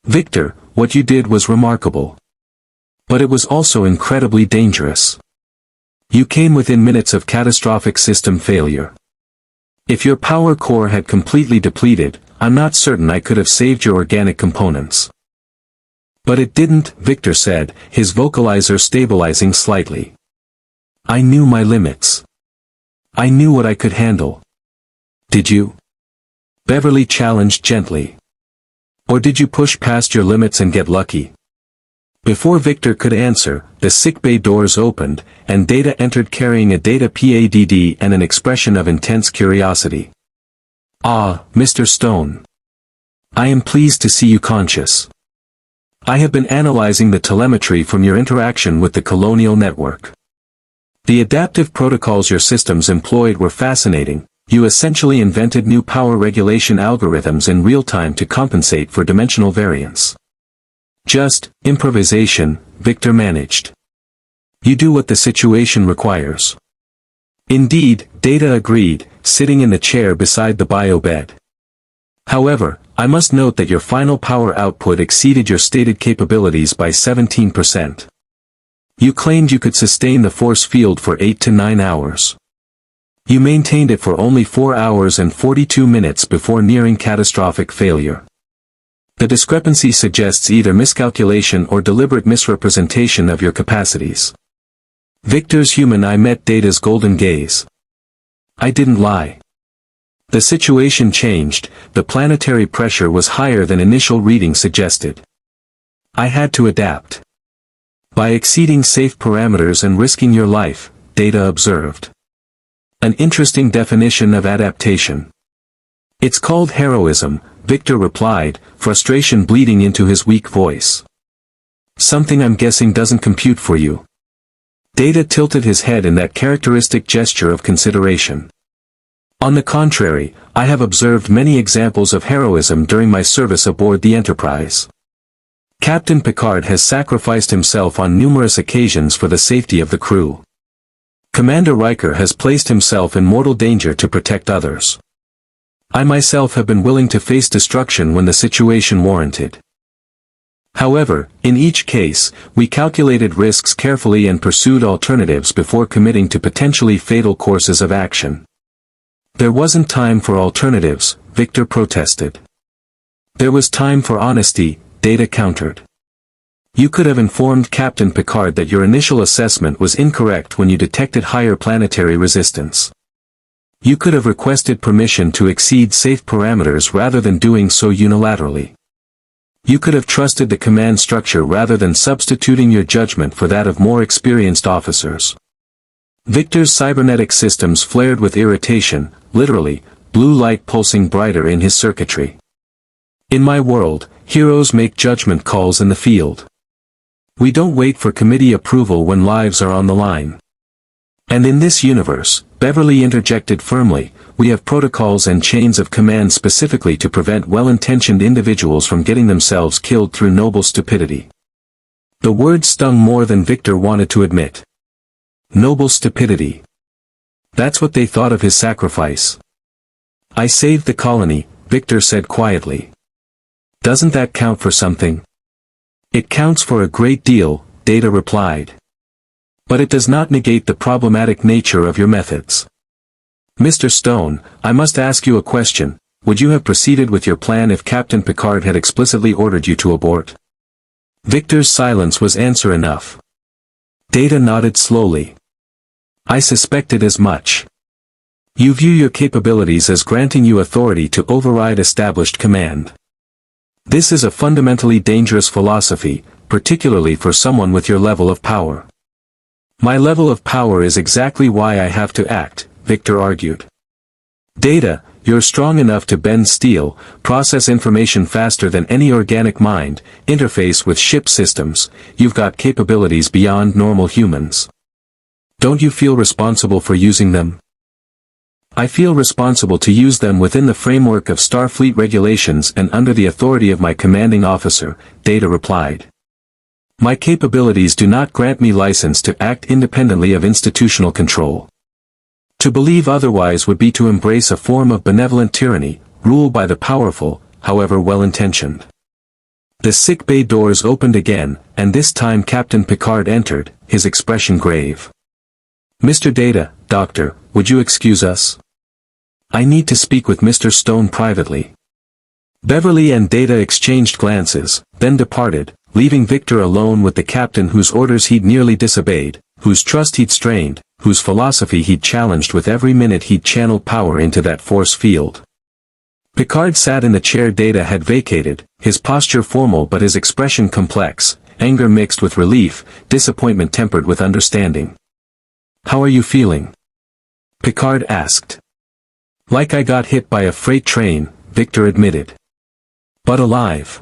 Victor, what you did was remarkable. But it was also incredibly dangerous. You came within minutes of catastrophic system failure. If your power core had completely depleted, I'm not certain I could have saved your organic components. But it didn't, Victor said, his vocalizer stabilizing slightly. I knew my limits. I knew what I could handle. Did you? Beverly challenged gently. Or did you push past your limits and get lucky? Before Victor could answer, the sickbay doors opened, and Data entered carrying a data PADD and an expression of intense curiosity. Ah, Mr. Stone. I am pleased to see you conscious. I have been analyzing the telemetry from your interaction with the colonial network. The adaptive protocols your systems employed were fascinating. You essentially invented new power regulation algorithms in real time to compensate for dimensional variance. Just improvisation, Victor managed. You do what the situation requires. Indeed, Data agreed, sitting in the chair beside the bio bed. However, I must note that your final power output exceeded your stated capabilities by 17%. You claimed you could sustain the force field for 8 to 9 hours. You maintained it for only 4 hours and 42 minutes before nearing catastrophic failure. The discrepancy suggests either miscalculation or deliberate misrepresentation of your capacities. Victor's human eye met Data's golden gaze. I didn't lie. The situation changed, the planetary pressure was higher than initial readings suggested. I had to adapt. By exceeding safe parameters and risking your life, Data observed. An interesting definition of adaptation. It's called heroism, Victor replied, frustration bleeding into his weak voice. Something I'm guessing doesn't compute for you. Data tilted his head in that characteristic gesture of consideration. On the contrary, I have observed many examples of heroism during my service aboard the Enterprise. Captain Picard has sacrificed himself on numerous occasions for the safety of the crew. Commander Riker has placed himself in mortal danger to protect others. I myself have been willing to face destruction when the situation warranted. However, in each case, we calculated risks carefully and pursued alternatives before committing to potentially fatal courses of action. There wasn't time for alternatives, Victor protested. There was time for honesty, Data countered. You could have informed Captain Picard that your initial assessment was incorrect when you detected higher planetary resistance. You could have requested permission to exceed safe parameters rather than doing so unilaterally. You could have trusted the command structure rather than substituting your judgment for that of more experienced officers. Victor's cybernetic systems flared with irritation, literally, blue light pulsing brighter in his circuitry. In my world, heroes make judgment calls in the field. We don't wait for committee approval when lives are on the line. And in this universe, Beverly interjected firmly, we have protocols and chains of command specifically to prevent well-intentioned individuals from getting themselves killed through noble stupidity. The word stung more than Victor wanted to admit. Noble stupidity. That's what they thought of his sacrifice. I saved the colony, Victor said quietly. Doesn't that count for something? It counts for a great deal, Data replied. But it does not negate the problematic nature of your methods. Mr. Stone, I must ask you a question. Would you have proceeded with your plan if Captain Picard had explicitly ordered you to abort? Victor's silence was answer enough. Data nodded slowly. I suspected as much. You view your capabilities as granting you authority to override established command. This is a fundamentally dangerous philosophy, particularly for someone with your level of power. My level of power is exactly why I have to act, Victor argued. Data, you're strong enough to bend steel, process information faster than any organic mind, interface with ship systems, you've got capabilities beyond normal humans. Don't you feel responsible for using them? I feel responsible to use them within the framework of Starfleet regulations and under the authority of my commanding officer, Data replied. My capabilities do not grant me license to act independently of institutional control. To believe otherwise would be to embrace a form of benevolent tyranny, rule by the powerful, however well-intentioned. The sickbay doors opened again, and this time Captain Picard entered, his expression grave. Mr. Data, Doctor, would you excuse us? I need to speak with Mr. Stone privately. Beverly and Data exchanged glances, then departed, leaving Victor alone with the captain whose orders he'd nearly disobeyed, whose trust he'd strained, whose philosophy he'd challenged with every minute he'd channeled power into that force field. Picard sat in the chair Data had vacated, his posture formal but his expression complex, anger mixed with relief, disappointment tempered with understanding. "How are you feeling?" Picard asked. "Like I got hit by a freight train," Victor admitted. "But alive.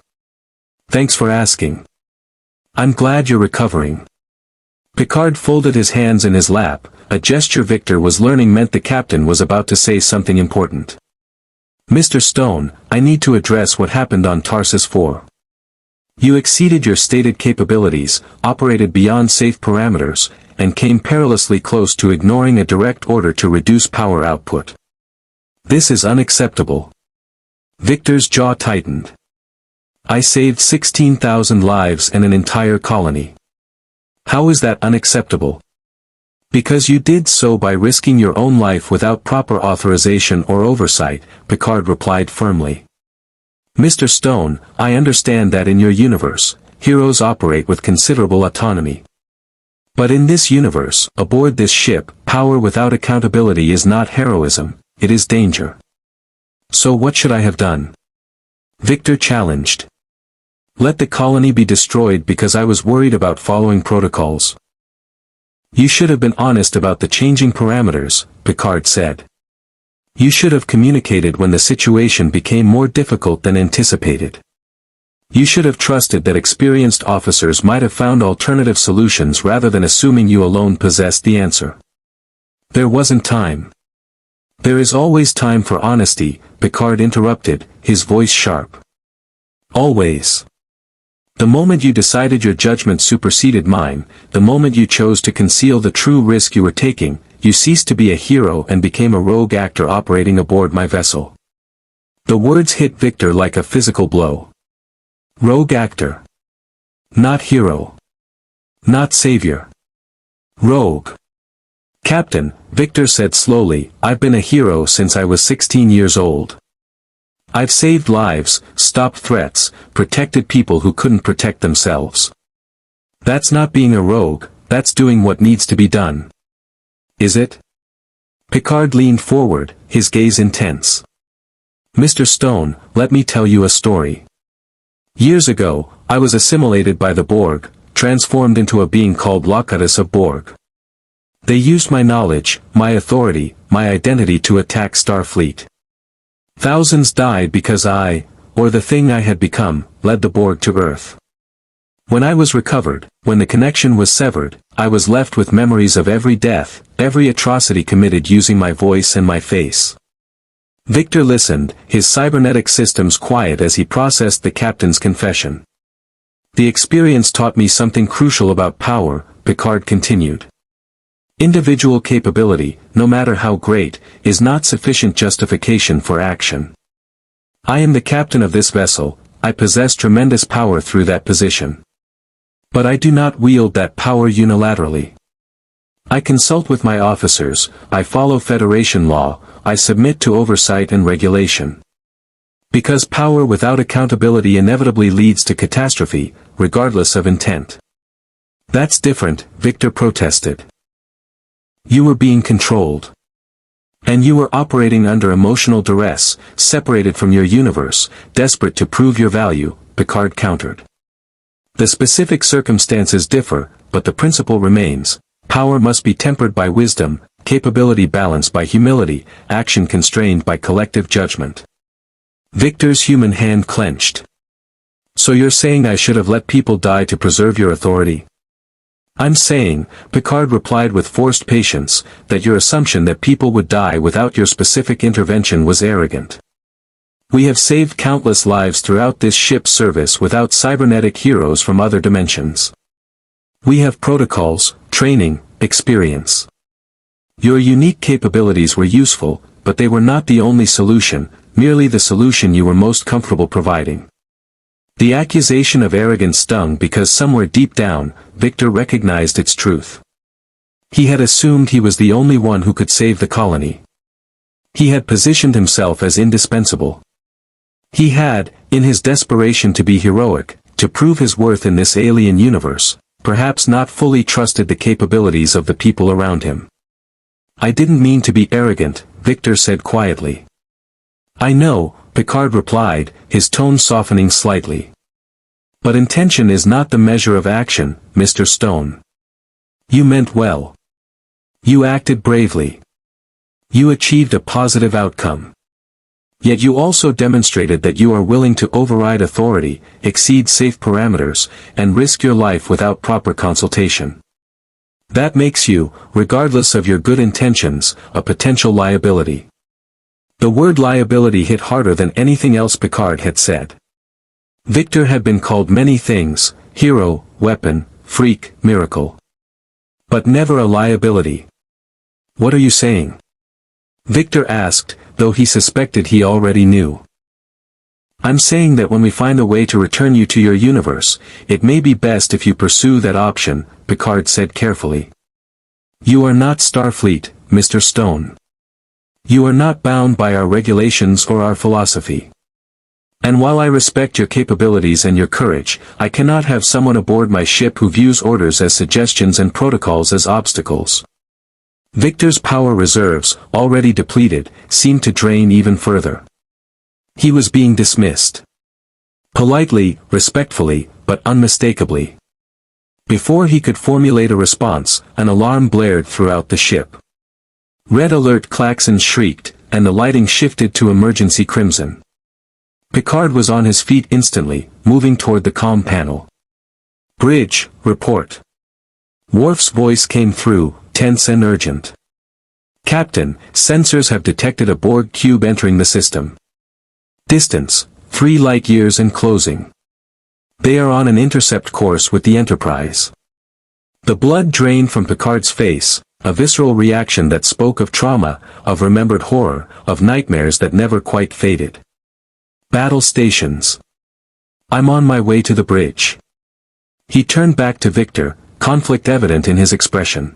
Thanks for asking. I'm glad you're recovering." Picard folded his hands in his lap, a gesture Victor was learning meant the captain was about to say something important. "Mr. Stone, I need to address what happened on Tarsus 4. You exceeded your stated capabilities, operated beyond safe parameters, and came perilously close to ignoring a direct order to reduce power output. This is unacceptable." Victor's jaw tightened. "I saved 16,000 lives and an entire colony. How is that unacceptable?" "Because you did so by risking your own life without proper authorization or oversight," Picard replied firmly. "Mr. Stone, I understand that in your universe, heroes operate with considerable autonomy. But in this universe, aboard this ship, power without accountability is not heroism, it is danger. So what should I have done?" Victor challenged. "Let the colony be destroyed because I was worried about following protocols." "You should have been honest about the changing parameters," Picard said. "You should have communicated when the situation became more difficult than anticipated. You should have trusted that experienced officers might have found alternative solutions rather than assuming you alone possessed the answer. There wasn't time." "There is always time for honesty," Picard interrupted, his voice sharp. "Always. The moment you decided your judgment superseded mine, the moment you chose to conceal the true risk you were taking, you ceased to be a hero and became a rogue actor operating aboard my vessel." The words hit Victor like a physical blow. Rogue actor. Not hero. Not savior. Rogue. "Captain," Victor said slowly, "I've been a hero since I was 16 years old. I've saved lives, stopped threats, protected people who couldn't protect themselves. That's not being a rogue, that's doing what needs to be done." "Is it?" Picard leaned forward, his gaze intense. "Mr. Stone, let me tell you a story. Years ago, I was assimilated by the Borg, transformed into a being called Locutus of Borg. They used my knowledge, my authority, my identity to attack Starfleet. Thousands died because I, or the thing I had become, led the Borg to Earth. When I was recovered, when the connection was severed, I was left with memories of every death, every atrocity committed using my voice and my face." Victor listened, his cybernetic systems quiet as he processed the captain's confession. "The experience taught me something crucial about power," Picard continued. "Individual capability, no matter how great, is not sufficient justification for action. I am the captain of this vessel, I possess tremendous power through that position. But I do not wield that power unilaterally. I consult with my officers, I follow Federation law, I submit to oversight and regulation. Because power without accountability inevitably leads to catastrophe, regardless of intent." "That's different," Victor protested. "You were being controlled. And you were operating under emotional duress, separated from your universe, desperate to prove your value," Picard countered. "The specific circumstances differ, but the principle remains. Power must be tempered by wisdom, capability balanced by humility, action constrained by collective judgment." Victor's human hand clenched. "So you're saying I should have let people die to preserve your authority?" "I'm saying," Picard replied with forced patience, "that your assumption that people would die without your specific intervention was arrogant. We have saved countless lives throughout this ship's service without cybernetic heroes from other dimensions. We have protocols, training, experience. Your unique capabilities were useful, but they were not the only solution, merely the solution you were most comfortable providing." The accusation of arrogance stung because somewhere deep down, Victor recognized its truth. He had assumed he was the only one who could save the colony. He had positioned himself as indispensable. He had, in his desperation to be heroic, to prove his worth in this alien universe, perhaps not fully trusted the capabilities of the people around him. "I didn't mean to be arrogant," Victor said quietly. "I know," Picard replied, his tone softening slightly. "But intention is not the measure of action, Mr. Stone. You meant well. You acted bravely. You achieved a positive outcome. Yet you also demonstrated that you are willing to override authority, exceed safe parameters, and risk your life without proper consultation. That makes you, regardless of your good intentions, a potential liability." The word liability hit harder than anything else Picard had said. Victor had been called many things: hero, weapon, freak, miracle. But never a liability. "What are you saying?" Victor asked, though he suspected he already knew. "I'm saying that when we find a way to return you to your universe, it may be best if you pursue that option," Picard said carefully. "You are not Starfleet, Mr. Stone. You are not bound by our regulations or our philosophy. And while I respect your capabilities and your courage, I cannot have someone aboard my ship who views orders as suggestions and protocols as obstacles." Victor's power reserves, already depleted, seemed to drain even further. He was being dismissed. Politely, respectfully, but unmistakably. Before he could formulate a response, an alarm blared throughout the ship. Red alert klaxons shrieked, and the lighting shifted to emergency crimson. Picard was on his feet instantly, moving toward the comm panel. "Bridge, report." Worf's voice came through, tense and urgent. "Captain, sensors have detected a Borg cube entering the system. Distance, 3 light-years and closing. They are on an intercept course with the Enterprise." The blood drained from Picard's face, a visceral reaction that spoke of trauma, of remembered horror, of nightmares that never quite faded. "Battle stations. I'm on my way to the bridge." He turned back to Victor, conflict evident in his expression.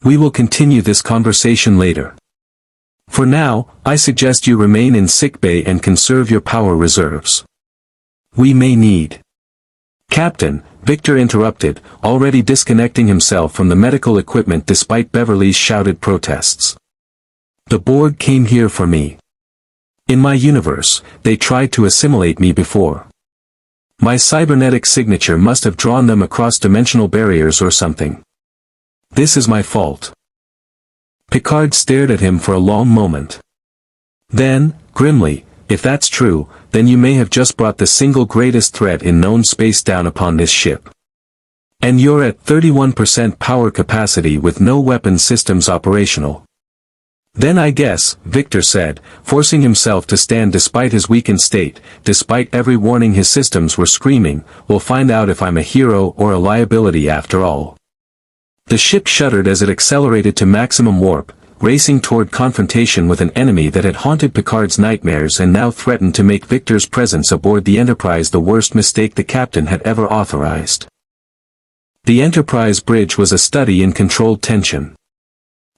"We will continue this conversation later. For now, I suggest you remain in sickbay and conserve your power reserves. We may need—" "Captain," Victor interrupted, already disconnecting himself from the medical equipment despite Beverly's shouted protests. "The Borg came here for me. In my universe, they tried to assimilate me before. My cybernetic signature must have drawn them across dimensional barriers or something. This is my fault." Picard stared at him for a long moment. Then, grimly, "If that's true, then you may have just brought the single greatest threat in known space down upon this ship. And you're at 31% power capacity with no weapon systems operational." "Then I guess," Victor said, forcing himself to stand despite his weakened state, despite every warning his systems were screaming, "we'll find out if I'm a hero or a liability after all." The ship shuddered as it accelerated to maximum warp, racing toward confrontation with an enemy that had haunted Picard's nightmares and now threatened to make Victor's presence aboard the Enterprise the worst mistake the captain had ever authorized. The Enterprise bridge was a study in controlled tension.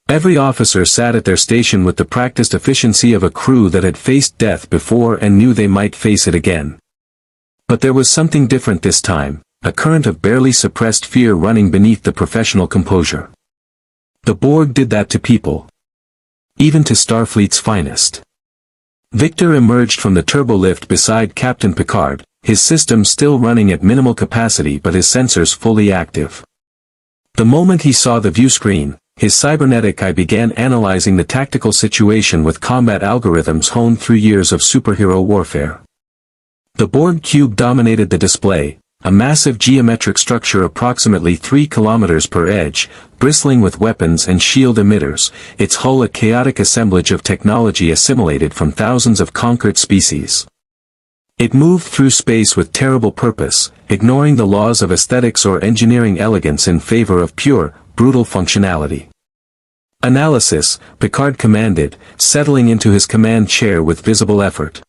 Every officer sat at their station with the practiced efficiency of a crew that had faced death before and knew they might face it again. But there was something different this time, a current of barely suppressed fear running beneath the professional composure. The Borg did that to people. Even to Starfleet's finest. Victor emerged from the turbolift beside Captain Picard, his system still running at minimal capacity but his sensors fully active. The moment he saw the view screen, his cybernetic eye began analyzing the tactical situation with combat algorithms honed through years of superhero warfare. The Borg cube dominated the display, a massive geometric structure approximately 3 kilometers per edge, bristling with weapons and shield emitters, its hull a chaotic assemblage of technology assimilated from thousands of conquered species. It moved through space with terrible purpose, ignoring the laws of aesthetics or engineering elegance in favor of pure, brutal functionality. "Analysis," Picard commanded, settling into his command chair with visible effort.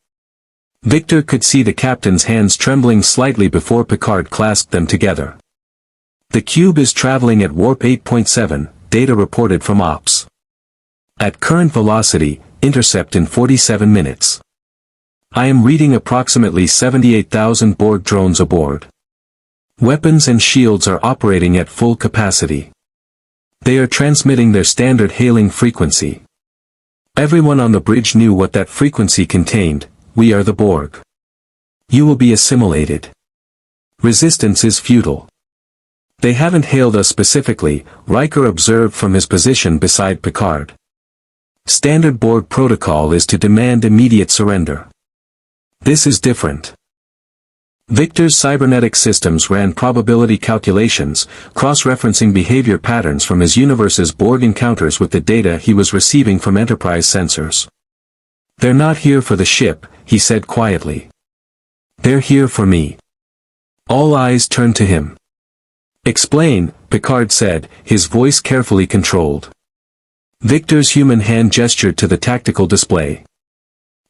Victor could see the captain's hands trembling slightly before Picard clasped them together. "The cube is traveling at warp 8.7, data reported from Ops. At current velocity, intercept in 47 minutes. I am reading approximately 78,000 Borg drones aboard. Weapons and shields are operating at full capacity. They are transmitting their standard hailing frequency. Everyone on the bridge knew what that frequency contained: we are the Borg. You will be assimilated. Resistance is futile. They haven't hailed us specifically, Riker observed from his position beside Picard. Standard Borg protocol is to demand immediate surrender. This is different. Victor's cybernetic systems ran probability calculations, cross-referencing behavior patterns from his universe's Borg encounters with the data he was receiving from Enterprise sensors. They're not here for the ship, he said quietly. They're here for me. All eyes turned to him. Explain, Picard said, his voice carefully controlled. Victor's human hand gestured to the tactical display.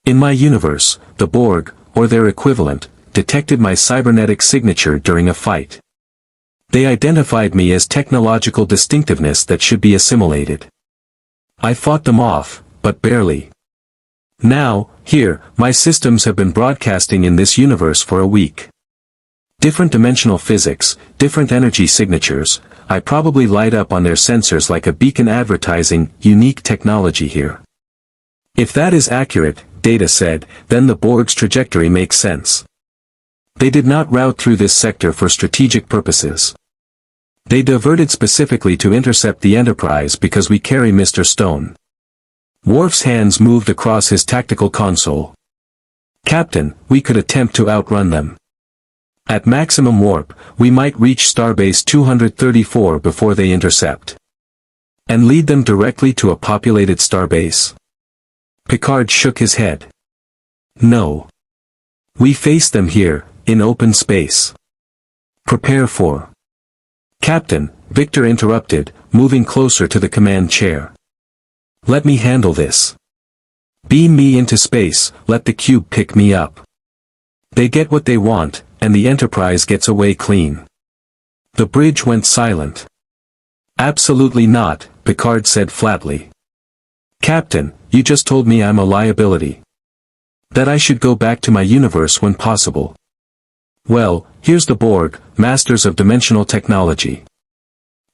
In my universe, the Borg, or their equivalent, detected my cybernetic signature during a fight. They identified me as technological distinctiveness that should be assimilated. I fought them off, but barely. Now, here, my systems have been broadcasting in this universe for a week. Different dimensional physics, different energy signatures, I probably light up on their sensors like a beacon advertising unique technology here. If that is accurate, Data said, then the Borg's trajectory makes sense. They did not route through this sector for strategic purposes. They diverted specifically to intercept the Enterprise because we carry Mr. Stone. Worf's hands moved across his tactical console. Captain, we could attempt to outrun them. At maximum warp, we might reach Starbase 234 before they intercept. And lead them directly to a populated starbase. Picard shook his head. No. We face them here, in open space. Prepare for. Captain, Victor interrupted, moving closer to the command chair. Let me handle this. Beam me into space, let the cube pick me up. They get what they want, and the Enterprise gets away clean. The bridge went silent. Absolutely not, Picard said flatly. Captain, you just told me I'm a liability. That I should go back to my universe when possible. Well, here's the Borg, masters of dimensional technology.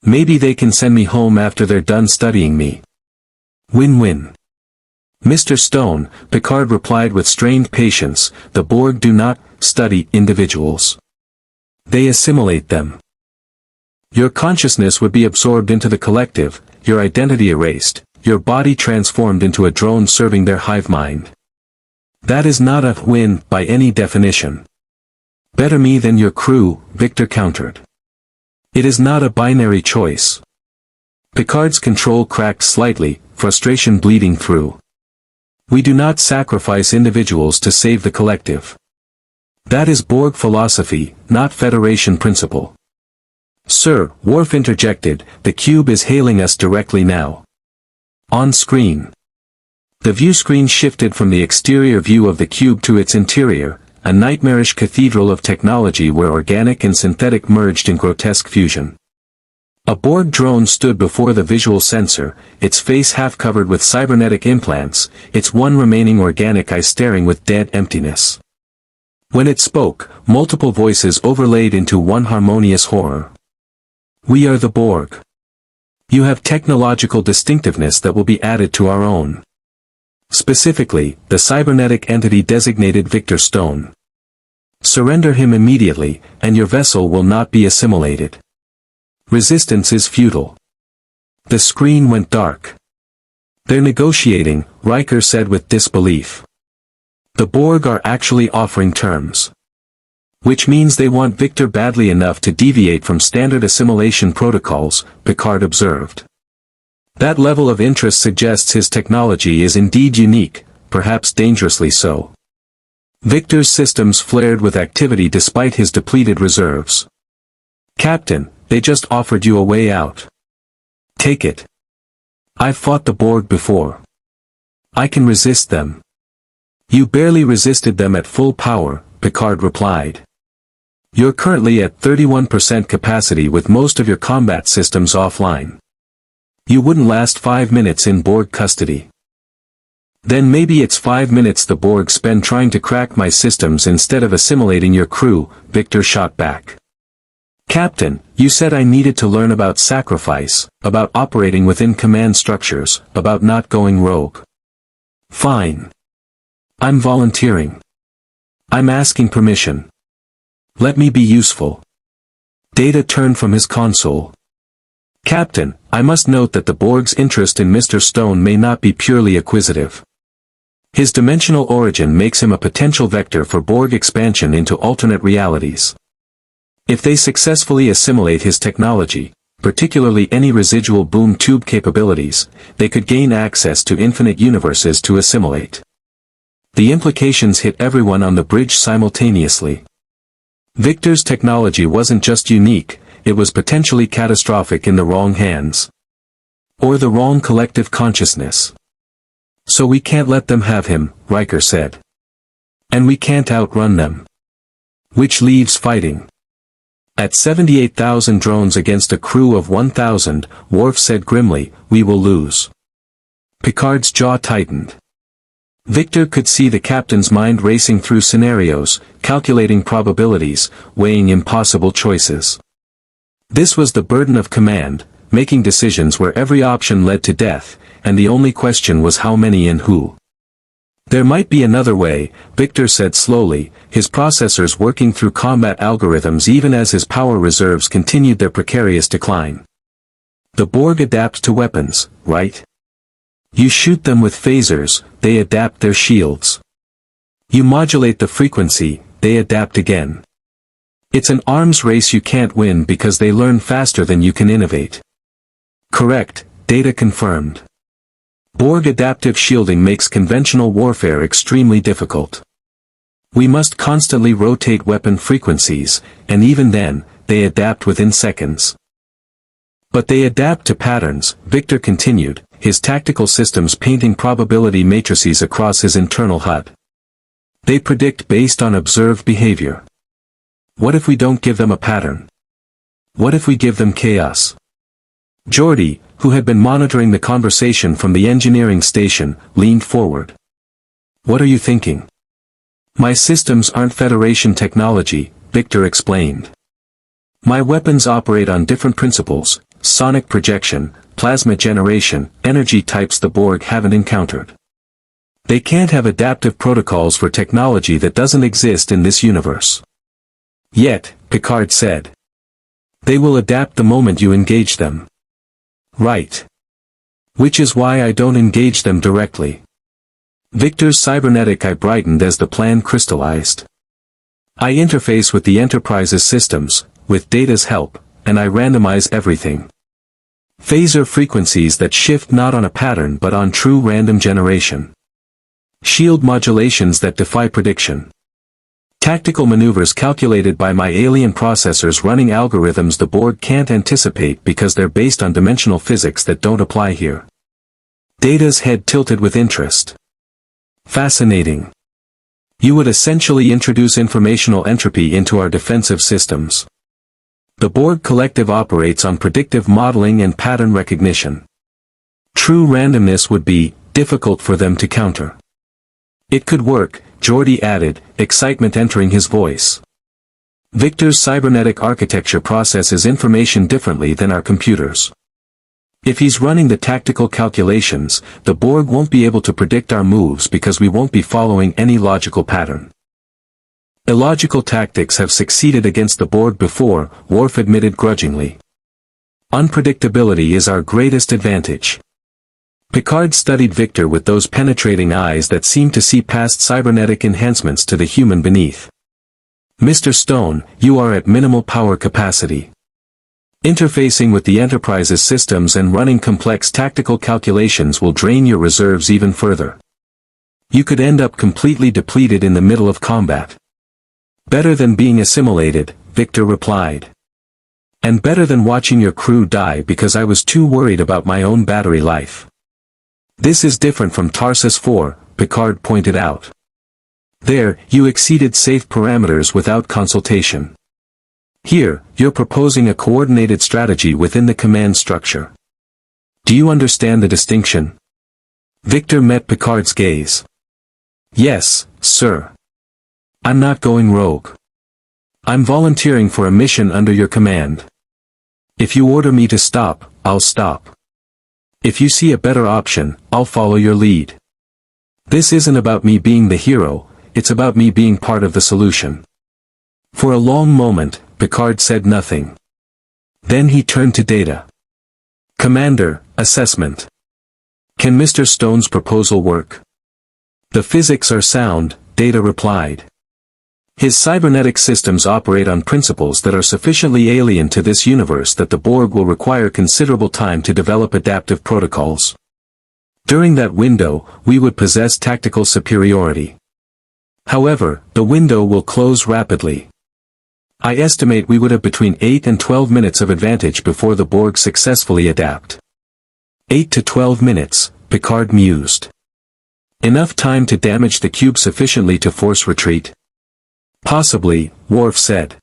Maybe they can send me home after they're done studying me. Win-win. Mr. Stone, Picard replied with strained patience, the Borg do not study individuals. They assimilate them. Your consciousness would be absorbed into the collective, your identity erased, your body transformed into a drone serving their hive mind. That is not a win by any definition. Better me than your crew, Victor countered. It is not a binary choice. Picard's control cracked slightly, frustration bleeding through. We do not sacrifice individuals to save the collective. That is Borg philosophy, not Federation principle. Sir, Worf interjected, the cube is hailing us directly now. On screen. The view screen shifted from the exterior view of the cube to its interior, a nightmarish cathedral of technology where organic and synthetic merged in grotesque fusion. A Borg drone stood before the visual sensor, its face half covered with cybernetic implants, its one remaining organic eye staring with dead emptiness. When it spoke, multiple voices overlaid into one harmonious horror. We are the Borg. You have technological distinctiveness that will be added to our own. Specifically, the cybernetic entity designated Victor Stone. Surrender him immediately, and your vessel will not be assimilated. Resistance is futile. The screen went dark. They're negotiating, Riker said with disbelief. The Borg are actually offering terms. Which means they want Victor badly enough to deviate from standard assimilation protocols, Picard observed. That level of interest suggests his technology is indeed unique, perhaps dangerously so. Victor's systems flared with activity despite his depleted reserves. Captain, they just offered you a way out. Take it. I've fought the Borg before. I can resist them. You barely resisted them at full power, Picard replied. You're currently at 31% capacity with most of your combat systems offline. You wouldn't last 5 minutes in Borg custody. Then maybe it's 5 minutes the Borg spend trying to crack my systems instead of assimilating your crew, Victor shot back. Captain, you said I needed to learn about sacrifice, about operating within command structures, about not going rogue. Fine. I'm volunteering. I'm asking permission. Let me be useful. Data turned from his console. Captain, I must note that the Borg's interest in Mr. Stone may not be purely acquisitive. His dimensional origin makes him a potential vector for Borg expansion into alternate realities. If they successfully assimilate his technology, particularly any residual boom tube capabilities, they could gain access to infinite universes to assimilate. The implications hit everyone on the bridge simultaneously. Victor's technology wasn't just unique, it was potentially catastrophic in the wrong hands. Or the wrong collective consciousness. So we can't let them have him, Riker said. And we can't outrun them. Which leaves fighting. At 78,000 drones against a crew of 1,000, Worf said grimly, we will lose. Picard's jaw tightened. Victor could see the captain's mind racing through scenarios, calculating probabilities, weighing impossible choices. This was the burden of command, making decisions where every option led to death, and the only question was how many and who. There might be another way, Victor said slowly, his processors working through combat algorithms even as his power reserves continued their precarious decline. The Borg adapt to weapons, right? You shoot them with phasers, they adapt their shields. You modulate the frequency, they adapt again. It's an arms race you can't win because they learn faster than you can innovate. Correct, data confirmed. Borg adaptive shielding makes conventional warfare extremely difficult. We must constantly rotate weapon frequencies, and even then, they adapt within seconds. But they adapt to patterns, Victor continued, his tactical systems painting probability matrices across his internal HUD. They predict based on observed behavior. What if we don't give them a pattern? What if we give them chaos? Geordi, who had been monitoring the conversation from the engineering station, leaned forward. What are you thinking? My systems aren't Federation technology, Victor explained. My weapons operate on different principles, sonic projection, plasma generation, energy types the Borg haven't encountered. They can't have adaptive protocols for technology that doesn't exist in this universe. Yet, Picard said. They will adapt the moment you engage them. Right. Which is why I don't engage them directly. Victor's cybernetic eye brightened as the plan crystallized. I interface with the Enterprise's systems, with Data's help, and I randomize everything. Phaser frequencies that shift not on a pattern but on true random generation. Shield modulations that defy prediction. Tactical maneuvers calculated by my alien processors running algorithms the Borg can't anticipate because they're based on dimensional physics that don't apply here. Data's head tilted with interest. Fascinating. You would essentially introduce informational entropy into our defensive systems. The Borg collective operates on predictive modeling and pattern recognition. True randomness would be difficult for them to counter. It could work, Geordi added, excitement entering his voice. Victor's cybernetic architecture processes information differently than our computers. If he's running the tactical calculations, the Borg won't be able to predict our moves because we won't be following any logical pattern. Illogical tactics have succeeded against the Borg before, Worf admitted grudgingly. Unpredictability is our greatest advantage. Picard studied Victor with those penetrating eyes that seemed to see past cybernetic enhancements to the human beneath. Mr. Stone, you are at minimal power capacity. Interfacing with the Enterprise's systems and running complex tactical calculations will drain your reserves even further. You could end up completely depleted in the middle of combat. Better than being assimilated, Victor replied. And better than watching your crew die because I was too worried about my own battery life. This is different from Tarsus 4, Picard pointed out. There, you exceeded safe parameters without consultation. Here, you're proposing a coordinated strategy within the command structure. Do you understand the distinction? Victor met Picard's gaze. Yes, sir. I'm not going rogue. I'm volunteering for a mission under your command. If you order me to stop, I'll stop. If you see a better option, I'll follow your lead. This isn't about me being the hero, it's about me being part of the solution. For a long moment, Picard said nothing. Then he turned to Data. Commander, assessment. Can Mr. Stone's proposal work? The physics are sound, Data replied. His cybernetic systems operate on principles that are sufficiently alien to this universe that the Borg will require considerable time to develop adaptive protocols. During that window, we would possess tactical superiority. However, the window will close rapidly. I estimate we would have between 8 and 12 minutes of advantage before the Borg successfully adapt. 8 to 12 minutes, Picard mused. Enough time to damage the cube sufficiently to force retreat? Possibly, Worf said.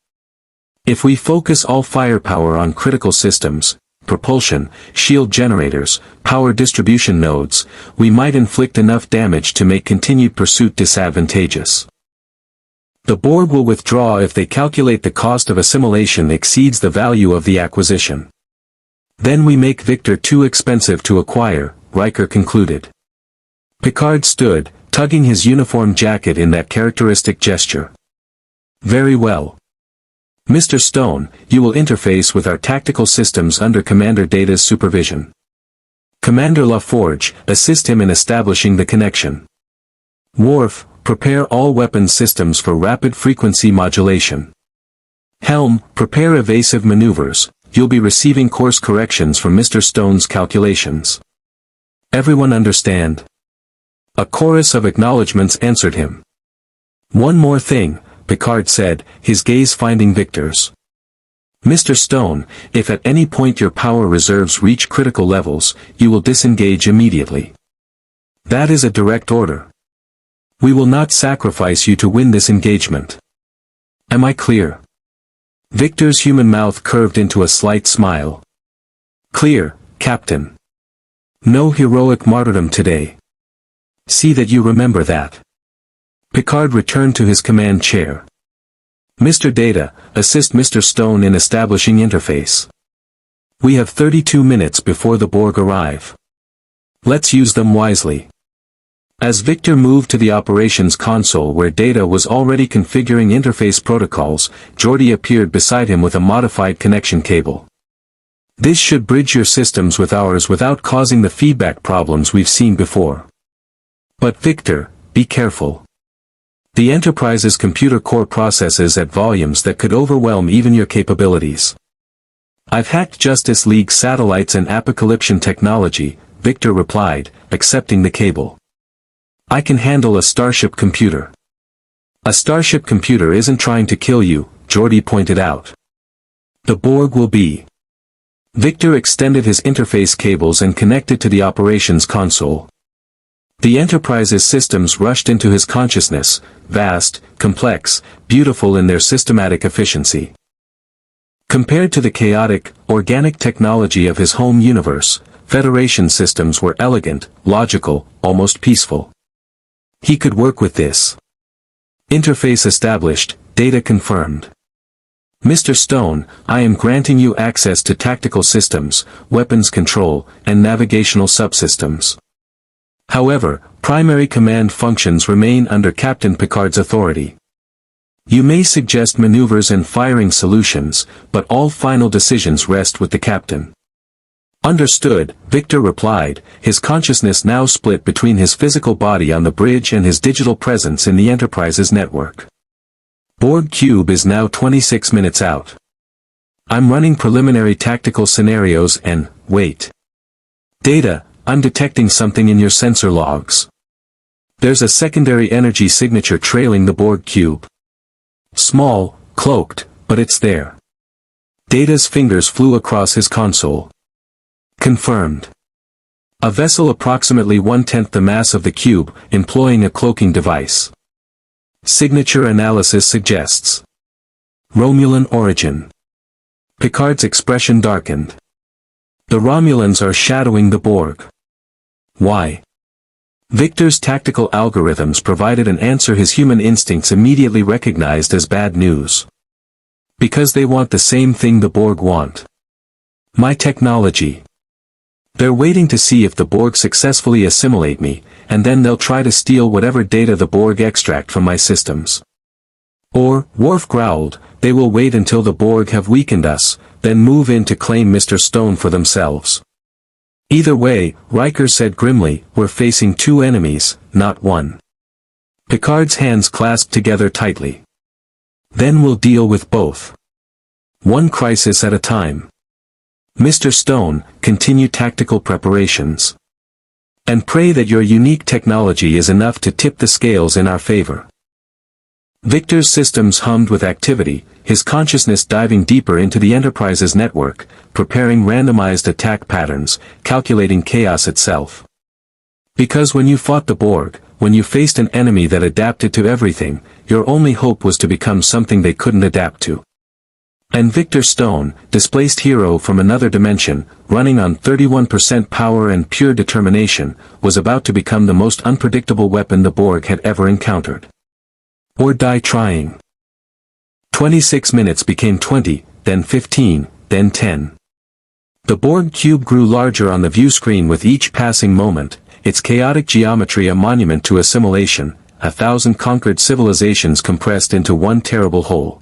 If we focus all firepower on critical systems, propulsion, shield generators, power distribution nodes, we might inflict enough damage to make continued pursuit disadvantageous. The Borg will withdraw if they calculate the cost of assimilation exceeds the value of the acquisition. Then we make Victor too expensive to acquire, Riker concluded. Picard stood, tugging his uniform jacket in that characteristic gesture. Very well. Mr. Stone, you will interface with our tactical systems under Commander Data's supervision. Commander LaForge, assist him in establishing the connection. Worf, prepare all weapon systems for rapid frequency modulation. Helm, prepare evasive maneuvers, you'll be receiving course corrections from Mr. Stone's calculations. Everyone understand? A chorus of acknowledgments answered him. One more thing, Picard said, his gaze finding Victor's. Mr. Stone, if at any point your power reserves reach critical levels, you will disengage immediately. That is a direct order. We will not sacrifice you to win this engagement. Am I clear? Victor's human mouth curved into a slight smile. Clear, Captain. No heroic martyrdom today. See that you remember that. Picard returned to his command chair. Mr. Data, assist Mr. Stone in establishing interface. We have 32 minutes before the Borg arrive. Let's use them wisely. As Victor moved to the operations console where Data was already configuring interface protocols, Geordi appeared beside him with a modified connection cable. This should bridge your systems with ours without causing the feedback problems we've seen before. But Victor, be careful. The Enterprise's computer core processes at volumes that could overwhelm even your capabilities. I've hacked Justice League satellites and apocalyptic technology, Victor replied, accepting the cable. I can handle a Starship computer. A Starship computer isn't trying to kill you, Geordi pointed out. The Borg will be. Victor extended his interface cables and connected to the operations console. The Enterprise's systems rushed into his consciousness, vast, complex, beautiful in their systematic efficiency. Compared to the chaotic, organic technology of his home universe, Federation systems were elegant, logical, almost peaceful. He could work with this. Interface established, data confirmed. Mr. Stone, I am granting you access to tactical systems, weapons control, and navigational subsystems. However, primary command functions remain under Captain Picard's authority. You may suggest maneuvers and firing solutions, but all final decisions rest with the captain. Understood, Victor replied, his consciousness now split between his physical body on the bridge and his digital presence in the Enterprise's network. Borg Cube is now 26 minutes out. I'm running preliminary tactical scenarios and, wait. Data, I'm detecting something in your sensor logs. There's a secondary energy signature trailing the Borg Cube. Small, cloaked, but it's there. Data's fingers flew across his console. Confirmed. A vessel approximately 1/10 the mass of the cube, employing a cloaking device. Signature analysis suggests Romulan origin. Picard's expression darkened. The Romulans are shadowing the Borg. Why? Victor's tactical algorithms provided an answer his human instincts immediately recognized as bad news. Because they want the same thing the Borg want. My technology. They're waiting to see if the Borg successfully assimilate me, and then they'll try to steal whatever data the Borg extract from my systems. Or, Worf growled, they will wait until the Borg have weakened us, then move in to claim Mr. Stone for themselves. Either way, Riker said grimly, we're facing two enemies, not one. Picard's hands clasped together tightly. Then we'll deal with both. One crisis at a time. Mr. Stone, continue tactical preparations. And pray that your unique technology is enough to tip the scales in our favor. Victor's systems hummed with activity, his consciousness diving deeper into the Enterprise's network, preparing randomized attack patterns, calculating chaos itself. Because when you fought the Borg, when you faced an enemy that adapted to everything, your only hope was to become something they couldn't adapt to. And Victor Stone, displaced hero from another dimension, running on 31% power and pure determination, was about to become the most unpredictable weapon the Borg had ever encountered. Or die trying. 26 minutes became 20, then 15, then 10. The Borg cube grew larger on the view screen with each passing moment, its chaotic geometry a monument to assimilation, 1,000 conquered civilizations compressed into one terrible whole.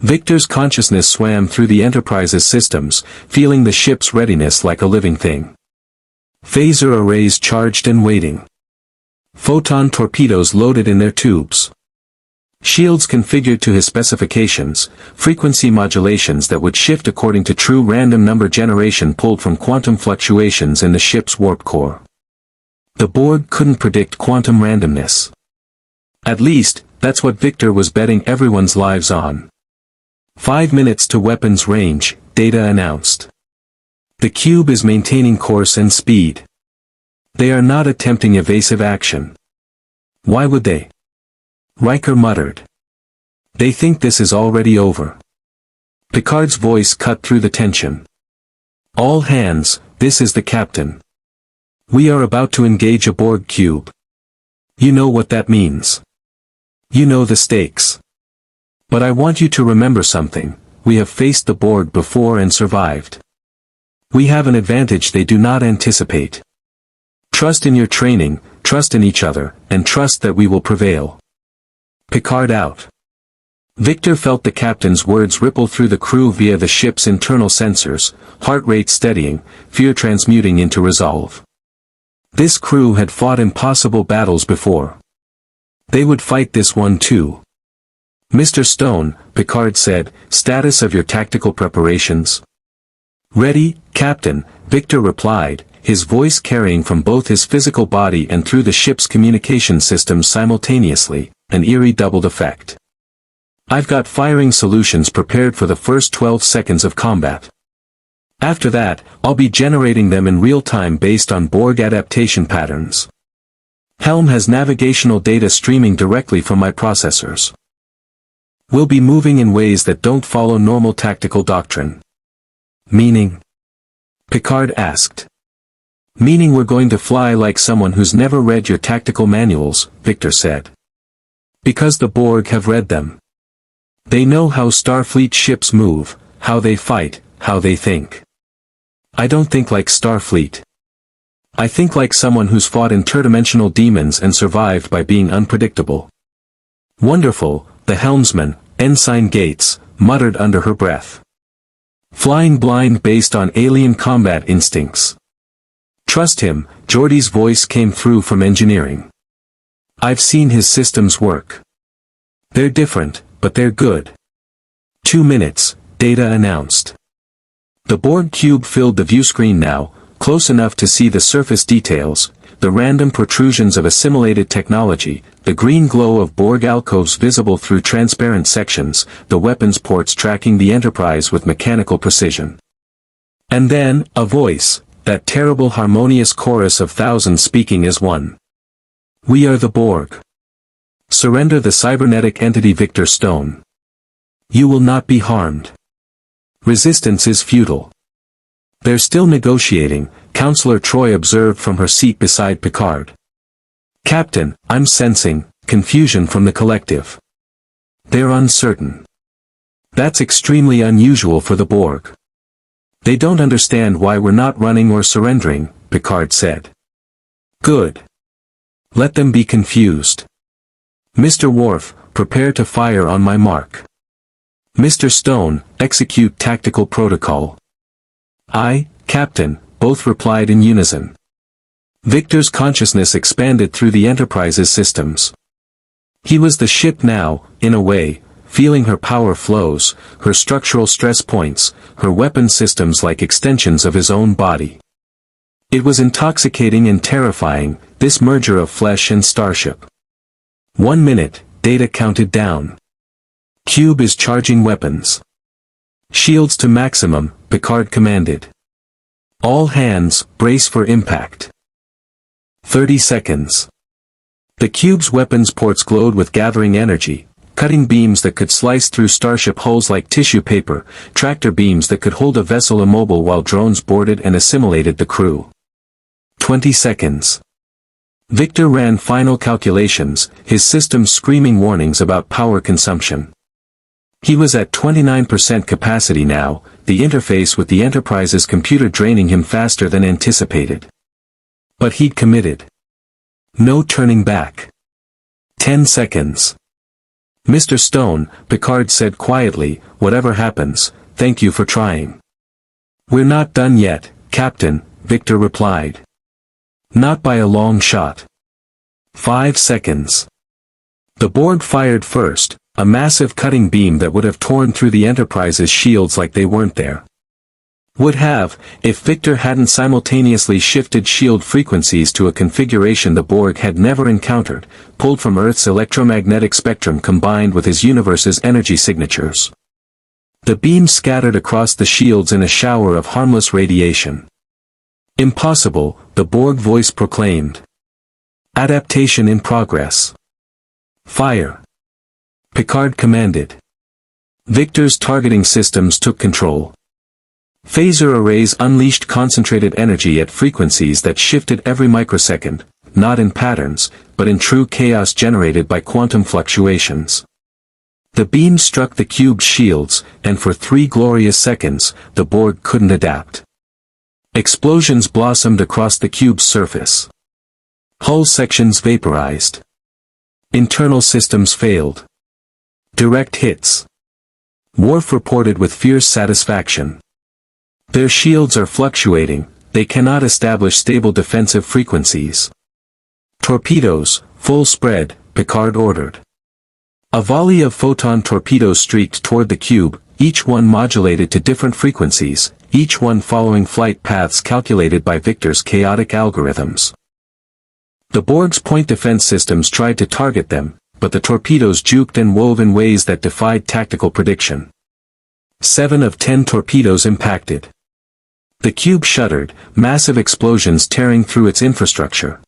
Victor's consciousness swam through the Enterprise's systems, feeling the ship's readiness like a living thing. Phaser arrays charged and waiting. Photon torpedoes loaded in their tubes. Shields configured to his specifications, frequency modulations that would shift according to true random number generation pulled from quantum fluctuations in the ship's warp core. The Borg couldn't predict quantum randomness. At least, that's what Victor was betting everyone's lives on. 5 minutes to weapons range, data announced. The cube is maintaining course and speed. They are not attempting evasive action. Why would they? Riker muttered. They think this is already over. Picard's voice cut through the tension. All hands, this is the captain. We are about to engage a Borg cube. You know what that means. You know the stakes. But I want you to remember something, we have faced the Borg before and survived. We have an advantage they do not anticipate. Trust in your training, trust in each other, and trust that we will prevail. Picard out. Victor felt the captain's words ripple through the crew via the ship's internal sensors, heart rate steadying, fear transmuting into resolve. This crew had fought impossible battles before. They would fight this one too. Mr. Stone, Picard said, status of your tactical preparations? Ready, Captain, Victor replied, his voice carrying from both his physical body and through the ship's communication systems simultaneously, an eerie doubled effect. I've got firing solutions prepared for the first 12 seconds of combat. After that, I'll be generating them in real time based on Borg adaptation patterns. Helm has navigational data streaming directly from my processors. We'll be moving in ways that don't follow normal tactical doctrine. Meaning? Picard asked. Meaning we're going to fly like someone who's never read your tactical manuals, Victor said. Because the Borg have read them. They know how Starfleet ships move, how they fight, how they think. I don't think like Starfleet. I think like someone who's fought interdimensional demons and survived by being unpredictable. Wonderful, the helmsman, Ensign Gates, muttered under her breath. Flying blind based on alien combat instincts. Trust him, Geordi's voice came through from engineering. I've seen his systems work. They're different, but they're good. 2 minutes, data announced. The Borg cube filled the view screen now, close enough to see the surface details, the random protrusions of assimilated technology, the green glow of Borg alcoves visible through transparent sections, the weapons ports tracking the Enterprise with mechanical precision. And then, a voice, that terrible harmonious chorus of thousands speaking as one. We are the Borg. Surrender the cybernetic entity Victor Stone. You will not be harmed. Resistance is futile. They're still negotiating, Counselor Troy observed from her seat beside Picard. Captain, I'm sensing confusion from the collective. They're uncertain. That's extremely unusual for the Borg. They don't understand why we're not running or surrendering, Picard said. Good. Let them be confused. Mr. Worf, prepare to fire on my mark. Mr. Stone, execute tactical protocol. Aye, Captain, both replied in unison. Victor's consciousness expanded through the Enterprise's systems. He was the ship now, in a way, feeling her power flows, her structural stress points, her weapon systems like extensions of his own body. It was intoxicating and terrifying, this merger of flesh and starship. 1 minute, data counted down. Cube is charging weapons. Shields to maximum, Picard commanded. All hands, brace for impact. 30 seconds. The cube's weapons ports glowed with gathering energy, cutting beams that could slice through starship hulls like tissue paper, tractor beams that could hold a vessel immobile while drones boarded and assimilated the crew. 20 seconds. Victor ran final calculations, his systems screaming warnings about power consumption. He was at 29% capacity now, the interface with the Enterprise's computer draining him faster than anticipated. But he'd committed. No turning back. 10 seconds. Mr. Stone, Picard said quietly, whatever happens, thank you for trying. We're not done yet, Captain, Victor replied. Not by a long shot. 5 seconds. The Borg fired first, a massive cutting beam that would have torn through the Enterprise's shields like they weren't there. Would have, if Victor hadn't simultaneously shifted shield frequencies to a configuration the Borg had never encountered, pulled from Earth's electromagnetic spectrum combined with his universe's energy signatures. The beam scattered across the shields in a shower of harmless radiation. Impossible, the Borg voice proclaimed. Adaptation in progress. Fire. Picard commanded. Victor's targeting systems took control. Phaser arrays unleashed concentrated energy at frequencies that shifted every microsecond, not in patterns, but in true chaos generated by quantum fluctuations. The beam struck the cube's shields, and for 3 glorious seconds, the Borg couldn't adapt. Explosions blossomed across the cube's surface. Hull sections vaporized. Internal systems failed. Direct hits. Worf reported with fierce satisfaction. Their shields are fluctuating, they cannot establish stable defensive frequencies. Torpedoes, full spread, Picard ordered. A volley of photon torpedoes streaked toward the cube, each one modulated to different frequencies, each one following flight paths calculated by Victor's chaotic algorithms. The Borg's point defense systems tried to target them, but the torpedoes juked and wove in ways that defied tactical prediction. 7 of 10 torpedoes impacted. The cube shuddered, massive explosions tearing through its infrastructure.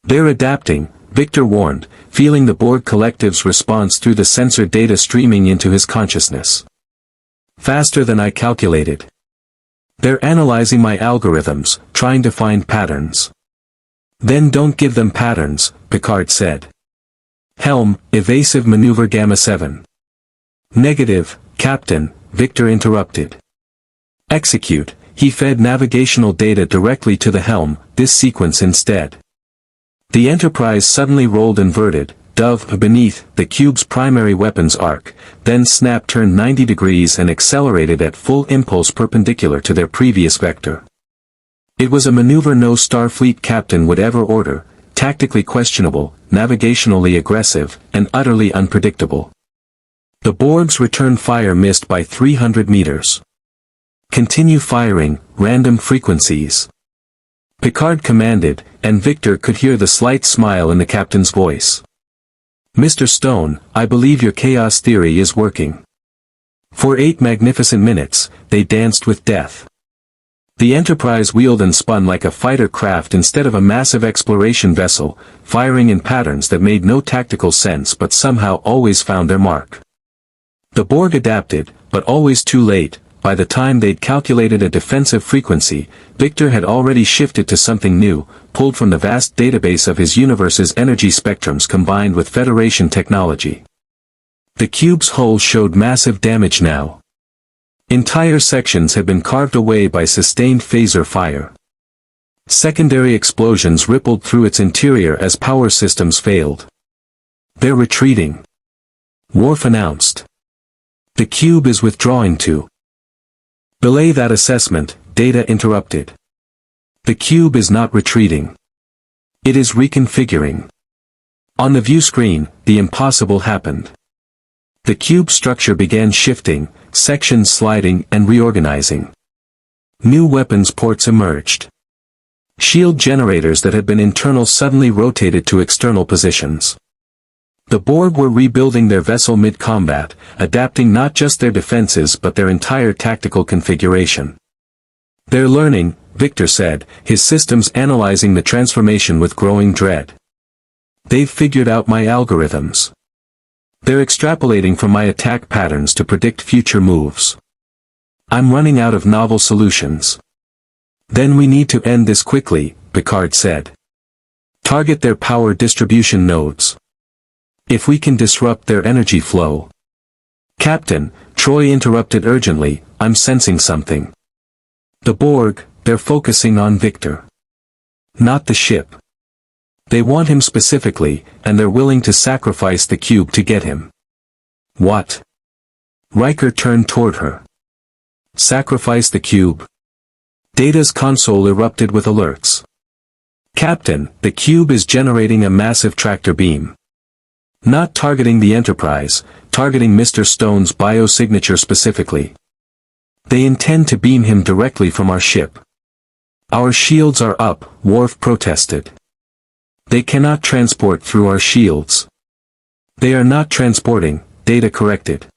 They're adapting, Victor warned, feeling the Borg collective's response through the sensor data streaming into his consciousness. Faster than I calculated. They're analyzing my algorithms, trying to find patterns. Then don't give them patterns, Picard said. Helm, evasive maneuver Gamma 7. Negative, Captain, Victor interrupted. Execute, he fed navigational data directly to the helm, this sequence instead. The Enterprise suddenly rolled inverted, dove beneath the cube's primary weapons arc, then snap turned 90 degrees and accelerated at full impulse perpendicular to their previous vector. It was a maneuver no Starfleet captain would ever order, tactically questionable, navigationally aggressive, and utterly unpredictable. The Borg's return fire missed by 300 meters. Continue firing, random frequencies. Picard commanded, and Victor could hear the slight smile in the captain's voice. Mr. Stone, I believe your chaos theory is working. For 8 magnificent minutes, they danced with death. The Enterprise wheeled and spun like a fighter craft instead of a massive exploration vessel, firing in patterns that made no tactical sense but somehow always found their mark. The Borg adapted, but always too late, by the time they'd calculated a defensive frequency, Victor had already shifted to something new, pulled from the vast database of his universe's energy spectrums combined with Federation technology. The cube's hull showed massive damage now. Entire sections had been carved away by sustained phaser fire. Secondary explosions rippled through its interior as power systems failed. "They're retreating," Worf announced. "The cube is withdrawing to." "Belay that assessment," Data interrupted. "The cube is not retreating. It is reconfiguring." On the view screen, the impossible happened. The cube structure began shifting, sections sliding and reorganizing. New weapons ports emerged. Shield generators that had been internal suddenly rotated to external positions. The Borg were rebuilding their vessel mid-combat, adapting not just their defenses but their entire tactical configuration. "They're learning," Victor said, his systems analyzing the transformation with growing dread. "They've figured out my algorithms. They're extrapolating from my attack patterns to predict future moves. I'm running out of novel solutions." "Then we need to end this quickly," Picard said. "Target their power distribution nodes. If we can disrupt their energy flow." "Captain," Troy interrupted urgently, "I'm sensing something. The Borg, they're focusing on Victor. Not the ship. They want him specifically, and they're willing to sacrifice the cube to get him." "What?" Riker turned toward her. "Sacrifice the cube?" Data's console erupted with alerts. "Captain, the cube is generating a massive tractor beam. Not targeting the Enterprise, targeting Mr. Stone's biosignature specifically. They intend to beam him directly from our ship." "Our shields are up," Worf protested. "They cannot transport through our shields." "They are not transporting," Data corrected.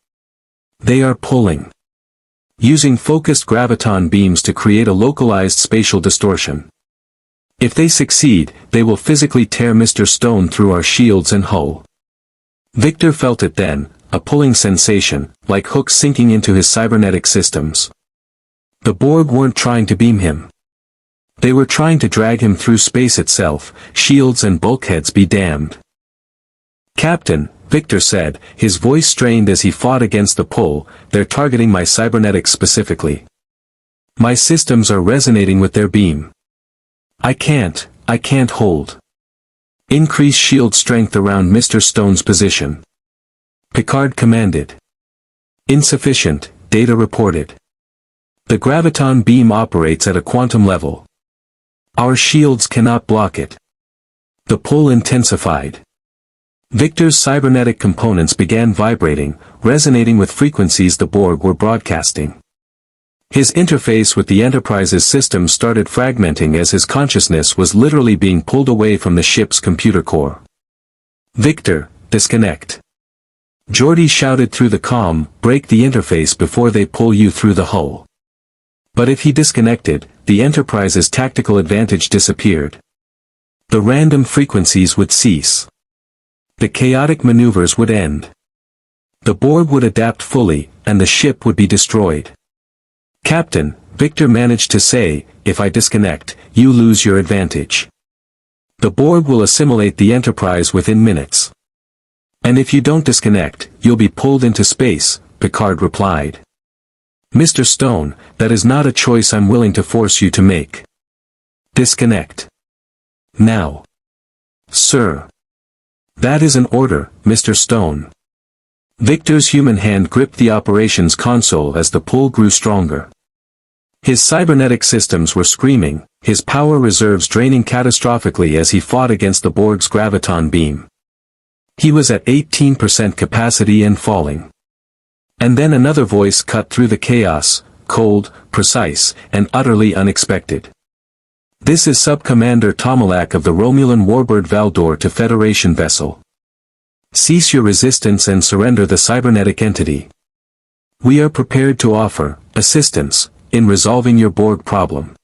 "They are pulling. Using focused graviton beams to create a localized spatial distortion. If they succeed, they will physically tear Mr. Stone through our shields and hull." Victor felt it then, a pulling sensation, like hooks sinking into his cybernetic systems. The Borg weren't trying to beam him. They were trying to drag him through space itself, shields and bulkheads be damned. "Captain," Victor said, his voice strained as he fought against the pull, "they're targeting my cybernetics specifically. My systems are resonating with their beam. I can't hold. Increase shield strength around Mr. Stone's position." Picard commanded. "Insufficient," Data reported. "The graviton beam operates at a quantum level. Our shields cannot block it." The pull intensified. Victor's cybernetic components began vibrating, resonating with frequencies the Borg were broadcasting. His interface with the Enterprise's system started fragmenting as his consciousness was literally being pulled away from the ship's computer core. "Victor, disconnect." Geordi shouted through the comm, "Break the interface before they pull you through the hull." But if he disconnected, the Enterprise's tactical advantage disappeared. The random frequencies would cease. The chaotic maneuvers would end. The Borg would adapt fully, and the ship would be destroyed. "Captain," Victor managed to say, "if I disconnect, you lose your advantage. The Borg will assimilate the Enterprise within minutes. And if you don't disconnect, you'll be pulled into space," Picard replied. "Mr. Stone, that is not a choice I'm willing to force you to make. Disconnect. Now." "Sir." "That is an order, Mr. Stone." Victor's human hand gripped the operations console as the pull grew stronger. His cybernetic systems were screaming, his power reserves draining catastrophically as he fought against the Borg's graviton beam. He was at 18% capacity and falling. And then another voice cut through the chaos, cold, precise, and utterly unexpected. "This is Sub-Commander Tomalak of the Romulan warbird Valdor to Federation vessel. Cease your resistance and surrender the cybernetic entity. We are prepared to offer assistance in resolving your Borg problem."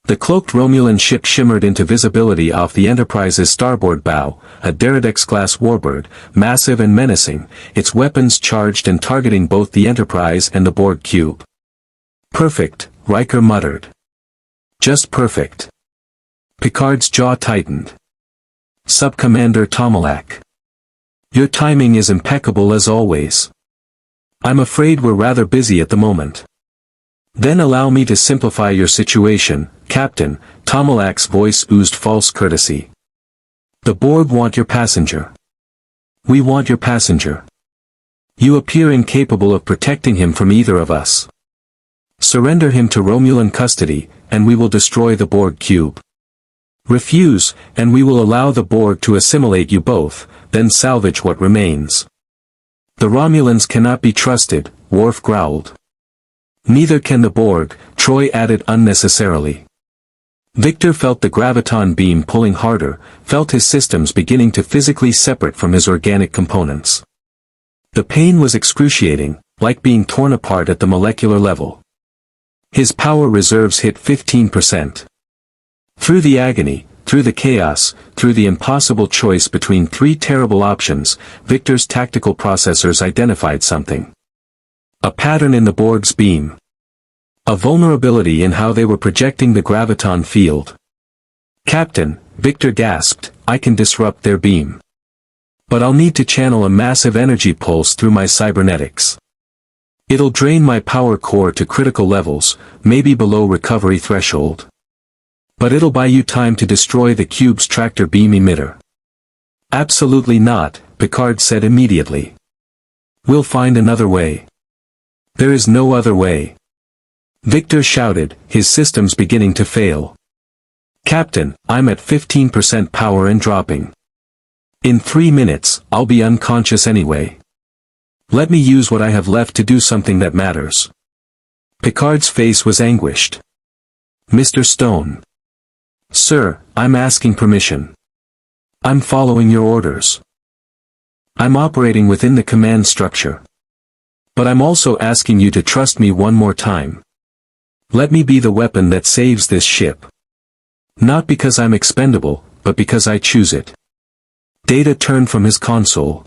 The cloaked Romulan ship shimmered into visibility off the Enterprise's starboard bow, a Deridex-class warbird, massive and menacing, its weapons charged and targeting both the Enterprise and the Borg cube. "Perfect," Riker muttered. "Just perfect." Picard's jaw tightened. "Sub-Commander Tomalak. Your timing is impeccable as always. I'm afraid we're rather busy at the moment." "Then allow me to simplify your situation, Captain," Tomalak's voice oozed false courtesy. "The Borg want your passenger. We want your passenger. You appear incapable of protecting him from either of us. Surrender him to Romulan custody, and we will destroy the Borg cube. Refuse, and we will allow the Borg to assimilate you both, then salvage what remains." "The Romulans cannot be trusted," Worf growled. "Neither can the Borg," Troy added unnecessarily. Victor felt the graviton beam pulling harder, felt his systems beginning to physically separate from his organic components. The pain was excruciating, like being torn apart at the molecular level. His power reserves hit 15%. Through the agony, through the chaos, through the impossible choice between three terrible options, Victor's tactical processors identified something. A pattern in the Borg's beam. A vulnerability in how they were projecting the graviton field. "Captain," Victor gasped, "I can disrupt their beam. But I'll need to channel a massive energy pulse through my cybernetics. It'll drain my power core to critical levels, maybe below recovery threshold. But it'll buy you time to destroy the cube's tractor beam emitter." "Absolutely not," Picard said immediately. "We'll find another way." "There is no other way." Victor shouted, his systems beginning to fail. "Captain, I'm at 15% power and dropping. In 3 minutes, I'll be unconscious anyway. Let me use what I have left to do something that matters." Picard's face was anguished. "Mr. Stone." "Sir, I'm asking permission. I'm following your orders. I'm operating within the command structure. But I'm also asking you to trust me one more time. Let me be the weapon that saves this ship. Not because I'm expendable, but because I choose it." Data turned from his console.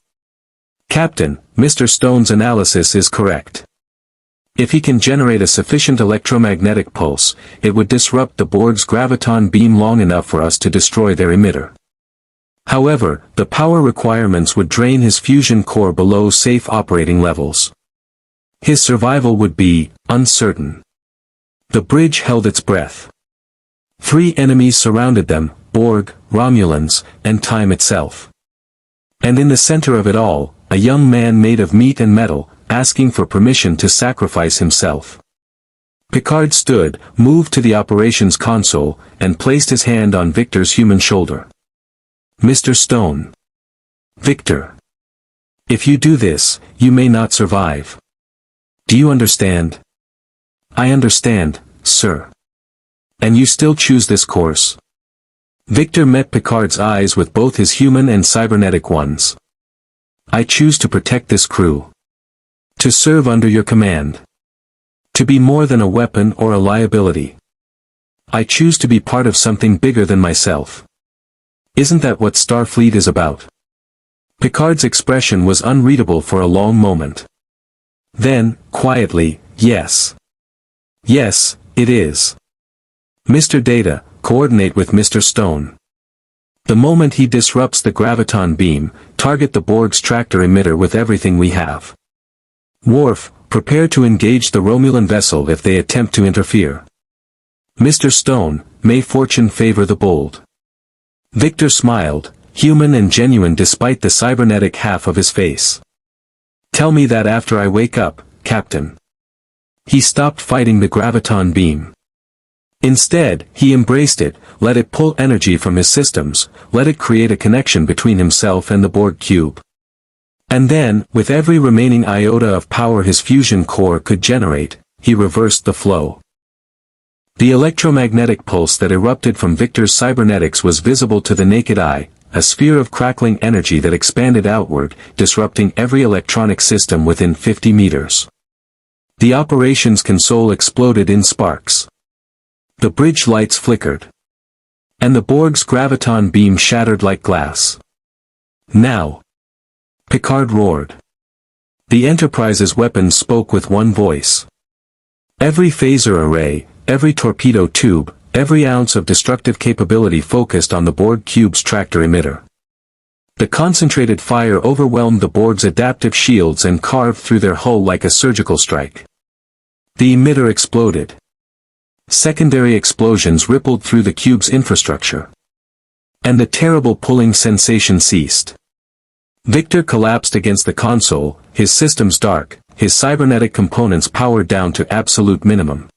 "Captain, Mr. Stone's analysis is correct. If he can generate a sufficient electromagnetic pulse, it would disrupt the Borg's graviton beam long enough for us to destroy their emitter. However, the power requirements would drain his fusion core below safe operating levels. His survival would be uncertain." The bridge held its breath. 3 enemies surrounded them, Borg, Romulans, and time itself. And in the center of it all, a young man made of meat and metal, asking for permission to sacrifice himself. Picard stood, moved to the operations console, and placed his hand on Victor's human shoulder. "Mr. Stone. Victor. If you do this, you may not survive. Do you understand?" "I understand, sir." "And you still choose this course?" Victor met Picard's eyes with both his human and cybernetic ones. "I choose to protect this crew. To serve under your command. To be more than a weapon or a liability. I choose to be part of something bigger than myself. Isn't that what Starfleet is about?" Picard's expression was unreadable for a long moment. Then, quietly, "Yes. Yes, it is. Mr. Data, coordinate with Mr. Stone. The moment he disrupts the graviton beam, target the Borg's tractor emitter with everything we have. Worf, prepare to engage the Romulan vessel if they attempt to interfere. Mr. Stone, may fortune favor the bold." Victor smiled, human and genuine despite the cybernetic half of his face. "Tell me that after I wake up, Captain." He stopped fighting the graviton beam. Instead, he embraced it, let it pull energy from his systems, let it create a connection between himself and the Borg cube. And then, with every remaining iota of power his fusion core could generate, he reversed the flow. The electromagnetic pulse that erupted from Victor's cybernetics was visible to the naked eye, a sphere of crackling energy that expanded outward, disrupting every electronic system within 50 meters. The operations console exploded in sparks. The bridge lights flickered. And the Borg's graviton beam shattered like glass. Now! Picard roared. The Enterprise's weapons spoke with one voice. Every phaser array, every torpedo tube, every ounce of destructive capability focused on the Borg cube's tractor emitter. The concentrated fire overwhelmed the Borg's adaptive shields and carved through their hull like a surgical strike. The emitter exploded. Secondary explosions rippled through the cube's infrastructure. And the terrible pulling sensation ceased. Victor collapsed against the console, his systems dark, his cybernetic components powered down to absolute minimum.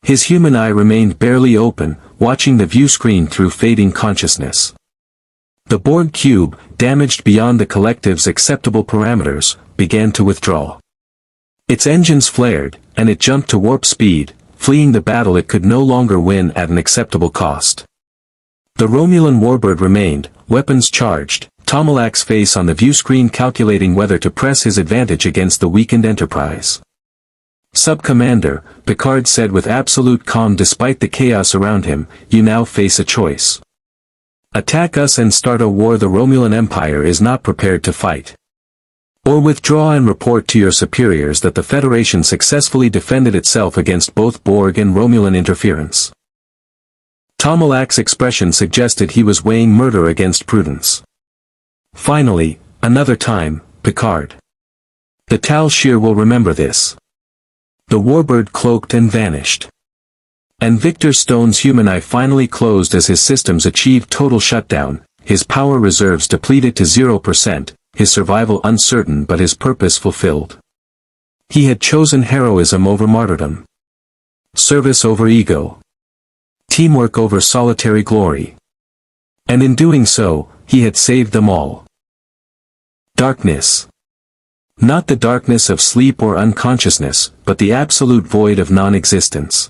His human eye remained barely open, watching the view screen through fading consciousness. The Borg cube, damaged beyond the collective's acceptable parameters, began to withdraw. Its engines flared, and it jumped to warp speed, fleeing the battle it could no longer win at an acceptable cost. The Romulan warbird remained, weapons charged, Tomalak's face on the view screen calculating whether to press his advantage against the weakened Enterprise. Sub-Commander, Picard said with absolute calm despite the chaos around him, you now face a choice. Attack us and start a war the Romulan Empire is not prepared to fight. Or withdraw and report to your superiors that the Federation successfully defended itself against both Borg and Romulan interference. Tomalak's expression suggested he was weighing murder against prudence. Finally, another time, Picard. The Tal Shiar will remember this. The warbird cloaked and vanished. And Victor Stone's human eye finally closed as his systems achieved total shutdown, his power reserves depleted to 0%, his survival uncertain but his purpose fulfilled. He had chosen heroism over martyrdom. Service over ego. Teamwork over solitary glory. And in doing so, he had saved them all. Darkness. Not the darkness of sleep or unconsciousness, but the absolute void of non-existence.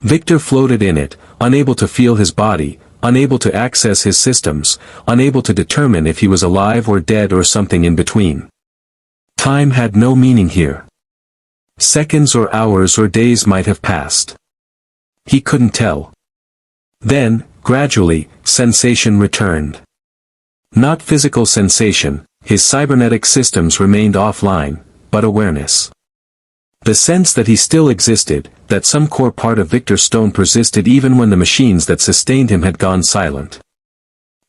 Victor floated in it, unable to feel his body, unable to access his systems, unable to determine if he was alive or dead or something in between. Time had no meaning here. Seconds or hours or days might have passed. He couldn't tell. Then, gradually, sensation returned. Not physical sensation, his cybernetic systems remained offline, but awareness. The sense that he still existed, that some core part of Victor Stone persisted even when the machines that sustained him had gone silent.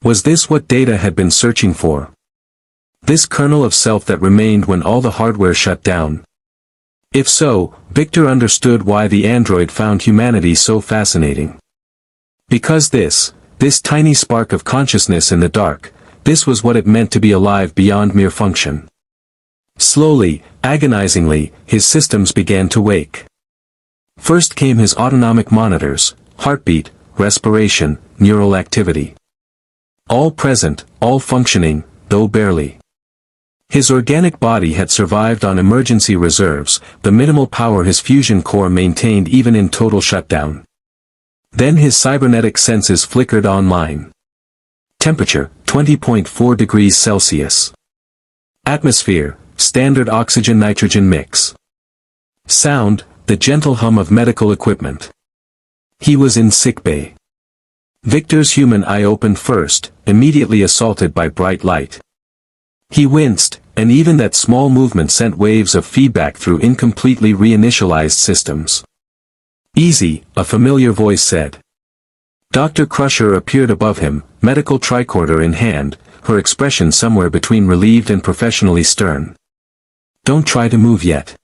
Was this what Data had been searching for? This kernel of self that remained when all the hardware shut down? If so, Victor understood why the android found humanity so fascinating. Because this tiny spark of consciousness in the dark, this was what it meant to be alive beyond mere function. Slowly, agonizingly, his systems began to wake. First came his autonomic monitors, heartbeat, respiration, neural activity. All present, all functioning, though barely. His organic body had survived on emergency reserves, the minimal power his fusion core maintained even in total shutdown. Then his cybernetic senses flickered online. Temperature, 20.4 degrees Celsius. Atmosphere, standard oxygen-nitrogen mix. Sound, the gentle hum of medical equipment. He was in sickbay. Victor's human eye opened first, immediately assaulted by bright light. He winced, and even that small movement sent waves of feedback through incompletely reinitialized systems. Easy, a familiar voice said. Dr. Crusher appeared above him, medical tricorder in hand, her expression somewhere between relieved and professionally stern. Don't try to move yet.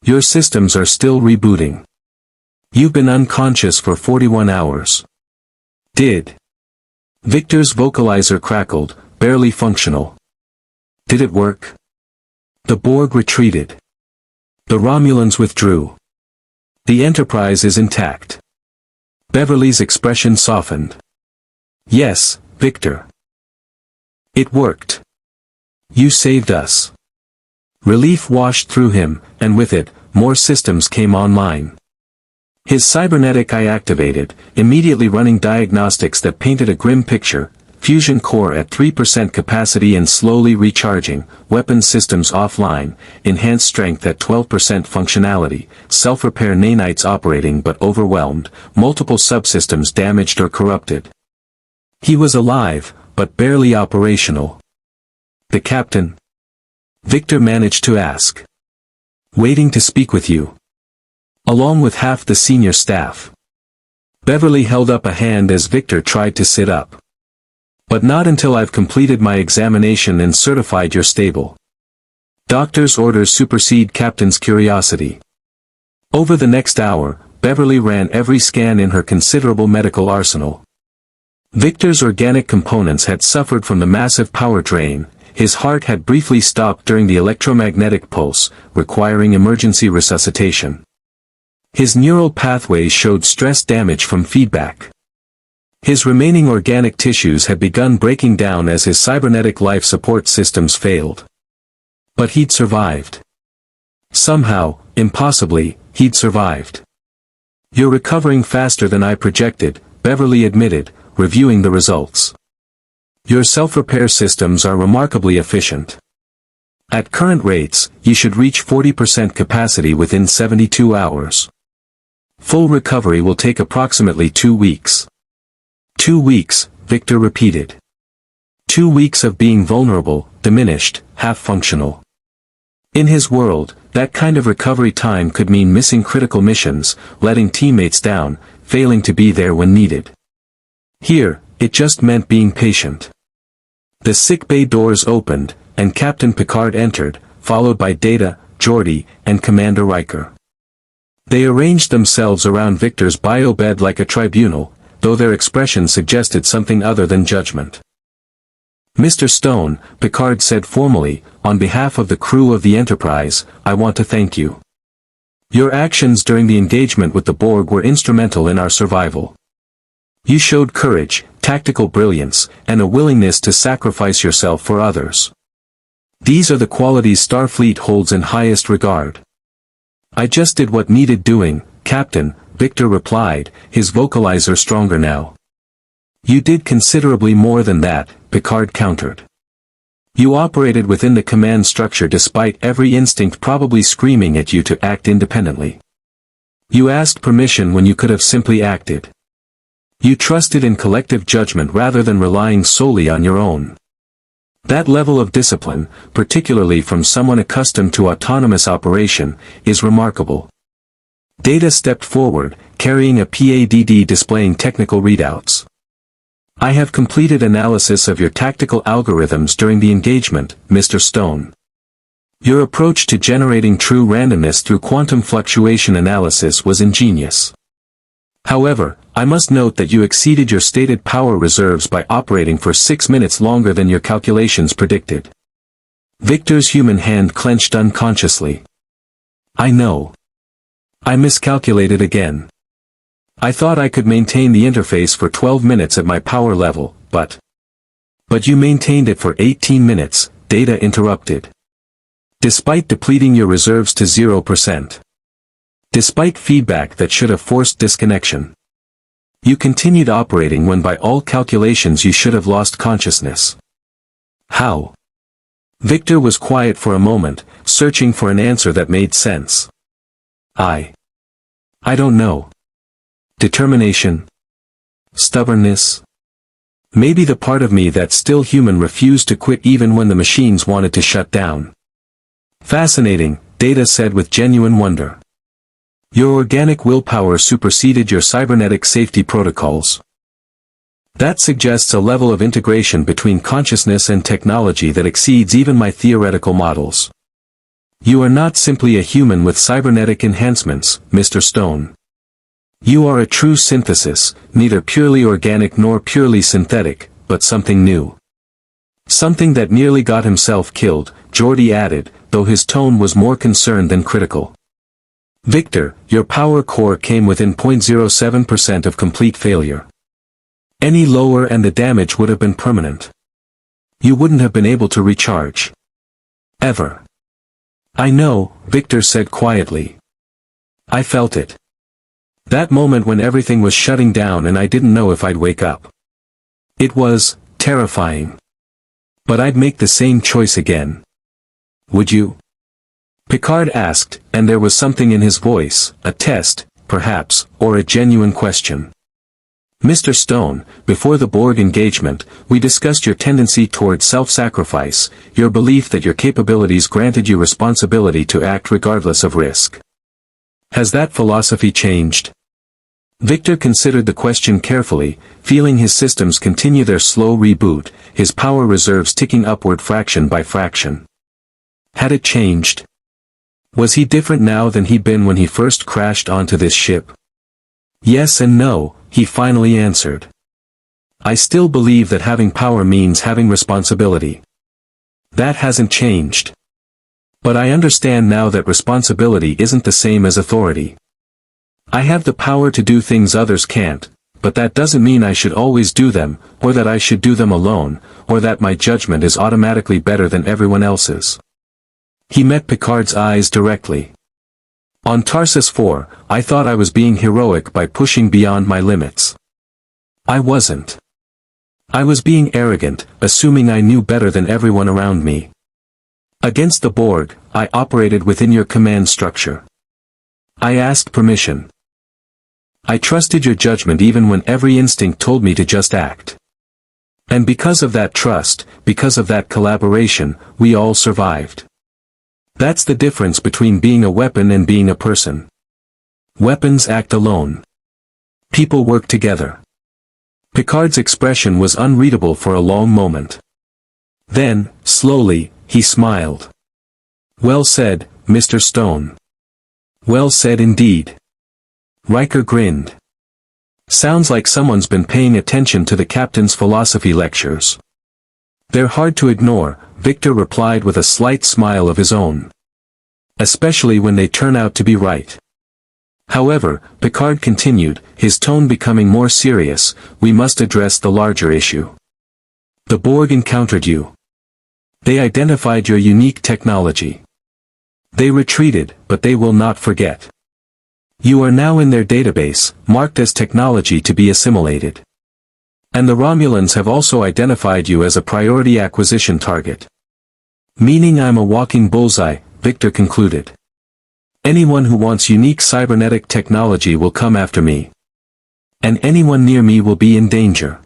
Your systems are still rebooting. You've been unconscious for 41 hours. Did. Victor's vocalizer crackled, barely functional. Did it work? The Borg retreated. The Romulans withdrew. The Enterprise is intact. Beverly's expression softened. Yes, Victor. It worked. You saved us. Relief washed through him, and with it, more systems came online. His cybernetic eye activated, immediately running diagnostics that painted a grim picture. fusion core at 3% capacity and slowly recharging, weapons systems offline, enhanced strength at 12% functionality, self-repair nanites operating but overwhelmed, multiple subsystems damaged or corrupted. He was alive, but barely operational. The captain? Victor managed to ask. Waiting to speak with you. Along with half the senior staff. Beverly held up a hand as Victor tried to sit up. But not until I've completed my examination and certified you're stable. Doctor's orders supersede Captain's curiosity. Over the next hour, Beverly ran every scan in her considerable medical arsenal. Victor's organic components had suffered from the massive power drain, his heart had briefly stopped during the electromagnetic pulse, requiring emergency resuscitation. His neural pathways showed stress damage from feedback. His remaining organic tissues had begun breaking down as his cybernetic life support systems failed. But he'd survived. Somehow, impossibly, he'd survived. You're recovering faster than I projected, Beverly admitted, reviewing the results. Your self-repair systems are remarkably efficient. At current rates, you should reach 40% capacity within 72 hours. Full recovery will take approximately 2 weeks. 2 weeks, Victor repeated. 2 weeks of being vulnerable, diminished, half-functional. In his world, that kind of recovery time could mean missing critical missions, letting teammates down, failing to be there when needed. Here, it just meant being patient. The sickbay doors opened, and Captain Picard entered, followed by Data, Geordi, and Commander Riker. They arranged themselves around Victor's bio-bed like a tribunal, though their expression suggested something other than judgment. Mr. Stone, Picard said formally, on behalf of the crew of the Enterprise, I want to thank you. Your actions during the engagement with the Borg were instrumental in our survival. You showed courage, tactical brilliance, and a willingness to sacrifice yourself for others. These are the qualities Starfleet holds in highest regard. I just did what needed doing, Captain, Victor replied, his vocalizer stronger now. You did considerably more than that, Picard countered. You operated within the command structure despite every instinct probably screaming at you to act independently. You asked permission when you could have simply acted. You trusted in collective judgment rather than relying solely on your own. That level of discipline, particularly from someone accustomed to autonomous operation, is remarkable. Data stepped forward, carrying a PADD displaying technical readouts. I have completed analysis of your tactical algorithms during the engagement, Mr. Stone. Your approach to generating true randomness through quantum fluctuation analysis was ingenious. However, I must note that you exceeded your stated power reserves by operating for 6 minutes longer than your calculations predicted. Victor's human hand clenched unconsciously. I know. I miscalculated again. I thought I could maintain the interface for 12 minutes at my power level, but you maintained it for 18 minutes, Data interrupted. Despite depleting your reserves to 0%. Despite feedback that should have forced disconnection. You continued operating when by all calculations you should have lost consciousness. How? Victor was quiet for a moment, searching for an answer that made sense. I don't know. Determination? Stubbornness? Maybe the part of me that's still human refused to quit even when the machines wanted to shut down. Fascinating, Data said with genuine wonder. Your organic willpower superseded your cybernetic safety protocols. That suggests a level of integration between consciousness and technology that exceeds even my theoretical models. You are not simply a human with cybernetic enhancements, Mr. Stone. You are a true synthesis, neither purely organic nor purely synthetic, but something new. Something that nearly got himself killed, Geordi added, though his tone was more concerned than critical. Victor, your power core came within 0.07% of complete failure. Any lower and the damage would have been permanent. You wouldn't have been able to recharge. Ever. I know, Victor said quietly. I felt it. That moment when everything was shutting down and I didn't know if I'd wake up. It was Terrifying. But I'd make the same choice again. Would you? Picard asked, and there was something in his voice, a test, perhaps, or a genuine question. Mr. Stone, before the Borg engagement, we discussed your tendency toward self-sacrifice, your belief that your capabilities granted you responsibility to act regardless of risk. Has that philosophy changed? Victor considered the question carefully, feeling his systems continue their slow reboot, his power reserves ticking upward fraction by fraction. Had it changed? Was he different now than he'd been when he first crashed onto this ship? Yes and no, he finally answered. I still believe that having power means having responsibility. That hasn't changed. But I understand now that responsibility isn't the same as authority. I have the power to do things others can't, but that doesn't mean I should always do them, or that I should do them alone, or that my judgment is automatically better than everyone else's. He met Picard's eyes directly. On Tarsus 4, I thought I was being heroic by pushing beyond my limits. I wasn't. I was being arrogant, assuming I knew better than everyone around me. Against the Borg, I operated within your command structure. I asked permission. I trusted your judgment even when every instinct told me to just act. And because of that trust, because of that collaboration, we all survived. That's the difference between being a weapon and being a person. Weapons act alone. People work together. Picard's expression was unreadable for a long moment. Then, slowly, he smiled. Well said, Mr. Stone. Well said indeed. Riker grinned. Sounds like someone's been paying attention to the captain's philosophy lectures. They're hard to ignore, Victor replied with a slight smile of his own. Especially when they turn out to be right. However, Picard continued, his tone becoming more serious, we must address the larger issue. The Borg encountered you. They identified your unique technology. They retreated, but they will not forget. You are now in their database, marked as technology to be assimilated. And the Romulans have also identified you as a priority acquisition target. Meaning I'm a walking bullseye, Victor concluded. Anyone who wants unique cybernetic technology will come after me. And anyone near me will be in danger.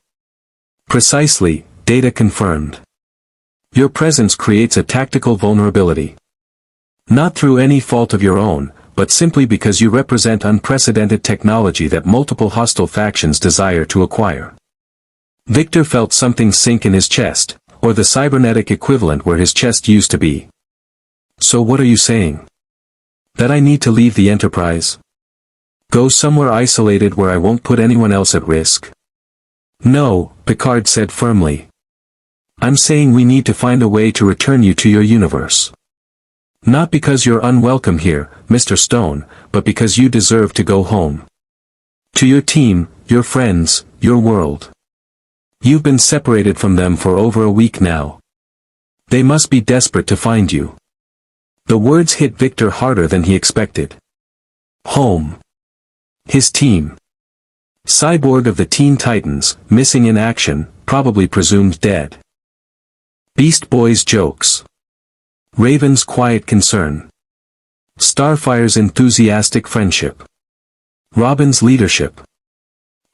Precisely, data confirmed. Your presence creates a tactical vulnerability. Not through any fault of your own, but simply because you represent unprecedented technology that multiple hostile factions desire to acquire. Victor felt something sink in his chest, or the cybernetic equivalent where his chest used to be. So what are you saying? That I need to leave the Enterprise? Go somewhere isolated where I won't put anyone else at risk? No, Picard said firmly. I'm saying we need to find a way to return you to your universe. Not because you're unwelcome here, Mr. Stone, but because you deserve to go home. To your team, your friends, your world. You've been separated from them for over a week now. They must be desperate to find you. The words hit Victor harder than he expected. Home. His team. Cyborg of the Teen Titans, missing in action, probably presumed dead. Beast Boy's jokes. Raven's quiet concern. Starfire's enthusiastic friendship. Robin's leadership.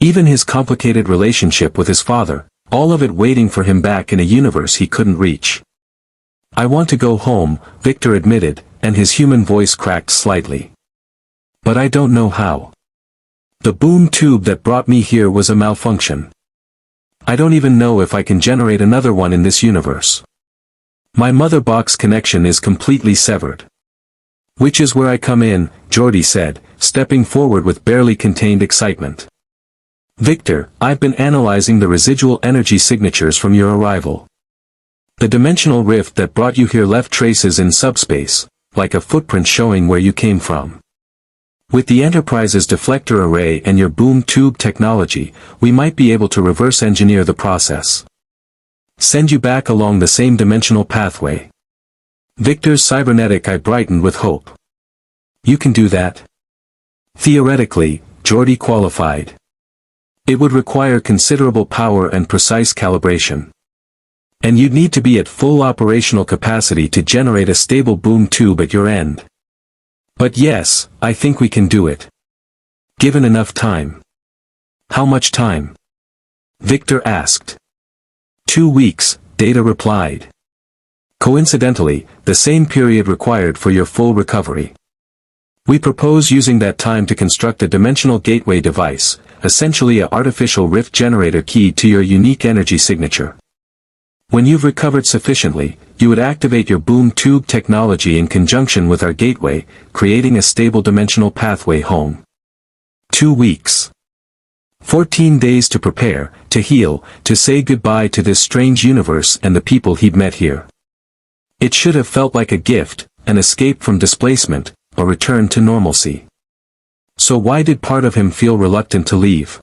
Even his complicated relationship with his father, all of it waiting for him back in a universe he couldn't reach. I want to go home, Victor admitted, and his human voice cracked slightly. But I don't know how. The boom tube that brought me here was a malfunction. I don't even know if I can generate another one in this universe. My mother box connection is completely severed. Which is where I come in, Geordi said, stepping forward with barely contained excitement. Victor, I've been analyzing the residual energy signatures from your arrival. The dimensional rift that brought you here left traces in subspace, like a footprint showing where you came from. With the Enterprise's deflector array and your boom tube technology, we might be able to reverse engineer the process. Send you back along the same dimensional pathway. Victor's cybernetic eye brightened with hope. You can do that? Theoretically, Geordi qualified. It would require considerable power and precise calibration. And you'd need to be at full operational capacity to generate a stable boom tube at your end. But yes, I think we can do it. Given enough time. How much time? Victor asked. 2 weeks, Data replied. Coincidentally, the same period required for your full recovery. We propose using that time to construct a dimensional gateway device, essentially an artificial rift generator keyed to your unique energy signature. When you've recovered sufficiently, you would activate your boom tube technology in conjunction with our gateway, creating a stable dimensional pathway home. 2 weeks. 14 days to prepare, to heal, to say goodbye to this strange universe and the people he'd met here. It should have felt like a gift, an escape from displacement, a return to normalcy. So why did part of him feel reluctant to leave?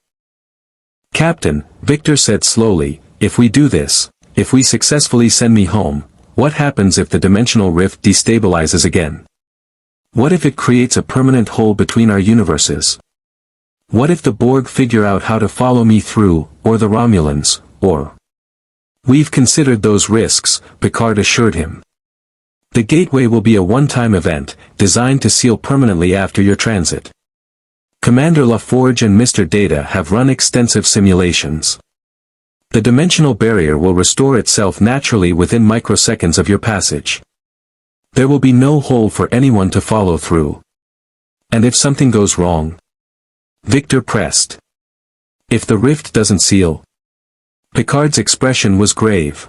Captain, Victor said slowly, if we do this, if we successfully send me home, what happens if the dimensional rift destabilizes again? What if it creates a permanent hole between our universes? What if the Borg figure out how to follow me through, or the Romulans, or... We've considered those risks, Picard assured him. The gateway will be a one-time event, designed to seal permanently after your transit. Commander LaForge and Mr. Data have run extensive simulations. The dimensional barrier will restore itself naturally within microseconds of your passage. There will be no hole for anyone to follow through. And if something goes wrong? Victor pressed. If the rift doesn't seal? Picard's expression was grave.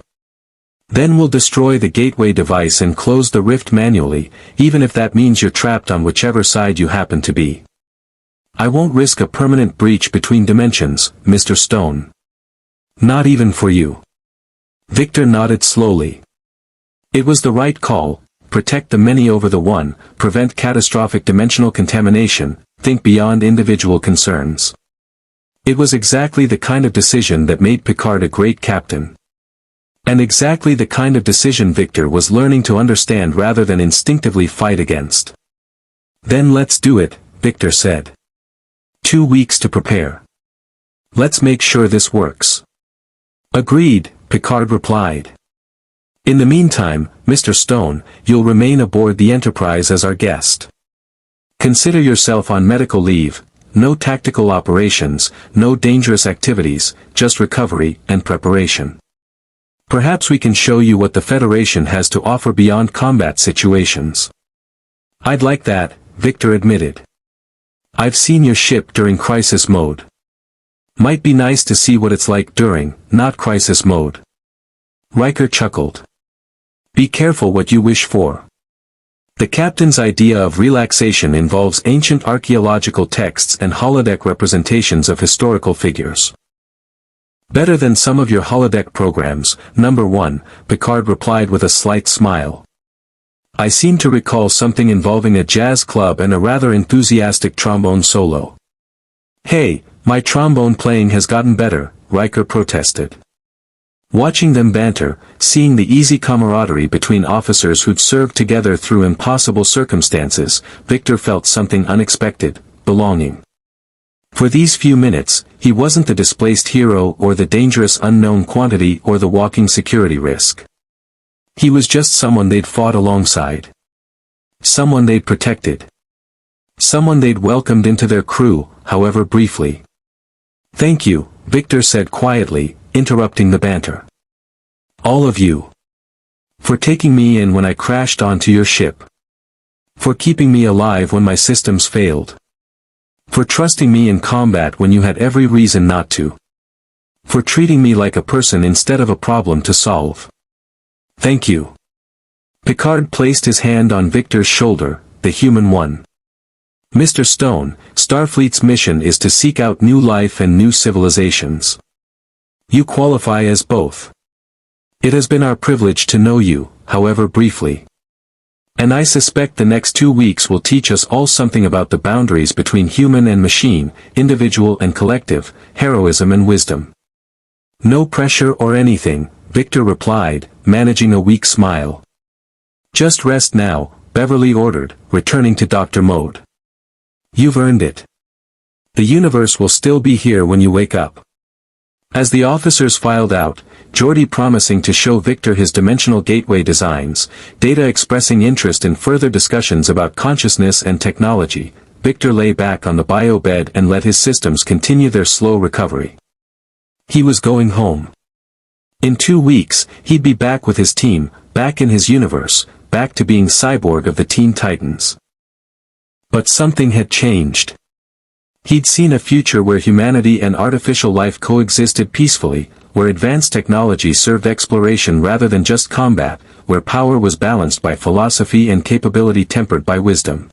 Then we'll destroy the gateway device and close the rift manually, even if that means you're trapped on whichever side you happen to be. I won't risk a permanent breach between dimensions, Mr. Stone. Not even for you. Victor nodded slowly. It was the right call, protect the many over the one, prevent catastrophic dimensional contamination, think beyond individual concerns. It was exactly the kind of decision that made Picard a great captain. And exactly the kind of decision Victor was learning to understand rather than instinctively fight against. Then let's do it, Victor said. 2 weeks to prepare. Let's make sure this works. Agreed, Picard replied. In the meantime, Mr. Stone, you'll remain aboard the Enterprise as our guest. Consider yourself on medical leave, no tactical operations, no dangerous activities, just recovery and preparation. Perhaps we can show you what the Federation has to offer beyond combat situations. I'd like that, Victor admitted. I've seen your ship during crisis mode. Might be nice to see what it's like during, not crisis mode. Riker chuckled. Be careful what you wish for. The captain's idea of relaxation involves ancient archaeological texts and holodeck representations of historical figures. Better than some of your holodeck programs, number one, Picard replied with a slight smile. I seem to recall something involving a jazz club and a rather enthusiastic trombone solo. Hey, my trombone playing has gotten better, Riker protested. Watching them banter, seeing the easy camaraderie between officers who'd served together through impossible circumstances, Victor felt something unexpected, belonging. For these few minutes, he wasn't the displaced hero or the dangerous unknown quantity or the walking security risk. He was just someone they'd fought alongside. Someone they'd protected. Someone they'd welcomed into their crew, however briefly. Thank you, Victor said quietly, interrupting the banter. All of you. For taking me in when I crashed onto your ship. For keeping me alive when my systems failed. For trusting me in combat when you had every reason not to. For treating me like a person instead of a problem to solve. Thank you. Picard placed his hand on Victor's shoulder, the human one. Mr. Stone, Starfleet's mission is to seek out new life and new civilizations. You qualify as both. It has been our privilege to know you, however briefly. And I suspect the next 2 weeks will teach us all something about the boundaries between human and machine, individual and collective, heroism and wisdom. No pressure or anything, Victor replied, managing a weak smile. Just rest now, Beverly ordered, returning to doctor mode. You've earned it. The universe will still be here when you wake up. As the officers filed out, Geordi promising to show Victor his dimensional gateway designs, Data expressing interest in further discussions about consciousness and technology, Victor lay back on the bio bed and let his systems continue their slow recovery. He was going home. In 2 weeks, he'd be back with his team, back in his universe, back to being Cyborg of the Teen Titans. But something had changed. He'd seen a future where humanity and artificial life coexisted peacefully, where advanced technology served exploration rather than just combat, where power was balanced by philosophy and capability tempered by wisdom.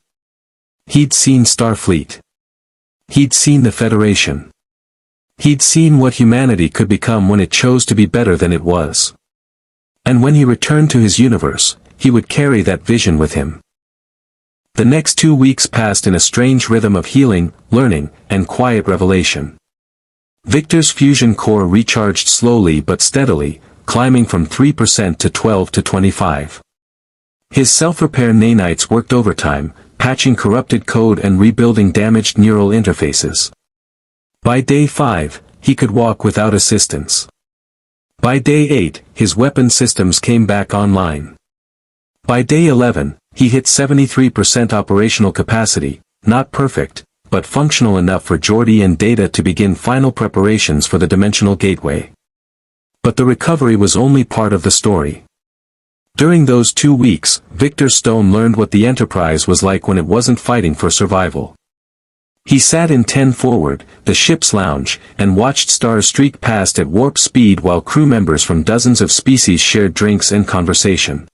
He'd seen Starfleet. He'd seen the Federation. He'd seen what humanity could become when it chose to be better than it was. And when he returned to his universe, he would carry that vision with him. The next 2 weeks passed in a strange rhythm of healing, learning, and quiet revelation. Victor's fusion core recharged slowly but steadily, climbing from 3% to 12 to 25. His self-repair nanites worked overtime, patching corrupted code and rebuilding damaged neural interfaces. By day 5, he could walk without assistance. By day 8, his weapon systems came back online. By day 11, he hit 73% operational capacity, not perfect, but functional enough for Geordi and Data to begin final preparations for the dimensional gateway. But the recovery was only part of the story. During those 2 weeks, Victor Stone learned what the Enterprise was like when it wasn't fighting for survival. He sat in 10 forward, the ship's lounge, and watched stars streak past at warp speed while crew members from dozens of species shared drinks and conversation.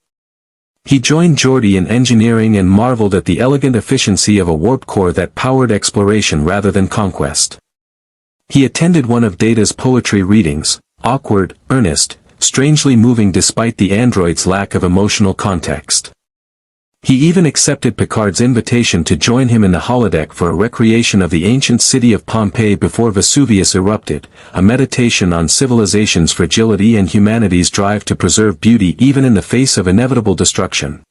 He joined Geordi in engineering and marveled at the elegant efficiency of a warp core that powered exploration rather than conquest. He attended one of Data's poetry readings, awkward, earnest, strangely moving despite the android's lack of emotional context. He even accepted Picard's invitation to join him in the holodeck for a recreation of the ancient city of Pompeii before Vesuvius erupted, a meditation on civilization's fragility and humanity's drive to preserve beauty even in the face of inevitable destruction.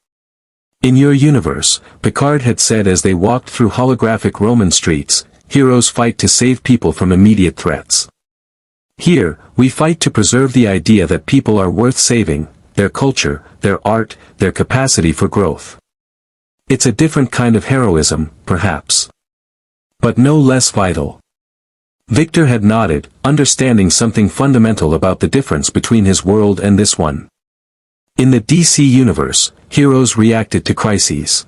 In your universe, Picard had said as they walked through holographic Roman streets, heroes fight to save people from immediate threats. Here, we fight to preserve the idea that people are worth saving, their culture, their art, their capacity for growth. It's a different kind of heroism, perhaps. But no less vital. Victor had nodded, understanding something fundamental about the difference between his world and this one. In the DC universe, heroes reacted to crises.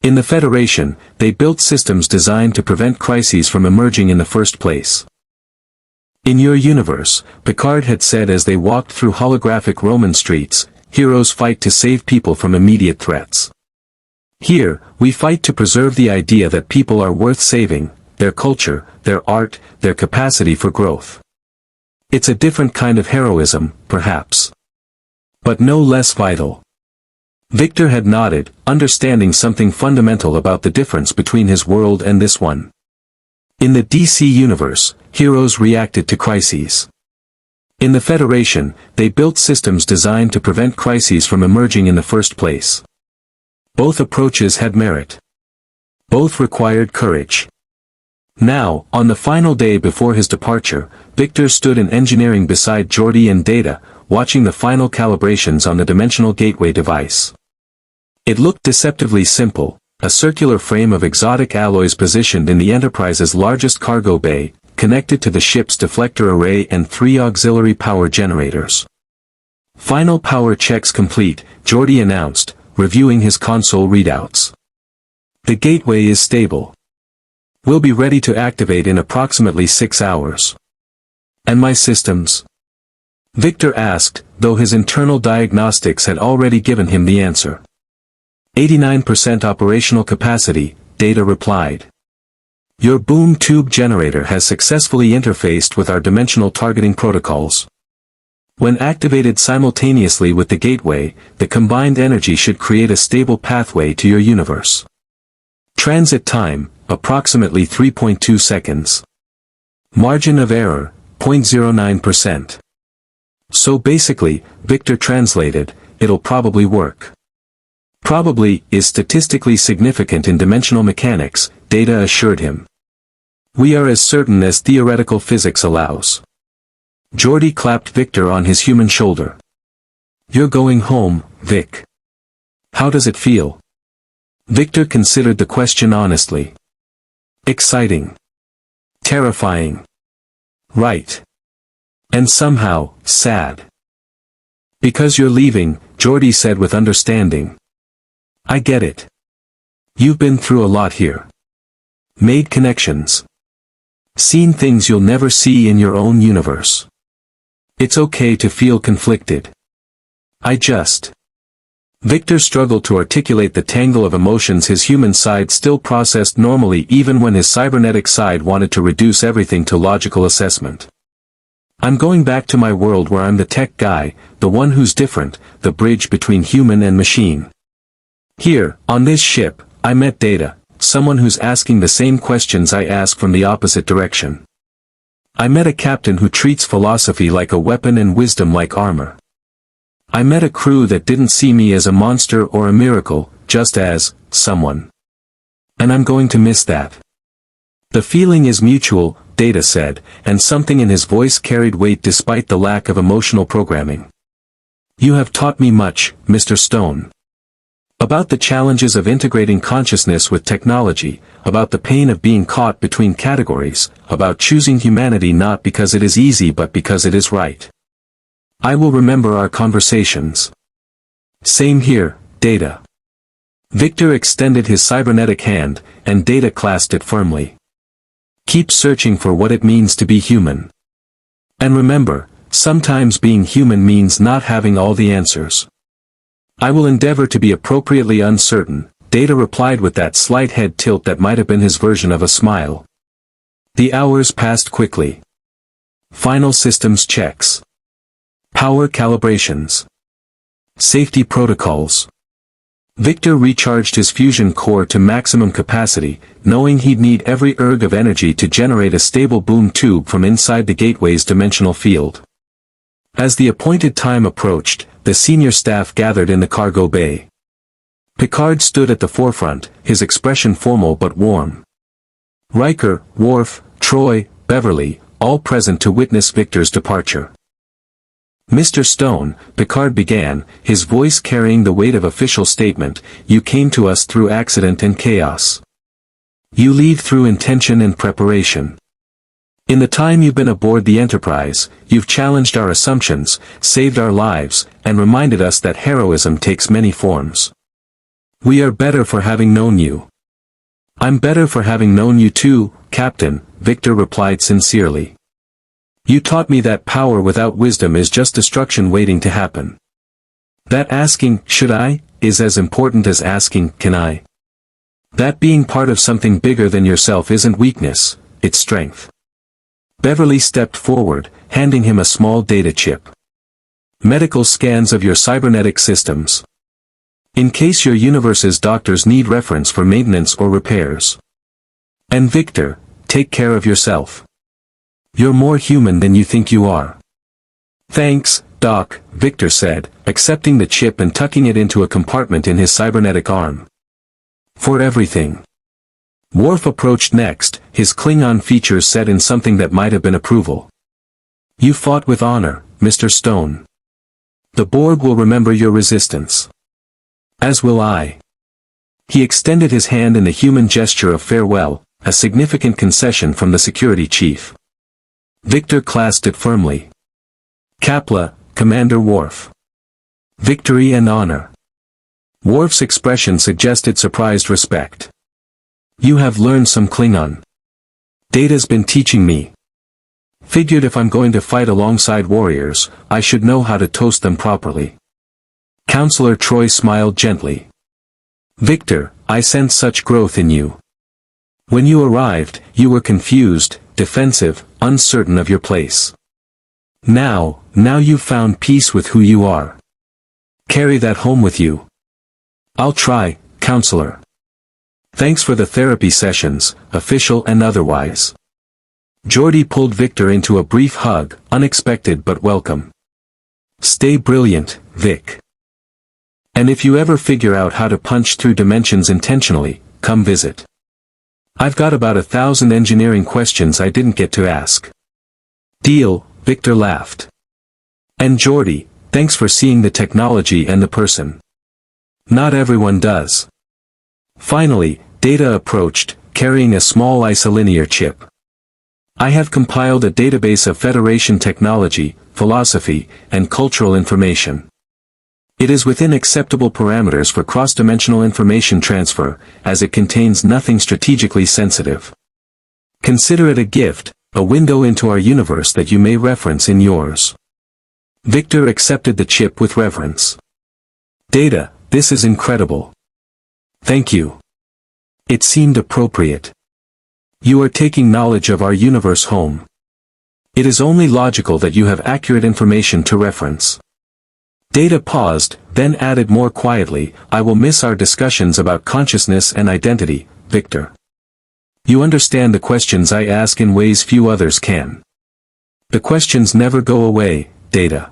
In the Federation, they built systems designed to prevent crises from emerging in the first place. In your universe, Picard had said as they walked through holographic Roman streets, heroes fight to save people from immediate threats. Here, we fight to preserve the idea that people are worth saving, their culture, their art, their capacity for growth. It's a different kind of heroism, perhaps. But no less vital. Victor had nodded, understanding something fundamental about the difference between his world and this one. In the DC universe, heroes reacted to crises. In the Federation, they built systems designed to prevent crises from emerging in the first place. Both approaches had merit. Both required courage. Now, on the final day before his departure, Victor stood in engineering beside Geordi and Data, watching the final calibrations on the dimensional gateway device. It looked deceptively simple, a circular frame of exotic alloys positioned in the Enterprise's largest cargo bay, connected to the ship's deflector array and 3 auxiliary power generators. Final power checks complete, Geordi announced, reviewing his console readouts. The gateway is stable. We'll be ready to activate in approximately 6 hours. And my systems? Victor asked, though his internal diagnostics had already given him the answer. 89% operational capacity, Data replied. Your boom tube generator has successfully interfaced with our dimensional targeting protocols. When activated simultaneously with the gateway, the combined energy should create a stable pathway to your universe. Transit time, approximately 3.2 seconds. Margin of error, 0.09%. So basically, Victor translated, it'll probably work. Probably is statistically significant in dimensional mechanics, Data assured him. We are as certain as theoretical physics allows. Geordi clapped Victor on his human shoulder. You're going home, Vic. How does it feel? Victor considered the question honestly. Exciting. Terrifying. Right. And somehow, sad. Because you're leaving, Geordi said with understanding. I get it. You've been through a lot here. Made connections. Seen things you'll never see in your own universe. It's okay to feel conflicted. Victor struggled to articulate the tangle of emotions his human side still processed normally even when his cybernetic side wanted to reduce everything to logical assessment. I'm going back to my world where I'm the tech guy, the one who's different, the bridge between human and machine. Here, on this ship, I met Data, someone who's asking the same questions I ask from the opposite direction. I met a captain who treats philosophy like a weapon and wisdom like armor. I met a crew that didn't see me as a monster or a miracle, just as someone. And I'm going to miss that. The feeling is mutual, Data said, and something in his voice carried weight despite the lack of emotional programming. You have taught me much, Mr. Stone. About the challenges of integrating consciousness with technology, about the pain of being caught between categories, about choosing humanity not because it is easy but because it is right. I will remember our conversations. Same here, Data. Victor extended his cybernetic hand, and Data clasped it firmly. Keep searching for what it means to be human. And remember, sometimes being human means not having all the answers. I will endeavor to be appropriately uncertain, Data replied with that slight head tilt that might have been his version of a smile. The hours passed quickly. Final systems checks. Power calibrations. Safety protocols. Victor recharged his fusion core to maximum capacity, knowing he'd need every erg of energy to generate a stable boom tube from inside the gateway's dimensional field. As the appointed time approached, the senior staff gathered in the cargo bay. Picard stood at the forefront, his expression formal but warm. Riker, Worf, Troy, Beverly, all present to witness Victor's departure. Mr. Stone, Picard began, his voice carrying the weight of official statement, you came to us through accident and chaos. You leave through intention and preparation. In the time you've been aboard the Enterprise, you've challenged our assumptions, saved our lives, and reminded us that heroism takes many forms. We are better for having known you. I'm better for having known you too, Captain, Victor replied sincerely. You taught me that power without wisdom is just destruction waiting to happen. That asking, should I, is as important as asking, can I? That being part of something bigger than yourself isn't weakness, it's strength. Beverly stepped forward, handing him a small data chip. Medical scans of your cybernetic systems. In case your universe's doctors need reference for maintenance or repairs. And Victor, take care of yourself. You're more human than you think you are. Thanks, Doc, Victor said, accepting the chip and tucking it into a compartment in his cybernetic arm. For everything. Worf approached next, his Klingon features set in something that might have been approval. You fought with honor, Mr. Stone. The Borg will remember your resistance. As will I. He extended his hand in the human gesture of farewell, a significant concession from the security chief. Victor clasped it firmly. Kapla, Commander Worf. Victory and honor. Worf's expression suggested surprised respect. You have learned some Klingon. Data's been teaching me. Figured if I'm going to fight alongside warriors, I should know how to toast them properly. Counselor Troy smiled gently. Victor, I sense such growth in you. When you arrived, you were confused, defensive, uncertain of your place. Now you've found peace with who you are. Carry that home with you. I'll try, Counselor. Thanks for the therapy sessions, official and otherwise. Geordi pulled Victor into a brief hug, unexpected but welcome. Stay brilliant, Vic. And if you ever figure out how to punch through dimensions intentionally, come visit. I've got about 1,000 engineering questions I didn't get to ask. Deal, Victor laughed. And Geordi, thanks for seeing the technology and the person. Not everyone does. Finally, Data approached, carrying a small isolinear chip. I have compiled a database of Federation technology, philosophy, and cultural information. It is within acceptable parameters for cross-dimensional information transfer, as it contains nothing strategically sensitive. Consider it a gift, a window into our universe that you may reference in yours. Victor accepted the chip with reverence. Data, this is incredible. Thank you. It seemed appropriate. You are taking knowledge of our universe home. It is only logical that you have accurate information to reference. Data paused, then added more quietly, I will miss our discussions about consciousness and identity, Victor. You understand the questions I ask in ways few others can. The questions never go away, Data.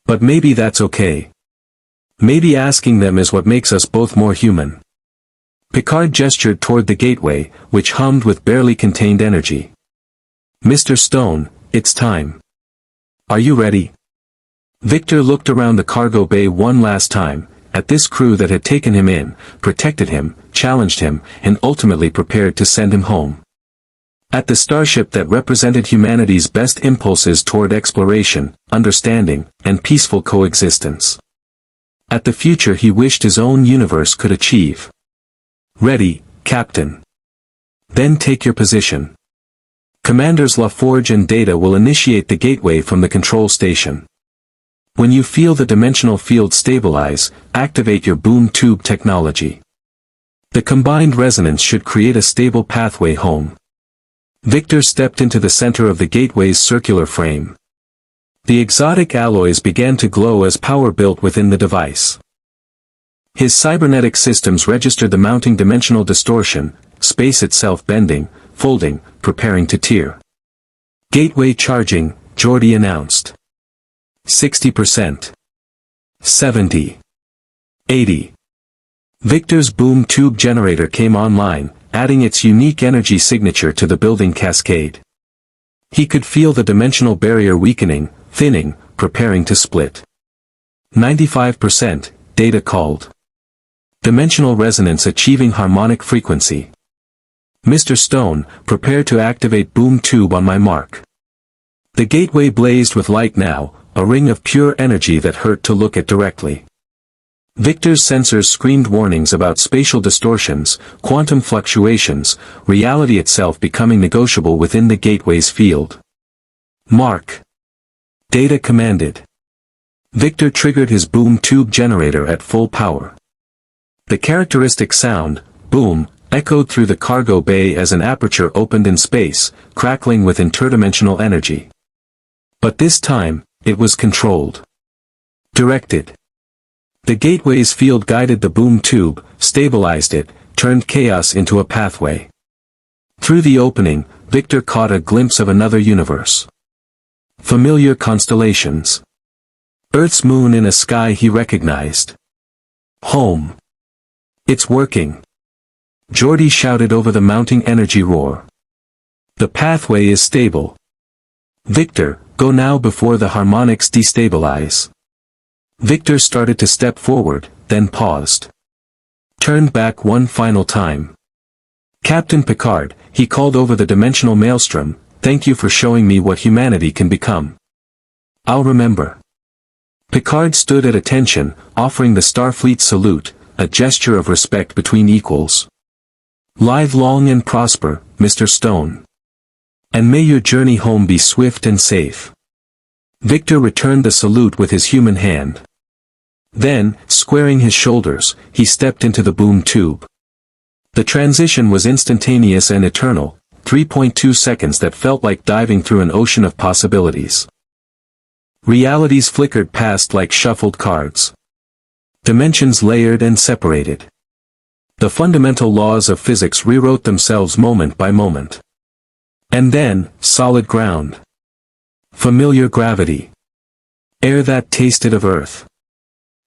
But maybe that's okay. Maybe asking them is what makes us both more human. Picard gestured toward the gateway, which hummed with barely contained energy. Mr. Stone, it's time. Are you ready? Victor looked around the cargo bay one last time, at this crew that had taken him in, protected him, challenged him, and ultimately prepared to send him home. At the starship that represented humanity's best impulses toward exploration, understanding, and peaceful coexistence. At the future he wished his own universe could achieve. Ready, Captain. Then take your position. Commanders LaForge and Data will initiate the gateway from the control station. When you feel the dimensional field stabilize, activate your boom tube technology. The combined resonance should create a stable pathway home. Victor stepped into the center of the gateway's circular frame. The exotic alloys began to glow as power built within the device. His cybernetic systems registered the mounting dimensional distortion, space itself bending, folding, preparing to tear. Gateway charging, Geordi announced. 60%. 70. 80. Victor's boom tube generator came online, adding its unique energy signature to the building cascade. He could feel the dimensional barrier weakening, thinning, preparing to split. 95%, Data called. Dimensional resonance achieving harmonic frequency. Mr. Stone, prepare to activate boom tube on my mark. The gateway blazed with light now, a ring of pure energy that hurt to look at directly. Victor's sensors screamed warnings about spatial distortions, quantum fluctuations, reality itself becoming negotiable within the gateway's field. Mark. Data commanded. Victor triggered his boom tube generator at full power. The characteristic sound, boom, echoed through the cargo bay as an aperture opened in space, crackling with interdimensional energy. But this time, it was controlled. Directed. The gateway's field guided the boom tube, stabilized it, turned chaos into a pathway. Through the opening, Victor caught a glimpse of another universe. Familiar constellations. Earth's moon in a sky he recognized. Home. It's working. Geordi shouted over the mounting energy roar. The pathway is stable. Victor, go now before the harmonics destabilize. Victor started to step forward, then paused. Turned back one final time. Captain Picard, he called over the dimensional maelstrom, thank you for showing me what humanity can become. I'll remember. Picard stood at attention, offering the Starfleet salute, a gesture of respect between equals. Live long and prosper, Mr. Stone. And may your journey home be swift and safe. Victor returned the salute with his human hand. Then, squaring his shoulders, he stepped into the boom tube. The transition was instantaneous and eternal, 3.2 seconds that felt like diving through an ocean of possibilities. Realities flickered past like shuffled cards. Dimensions layered and separated. The fundamental laws of physics rewrote themselves moment by moment. And then, solid ground. Familiar gravity. Air that tasted of Earth.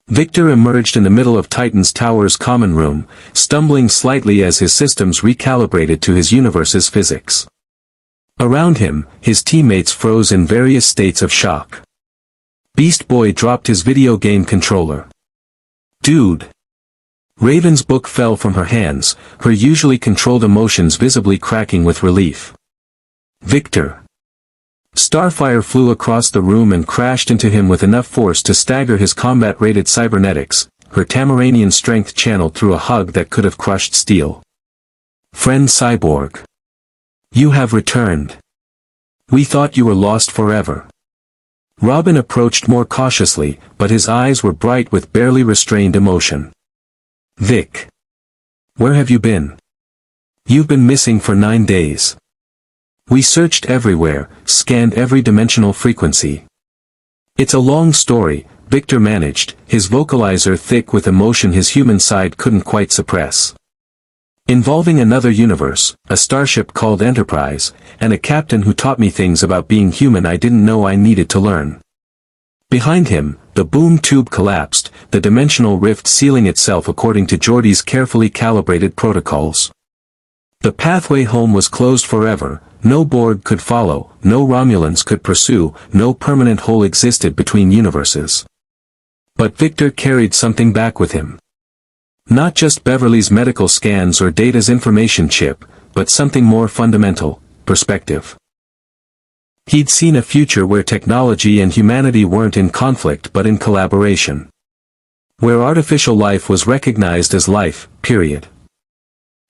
Victor emerged in the middle of Titan's tower's common room, stumbling slightly as his systems recalibrated to his universe's physics. Around him, his teammates froze in various states of shock. Beast Boy dropped his video game controller. "Dude!" Raven's book fell from her hands, her usually controlled emotions visibly cracking with relief. "Victor!" Starfire flew across the room and crashed into him with enough force to stagger his combat-rated cybernetics, her Tamaranian strength channeled through a hug that could have crushed steel. "Friend Cyborg. You have returned. We thought you were lost forever." Robin approached more cautiously, but his eyes were bright with barely restrained emotion. "Vic. Where have you been? You've been missing for 9 days. We searched everywhere, scanned every dimensional frequency." "It's a long story," Victor managed, his vocalizer thick with emotion his human side couldn't quite suppress. "Involving another universe, a starship called Enterprise, and a captain who taught me things about being human I didn't know I needed to learn." Behind him, the boom tube collapsed, the dimensional rift sealing itself according to Geordi's carefully calibrated protocols. The pathway home was closed forever, no Borg could follow, no Romulans could pursue, no permanent hole existed between universes. But Victor carried something back with him. Not just Beverly's medical scans or Data's information chip, but something more fundamental: perspective. He'd seen a future where technology and humanity weren't in conflict but in collaboration. Where artificial life was recognized as life, period.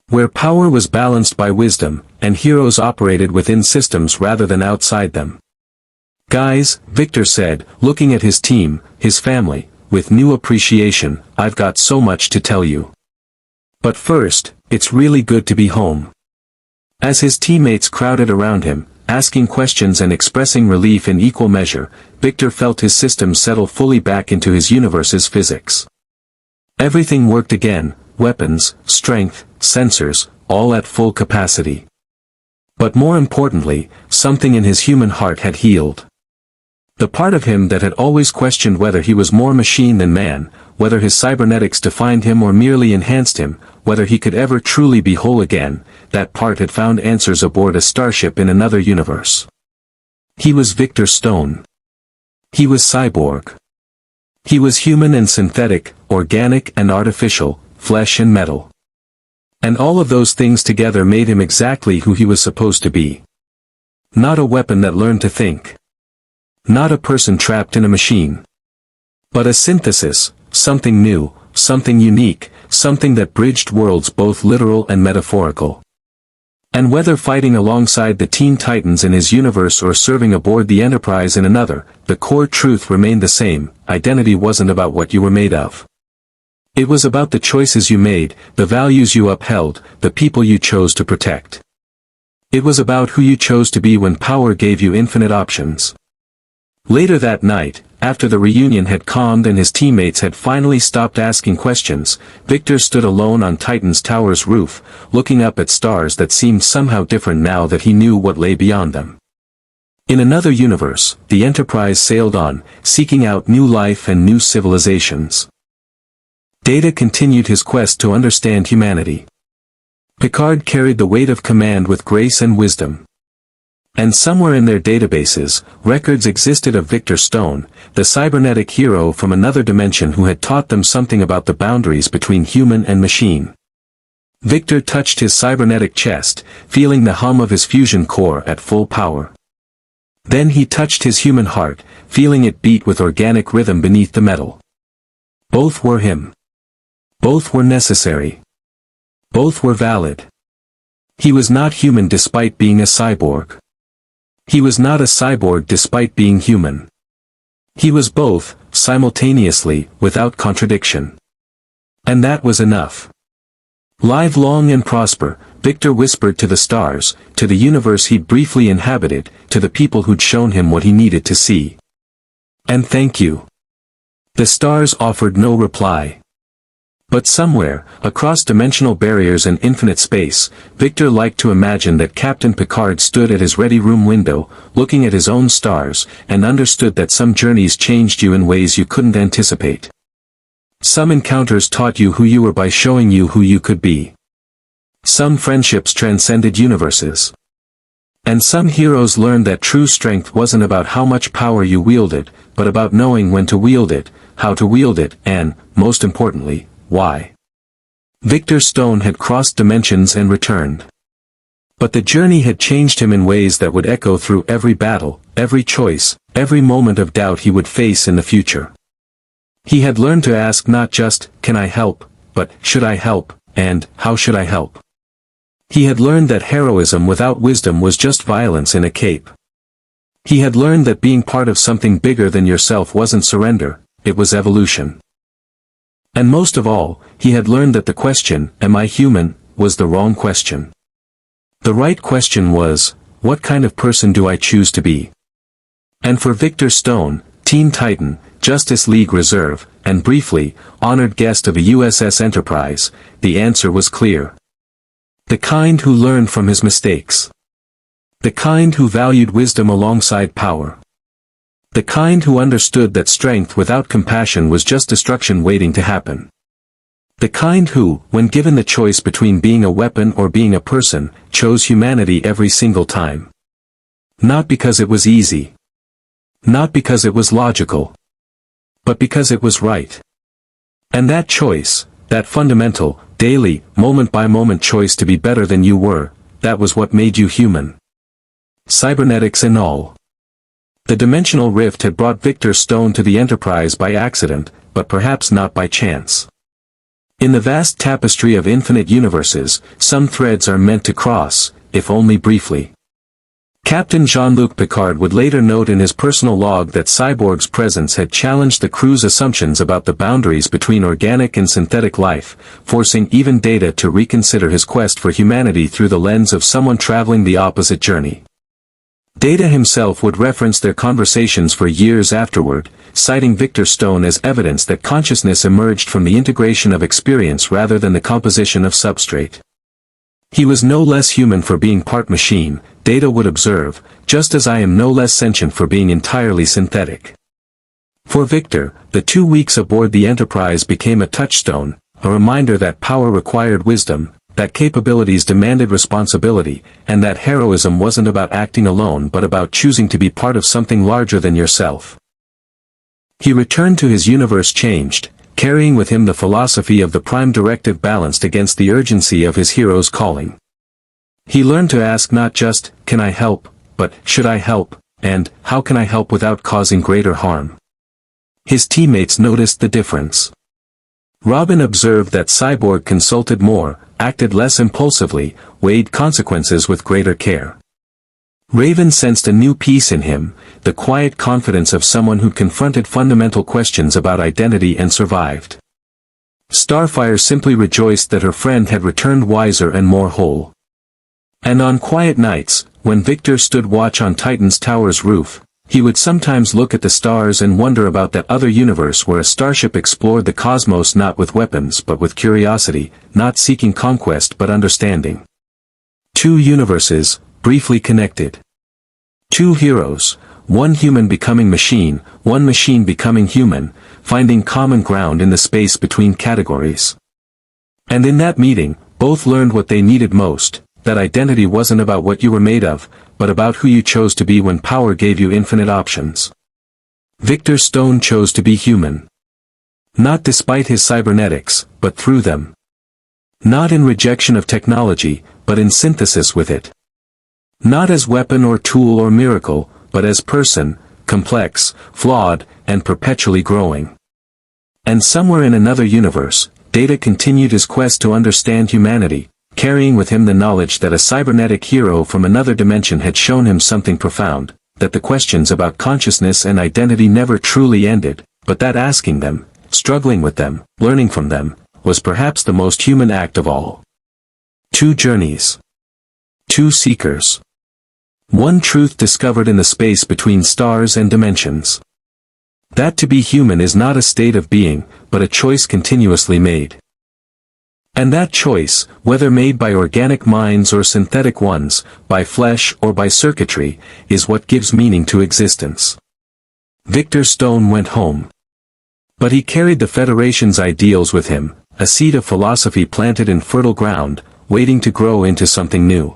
Where power was balanced by wisdom, and heroes operated within systems rather than outside them. "Guys," Victor said, looking at his team, his family, with new appreciation, "I've got so much to tell you. But first, it's really good to be home." As his teammates crowded around him, asking questions and expressing relief in equal measure, Victor felt his system settle fully back into his universe's physics. Everything worked again: weapons, strength, sensors, all at full capacity. But more importantly, something in his human heart had healed. The part of him that had always questioned whether he was more machine than man, whether his cybernetics defined him or merely enhanced him, whether he could ever truly be whole again, that part had found answers aboard a starship in another universe. He was Victor Stone. He was Cyborg. He was human and synthetic, organic and artificial, flesh and metal. And all of those things together made him exactly who he was supposed to be. Not a weapon that learned to think. Not a person trapped in a machine. But a synthesis, something new, something unique, something that bridged worlds both literal and metaphorical. And whether fighting alongside the Teen Titans in his universe or serving aboard the Enterprise in another, the core truth remained the same: identity wasn't about what you were made of. It was about the choices you made, the values you upheld, the people you chose to protect. It was about who you chose to be when power gave you infinite options. Later that night, after the reunion had calmed and his teammates had finally stopped asking questions, Victor stood alone on Titan's tower's roof, looking up at stars that seemed somehow different now that he knew what lay beyond them. In another universe, the Enterprise sailed on, seeking out new life and new civilizations. Data continued his quest to understand humanity. Picard carried the weight of command with grace and wisdom. And somewhere in their databases, records existed of Victor Stone, the cybernetic hero from another dimension who had taught them something about the boundaries between human and machine. Victor touched his cybernetic chest, feeling the hum of his fusion core at full power. Then he touched his human heart, feeling it beat with organic rhythm beneath the metal. Both were him. Both were necessary. Both were valid. He was not human despite being a cyborg. He was not a cyborg despite being human. He was both, simultaneously, without contradiction. And that was enough. Live long and prosper, Victor whispered to the stars, to the universe he'd briefly inhabited, to the people who'd shown him what he needed to see. And thank you. The stars offered no reply. But somewhere, across dimensional barriers and infinite space, Victor liked to imagine that Captain Picard stood at his ready room window, looking at his own stars, and understood that some journeys changed you in ways you couldn't anticipate. Some encounters taught you who you were by showing you who you could be. Some friendships transcended universes. And some heroes learned that true strength wasn't about how much power you wielded, but about knowing when to wield it, how to wield it, and, most importantly, why. Victor Stone had crossed dimensions and returned. But the journey had changed him in ways that would echo through every battle, every choice, every moment of doubt he would face in the future. He had learned to ask not just, can I help, but, should I help, and, how should I help? He had learned that heroism without wisdom was just violence in a cape. He had learned that being part of something bigger than yourself wasn't surrender, it was evolution. And most of all, he had learned that the question, am I human, was the wrong question. The right question was, what kind of person do I choose to be? And for Victor Stone, Teen Titan, Justice League Reserve, and briefly, honored guest of a USS Enterprise, the answer was clear. The kind who learned from his mistakes. The kind who valued wisdom alongside power. The kind who understood that strength without compassion was just destruction waiting to happen. The kind who, when given the choice between being a weapon or being a person, chose humanity every single time. Not because it was easy. Not because it was logical. But because it was right. And that choice, that fundamental, daily, moment-by-moment choice to be better than you were, that was what made you human. Cybernetics and all. The dimensional rift had brought Victor Stone to the Enterprise by accident, but perhaps not by chance. In the vast tapestry of infinite universes, some threads are meant to cross, if only briefly. Captain Jean-Luc Picard would later note in his personal log that Cyborg's presence had challenged the crew's assumptions about the boundaries between organic and synthetic life, forcing even Data to reconsider his quest for humanity through the lens of someone traveling the opposite journey. Data himself would reference their conversations for years afterward, citing Victor Stone as evidence that consciousness emerged from the integration of experience rather than the composition of substrate. He was no less human for being part machine, Data would observe, just as I am no less sentient for being entirely synthetic. For Victor, the 2 weeks aboard the Enterprise became a touchstone, a reminder that power required wisdom, that capabilities demanded responsibility, and that heroism wasn't about acting alone but about choosing to be part of something larger than yourself. He returned to his universe changed, carrying with him the philosophy of the prime directive balanced against the urgency of his hero's calling. He learned to ask not just, can I help, but, should I help, and, how can I help without causing greater harm? His teammates noticed the difference. Robin observed that Cyborg consulted more, acted less impulsively, weighed consequences with greater care. Raven sensed a new peace in him, the quiet confidence of someone who confronted fundamental questions about identity and survived. Starfire simply rejoiced that her friend had returned wiser and more whole. And on quiet nights, when Victor stood watch on Titan's tower's roof, he would sometimes look at the stars and wonder about that other universe where a starship explored the cosmos not with weapons but with curiosity, not seeking conquest but understanding. 2 universes, briefly connected. 2 heroes, one human becoming machine, one machine becoming human, finding common ground in the space between categories. And in that meeting, both learned what they needed most, that identity wasn't about what you were made of, but about who you chose to be when power gave you infinite options. Victor Stone chose to be human. Not despite his cybernetics, but through them. Not in rejection of technology, but in synthesis with it. Not as weapon or tool or miracle, but as person, complex, flawed, and perpetually growing. And somewhere in another universe, Data continued his quest to understand humanity, carrying with him the knowledge that a cybernetic hero from another dimension had shown him something profound, that the questions about consciousness and identity never truly ended, but that asking them, struggling with them, learning from them, was perhaps the most human act of all. 2 journeys. 2 seekers. One truth discovered in the space between stars and dimensions. That to be human is not a state of being, but a choice continuously made. And that choice, whether made by organic minds or synthetic ones, by flesh or by circuitry, is what gives meaning to existence. Victor Stone went home. But he carried the Federation's ideals with him, a seed of philosophy planted in fertile ground, waiting to grow into something new.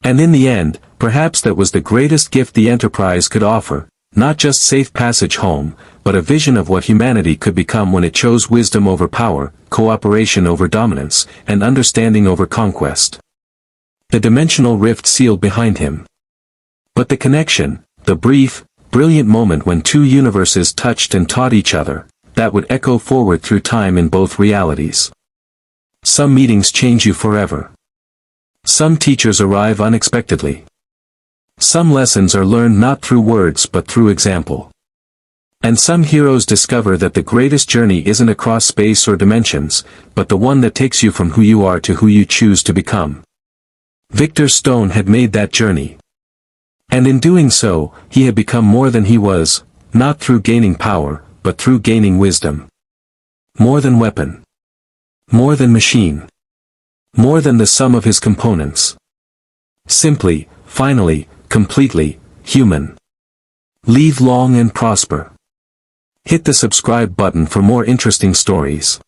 And in the end, perhaps that was the greatest gift the Enterprise could offer, not just safe passage home, but a vision of what humanity could become when it chose wisdom over power, cooperation over dominance, and understanding over conquest. The dimensional rift sealed behind him. But the connection, the brief, brilliant moment when two universes touched and taught each other, that would echo forward through time in both realities. Some meetings change you forever. Some teachers arrive unexpectedly. Some lessons are learned not through words but through example. And some heroes discover that the greatest journey isn't across space or dimensions, but the one that takes you from who you are to who you choose to become. Victor Stone had made that journey. And in doing so, he had become more than he was, not through gaining power, but through gaining wisdom. More than weapon. More than machine. More than the sum of his components. Simply, finally, completely, human. Live long and prosper. Hit the subscribe button for more interesting stories.